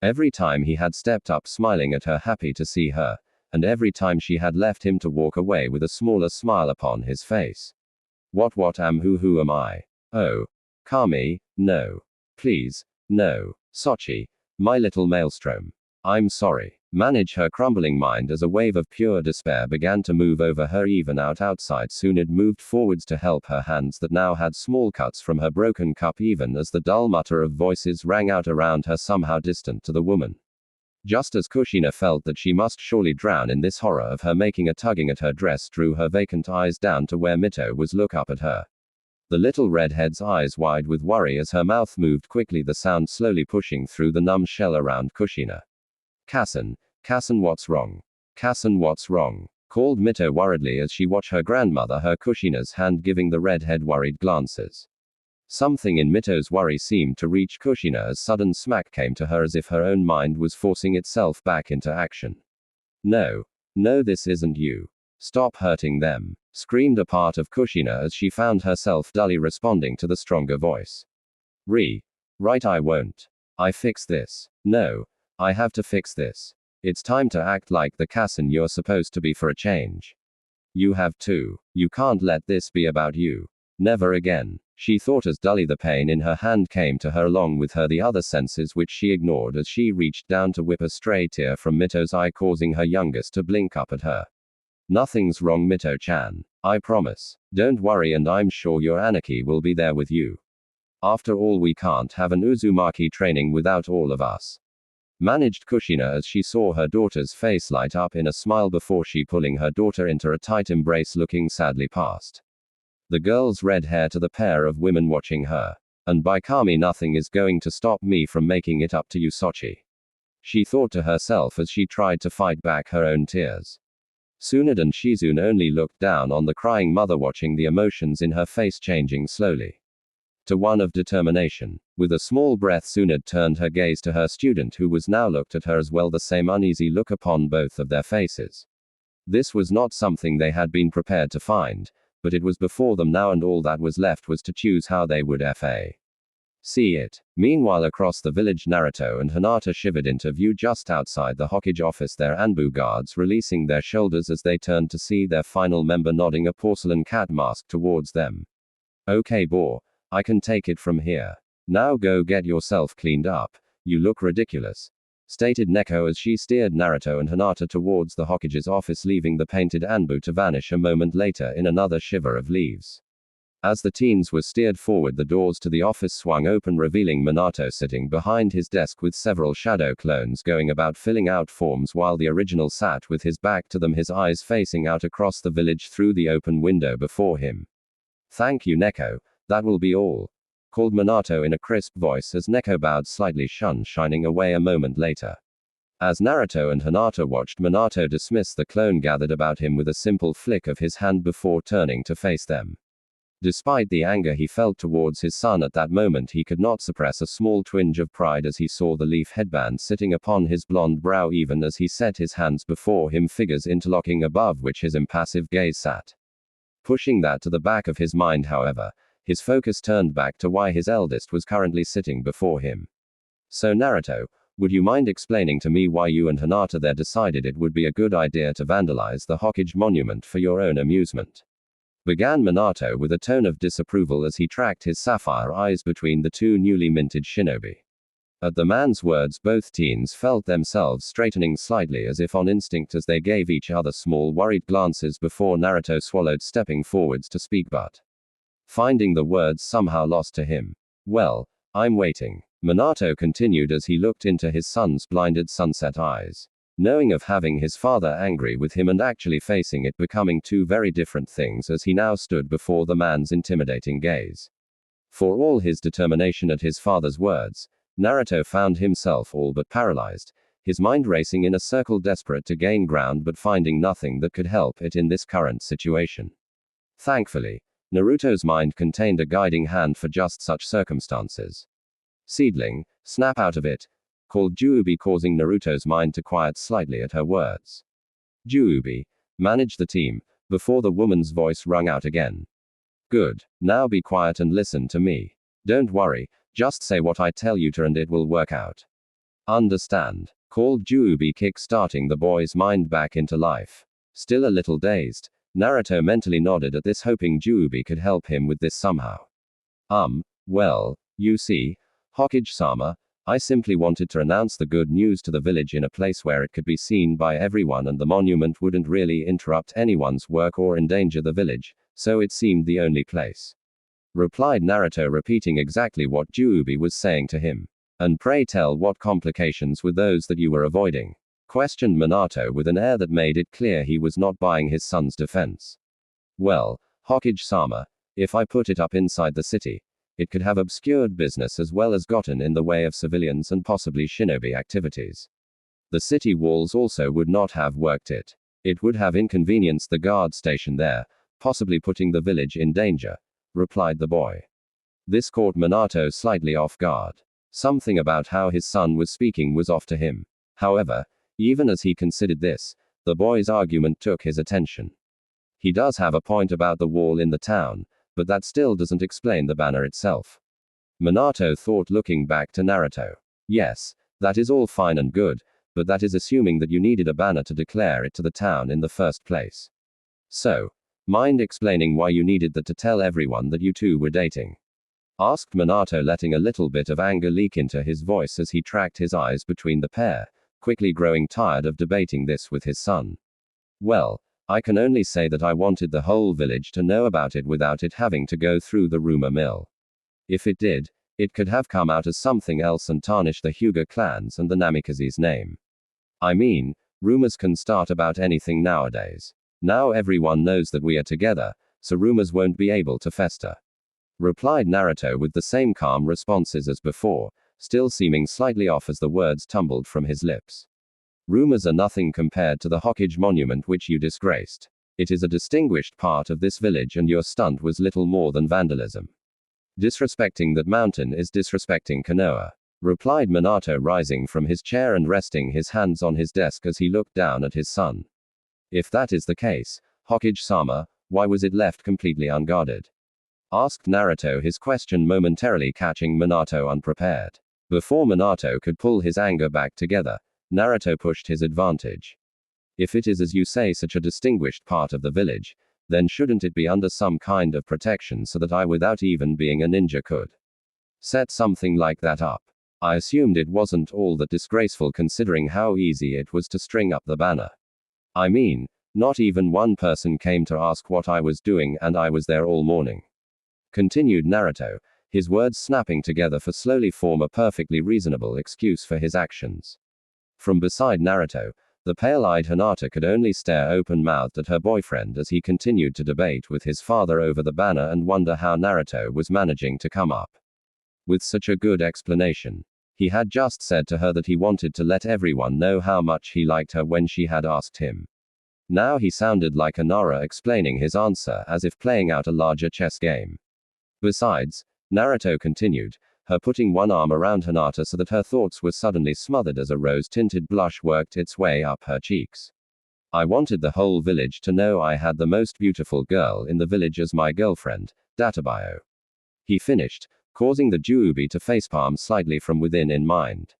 Every time he had stepped up smiling at her, happy to see her, and every time she had left him to walk away with a smaller smile upon his face. What who am I? Oh. Kami, no. Please, no. Sochi, my little maelstrom. I'm sorry. Manage her crumbling mind as a wave of pure despair began to move over her, even outside. Soon it moved forwards to help her hands that now had small cuts from her broken cup, even as the dull mutter of voices rang out around her, somehow distant to the woman. Just as Kushina felt that she must surely drown in this horror of her making, a tugging at her dress drew her vacant eyes down to where Mito was, look up at her. The little redhead's eyes wide with worry as her mouth moved quickly, the sound slowly pushing through the numb shell around Kushina. Kassen, what's wrong? Kassen, what's wrong? Called Mito worriedly as she watched her grandmother, her Kushina's hand, giving the redhead worried glances. Something in Mito's worry seemed to reach Kushina as sudden smack came to her, as if her own mind was forcing itself back into action. No, this isn't you. Stop hurting them, screamed a part of Kushina as she found herself dully responding to the stronger voice. Right, I won't. I fix this. No, I have to fix this. It's time to act like the Kassen you're supposed to be for a change. You have to. You can't let this be about you. Never again, she thought as dully the pain in her hand came to her, along with her the other senses which she ignored as she reached down to whip a stray tear from Mito's eye, causing her youngest to blink up at her. Nothing's wrong, Mito-chan. I promise. Don't worry, and I'm sure your Anarchy will be there with you. After all, we can't have an Uzumaki training without all of us. Managed Kushina as she saw her daughter's face light up in a smile before she pulling her daughter into a tight embrace, looking sadly past the girl's red hair to the pair of women watching her. And by Kami, nothing is going to stop me from making it up to you, Sochi. She thought to herself as she tried to fight back her own tears. Tsunade and Shizune only looked down on the crying mother, watching the emotions in her face changing slowly to one of determination. With a small breath, Tsunade turned her gaze to her student, who was now looked at her as well, the same uneasy look upon both of their faces. This was not something they had been prepared to find, but it was before them now, and all that was left was to choose how they would see it. Meanwhile, across the village, Naruto and Hinata shivered into view just outside the Hokage office, their Anbu guards releasing their shoulders as they turned to see their final member nodding a porcelain cat mask towards them. Okay, boy, I can take it from here. Now go get yourself cleaned up. You look ridiculous, stated Neko as she steered Naruto and Hinata towards the Hokage's office, leaving the painted Anbu to vanish a moment later in another shiver of leaves. As the teens were steered forward, the doors to the office swung open, revealing Minato sitting behind his desk with several shadow clones going about filling out forms, while the original sat with his back to them, his eyes facing out across the village through the open window before him. Thank you, Neko. That will be all, called Minato in a crisp voice as Neko bowed slightly, shining away a moment later. As Naruto and Hinata watched Minato dismiss the clone gathered about him with a simple flick of his hand before turning to face them. Despite the anger he felt towards his son at that moment, he could not suppress a small twinge of pride as he saw the leaf headband sitting upon his blonde brow even as he set his hands before him, figures interlocking above which his impassive gaze sat. Pushing that to the back of his mind, however, his focus turned back to why his eldest was currently sitting before him. So Naruto, would you mind explaining to me why you and Hinata there decided it would be a good idea to vandalize the Hokage monument for your own amusement? Began Minato with a tone of disapproval as he tracked his sapphire eyes between the two newly minted shinobi. At the man's words, both teens felt themselves straightening slightly as if on instinct as they gave each other small worried glances before Naruto swallowed, stepping forwards to speak but finding the words somehow lost to him. Well, I'm waiting. Minato continued as he looked into his son's blinded sunset eyes. Knowing of having his father angry with him and actually facing it becoming two very different things as he now stood before the man's intimidating gaze. For all his determination at his father's words, Naruto found himself all but paralyzed, his mind racing in a circle, desperate to gain ground but finding nothing that could help it in this current situation. Thankfully, Naruto's mind contained a guiding hand for just such circumstances. Seedling, snap out of it, called Juubi, causing Naruto's mind to quiet slightly at her words. Juubi, manage the team, before the woman's voice rung out again. Good, now be quiet and listen to me. Don't worry, just say what I tell you to and it will work out. Understand? Called Juubi, kick-starting the boy's mind back into life. Still a little dazed, Naruto mentally nodded at this, hoping Juubi could help him with this somehow. Well, you see, Hokage-sama, I simply wanted to announce the good news to the village in a place where it could be seen by everyone and the monument wouldn't really interrupt anyone's work or endanger the village, so it seemed the only place. Replied Naruto, repeating exactly what Juubi was saying to him. And pray tell, what complications were those that you were avoiding? Questioned Minato with an air that made it clear he was not buying his son's defense. Well, Hokage-sama, if I put it up inside the city, it could have obscured business as well as gotten in the way of civilians and possibly shinobi activities. The city walls also would not have worked it. It would have inconvenienced the guard station there, possibly putting the village in danger, replied the boy. This caught Minato slightly off guard. Something about how his son was speaking was off to him. However, even as he considered this, the boy's argument took his attention. He does have a point about the wall in the town, but that still doesn't explain the banner itself. Minato thought, looking back to Naruto. Yes, that is all fine and good, but that is assuming that you needed a banner to declare it to the town in the first place. So, mind explaining why you needed that to tell everyone that you two were dating? Asked Minato, letting a little bit of anger leak into his voice as he tracked his eyes between the pair, quickly growing tired of debating this with his son. Well, I can only say that I wanted the whole village to know about it without it having to go through the rumor mill. If it did, it could have come out as something else and tarnished the Hyuga clans and the Namikaze's name. I mean, rumors can start about anything nowadays. Now everyone knows that we are together, so rumors won't be able to fester. Replied Naruto with the same calm responses as before, still seeming slightly off as the words tumbled from his lips. Rumors are nothing compared to the Hokage monument which you disgraced. It is a distinguished part of this village and your stunt was little more than vandalism. Disrespecting that mountain is disrespecting Konoha. Replied Minato, rising from his chair and resting his hands on his desk as he looked down at his son. If that is the case, Hokage-sama, why was it left completely unguarded? Asked Naruto, his question momentarily catching Minato unprepared. Before Minato could pull his anger back together, Naruto pushed his advantage. If it is as you say such a distinguished part of the village, then shouldn't it be under some kind of protection so that I, without even being a ninja, could set something like that up? I assumed it wasn't all that disgraceful considering how easy it was to string up the banner. I mean, not even one person came to ask what I was doing and I was there all morning. Continued Naruto, his words snapping together for slowly form a perfectly reasonable excuse for his actions. From beside Naruto, the pale-eyed Hinata could only stare open-mouthed at her boyfriend as he continued to debate with his father over the banner and wonder how Naruto was managing to come up with such a good explanation. He had just said to her that he wanted to let everyone know how much he liked her when she had asked him. Now he sounded like a Nara explaining his answer as if playing out a larger chess game. Besides, Naruto continued, her putting one arm around Hinata so that her thoughts were suddenly smothered as a rose-tinted blush worked its way up her cheeks. I wanted the whole village to know I had the most beautiful girl in the village as my girlfriend, Databio. He finished, causing the Juubi to facepalm slightly from within in mind.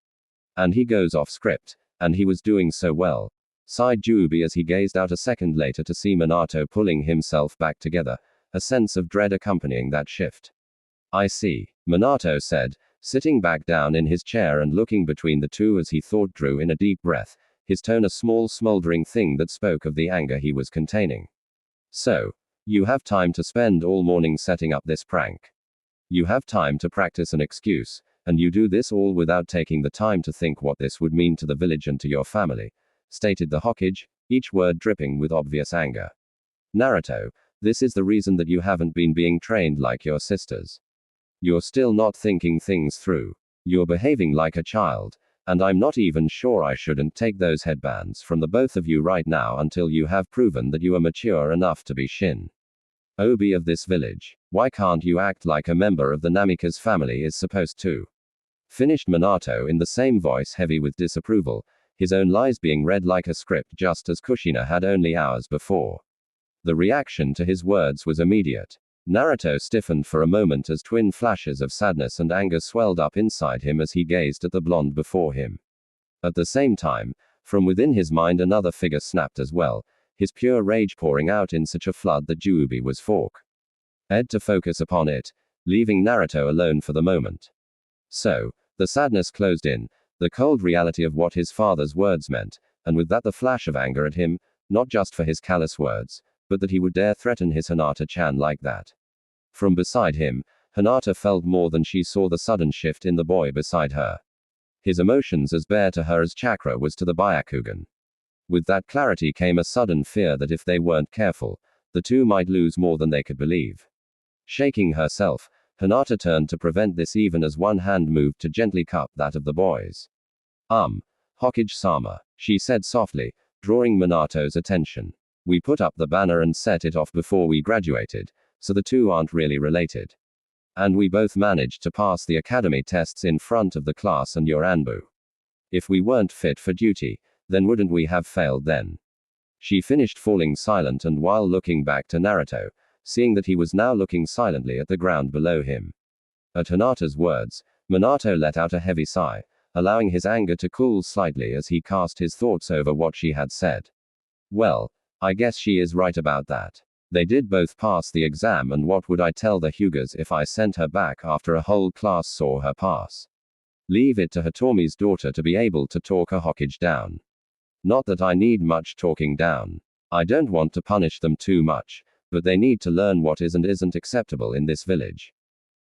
And he goes off script, and he was doing so well, sighed Juubi as he gazed out a second later to see Minato pulling himself back together, a sense of dread accompanying that shift. I see, Minato said, sitting back down in his chair and looking between the two as he thought drew in a deep breath, his tone a small smoldering thing that spoke of the anger he was containing. So, you have time to spend all morning setting up this prank. You have time to practice an excuse, and you do this all without taking the time to think what this would mean to the village and to your family, stated the Hokage, each word dripping with obvious anger. Naruto, this is the reason that you haven't been being trained like your sisters. You're still not thinking things through. You're behaving like a child, and I'm not even sure I shouldn't take those headbands from the both of you right now until you have proven that you are mature enough to be Shin Obi of this village. Why can't you act like a member of the Namikaze family is supposed to? Finished Minato in the same voice heavy with disapproval, his own lies being read like a script just as Kushina had only hours before. The reaction to his words was immediate. Naruto stiffened for a moment as twin flashes of sadness and anger swelled up inside him as he gazed at the blonde before him. At the same time, from within his mind another figure snapped as well, his pure rage pouring out in such a flood that Juubi was forced to focus upon it, leaving Naruto alone for the moment. So, the sadness closed in, the cold reality of what his father's words meant, and with that the flash of anger at him, not just for his callous words, but that he would dare threaten his Hinata-chan like that. From beside him, Hinata felt more than she saw the sudden shift in the boy beside her. His emotions as bare to her as chakra was to the Byakugan. With that clarity came a sudden fear that if they weren't careful, the two might lose more than they could believe. Shaking herself, Hinata turned to prevent this even as one hand moved to gently cup that of the boy's. Hokage-sama, she said softly, drawing Minato's attention. We put up the banner and set it off before we graduated, so the two aren't really related. And we both managed to pass the academy tests in front of the class and your Anbu. If we weren't fit for duty, then wouldn't we have failed then? She finished falling silent and while looking back to Naruto, seeing that he was now looking silently at the ground below him. At Hinata's words, Minato let out a heavy sigh, allowing his anger to cool slightly as he cast his thoughts over what she had said. Well, I guess she is right about that. They did both pass the exam and what would I tell the Hyugas if I sent her back after a whole class saw her pass? Leave it to Hitomi's daughter to be able to talk a Hokage down. Not that I need much talking down. I don't want to punish them too much, but they need to learn what is and isn't acceptable in this village.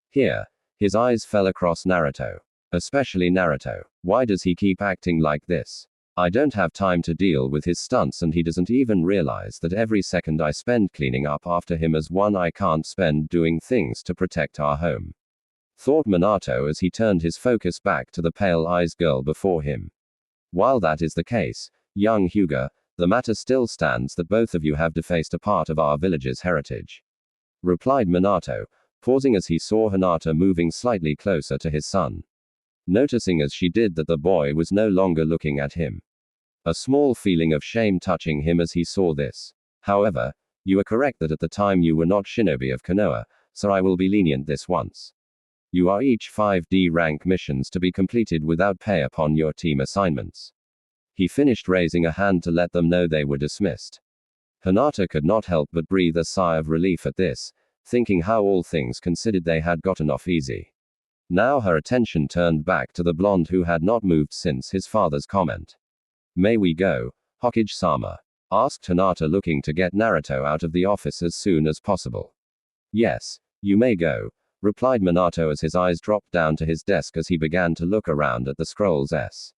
Here, his eyes fell across Naruto. Especially Naruto. Why does he keep acting like this? I don't have time to deal with his stunts and he doesn't even realize that every second I spend cleaning up after him is one I can't spend doing things to protect our home. Thought Minato as he turned his focus back to the pale-eyed girl before him. While that is the case, young Hyuga, the matter still stands that both of you have defaced a part of our village's heritage. Replied Minato, pausing as he saw Hinata moving slightly closer to his son. Noticing as she did that the boy was no longer looking at him. A small feeling of shame touching him as he saw this. However, you are correct that at the time you were not shinobi of Konoha, so I will be lenient this once. You are each 5D rank missions to be completed without pay upon your team assignments. He finished raising a hand to let them know they were dismissed. Hinata could not help but breathe a sigh of relief at this, thinking how all things considered they had gotten off easy. Now her attention turned back to the blonde who had not moved since his father's comment. May we go, Hokage-sama? Asked Hinata looking to get Naruto out of the office as soon as possible. Yes, you may go, replied Minato as his eyes dropped down to his desk as he began to look around at the scrolls S.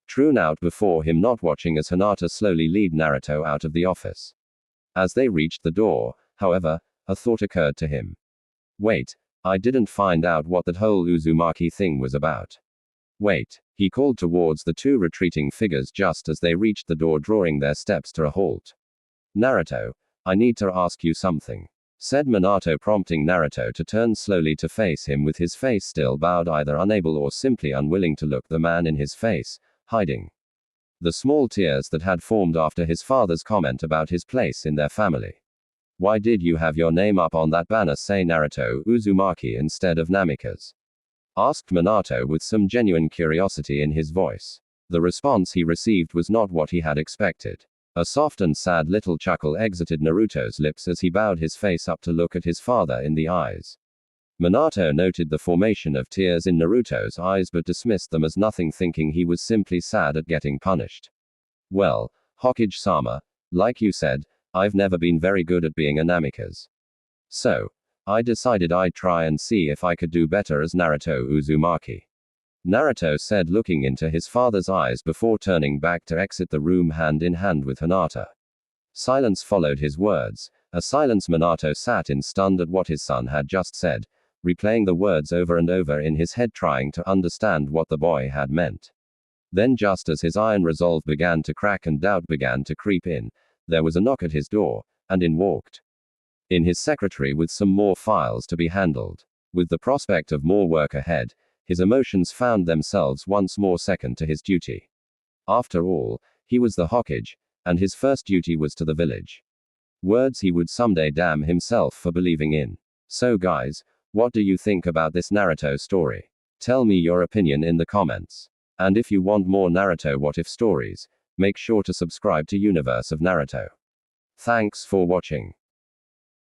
Strewn out before him, not watching as Hinata slowly lead Naruto out of the office. As they reached the door, however, a thought occurred to him. Wait, I didn't find out what that whole Uzumaki thing was about. Wait, he called towards the two retreating figures just as they reached the door, drawing their steps to a halt. Naruto, I need to ask you something, said Minato, prompting Naruto to turn slowly to face him with his face still bowed, either unable or simply unwilling to look the man in his face, hiding the small tears that had formed after his father's comment about his place in their family. Why did you have your name up on that banner say Naruto Uzumaki instead of Namikaze? Asked Minato with some genuine curiosity in his voice. The response he received was not what he had expected. A soft and sad little chuckle exited Naruto's lips as he bowed his face up to look at his father in the eyes. Minato noted the formation of tears in Naruto's eyes but dismissed them as nothing, thinking he was simply sad at getting punished. Well, Hokage-sama, like you said, I've never been very good at being a Namikaze. So, I decided I'd try and see if I could do better as Naruto Uzumaki. Naruto said, looking into his father's eyes before turning back to exit the room hand in hand with Hinata. Silence followed his words, a silence Minato sat in, stunned at what his son had just said, replaying the words over and over in his head, trying to understand what the boy had meant. Then, just as his iron resolve began to crack and doubt began to creep in, there was a knock at his door, and in walked his secretary with some more files to be handled. With the prospect of more work ahead, his emotions found themselves once more second to his duty. After all, he was the Hokage, and his first duty was to the village. Words he would someday damn himself for believing in. So guys, what do you think about this Naruto story? Tell me your opinion in the comments. And if you want more Naruto What If stories, make sure to subscribe to Universe of Naruto. Thanks for watching.